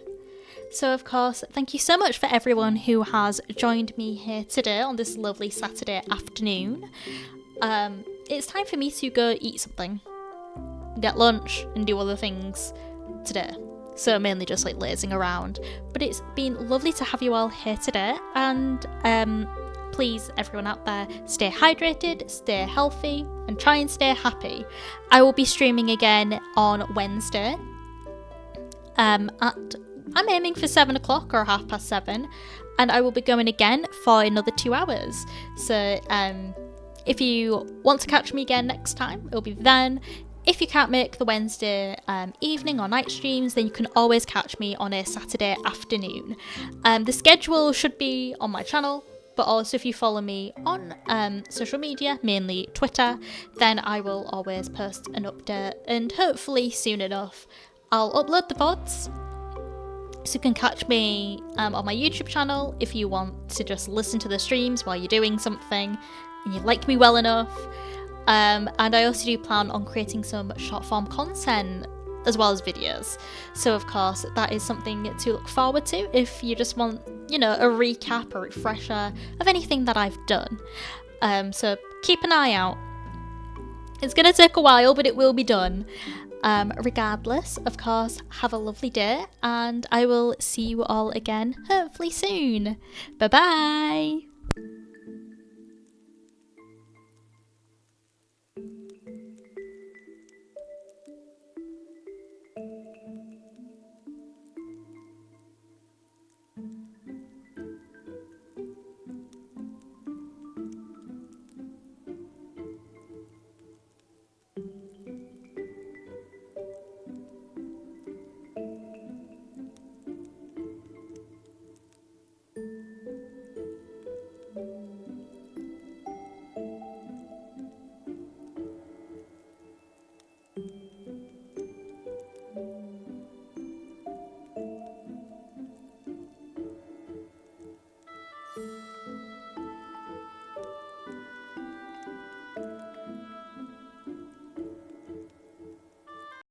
So, of course, thank you so much for everyone who has joined me here today on this lovely Saturday afternoon. It's time for me to go eat something, get lunch, and do other things today. So mainly just like lazing around. But it's been lovely to have you all here today. And please, everyone out there, stay hydrated, stay healthy, and try and stay happy. I will be streaming again on Wednesday. I'm aiming for 7 o'clock or 7:30, and I will be going again for another 2 hours. So if you want to catch me again next time, it'll be then. If you can't make the Wednesday evening or night streams, then you can always catch me on a Saturday afternoon. The schedule should be on my channel, but also if you follow me on social media, mainly Twitter, then I will always post an update, and hopefully soon enough I'll upload the VODs. So you can catch me on my YouTube channel if you want to just listen to the streams while you're doing something and you like me well enough. And I also do plan on creating some short form content as well as videos. So of course that is something to look forward to if you just want, you know, a recap or refresher of anything that I've done. So keep an eye out. It's going to take a while, but it will be done. Regardless, of course, have a lovely day, and I will see you all again hopefully soon. Bye bye!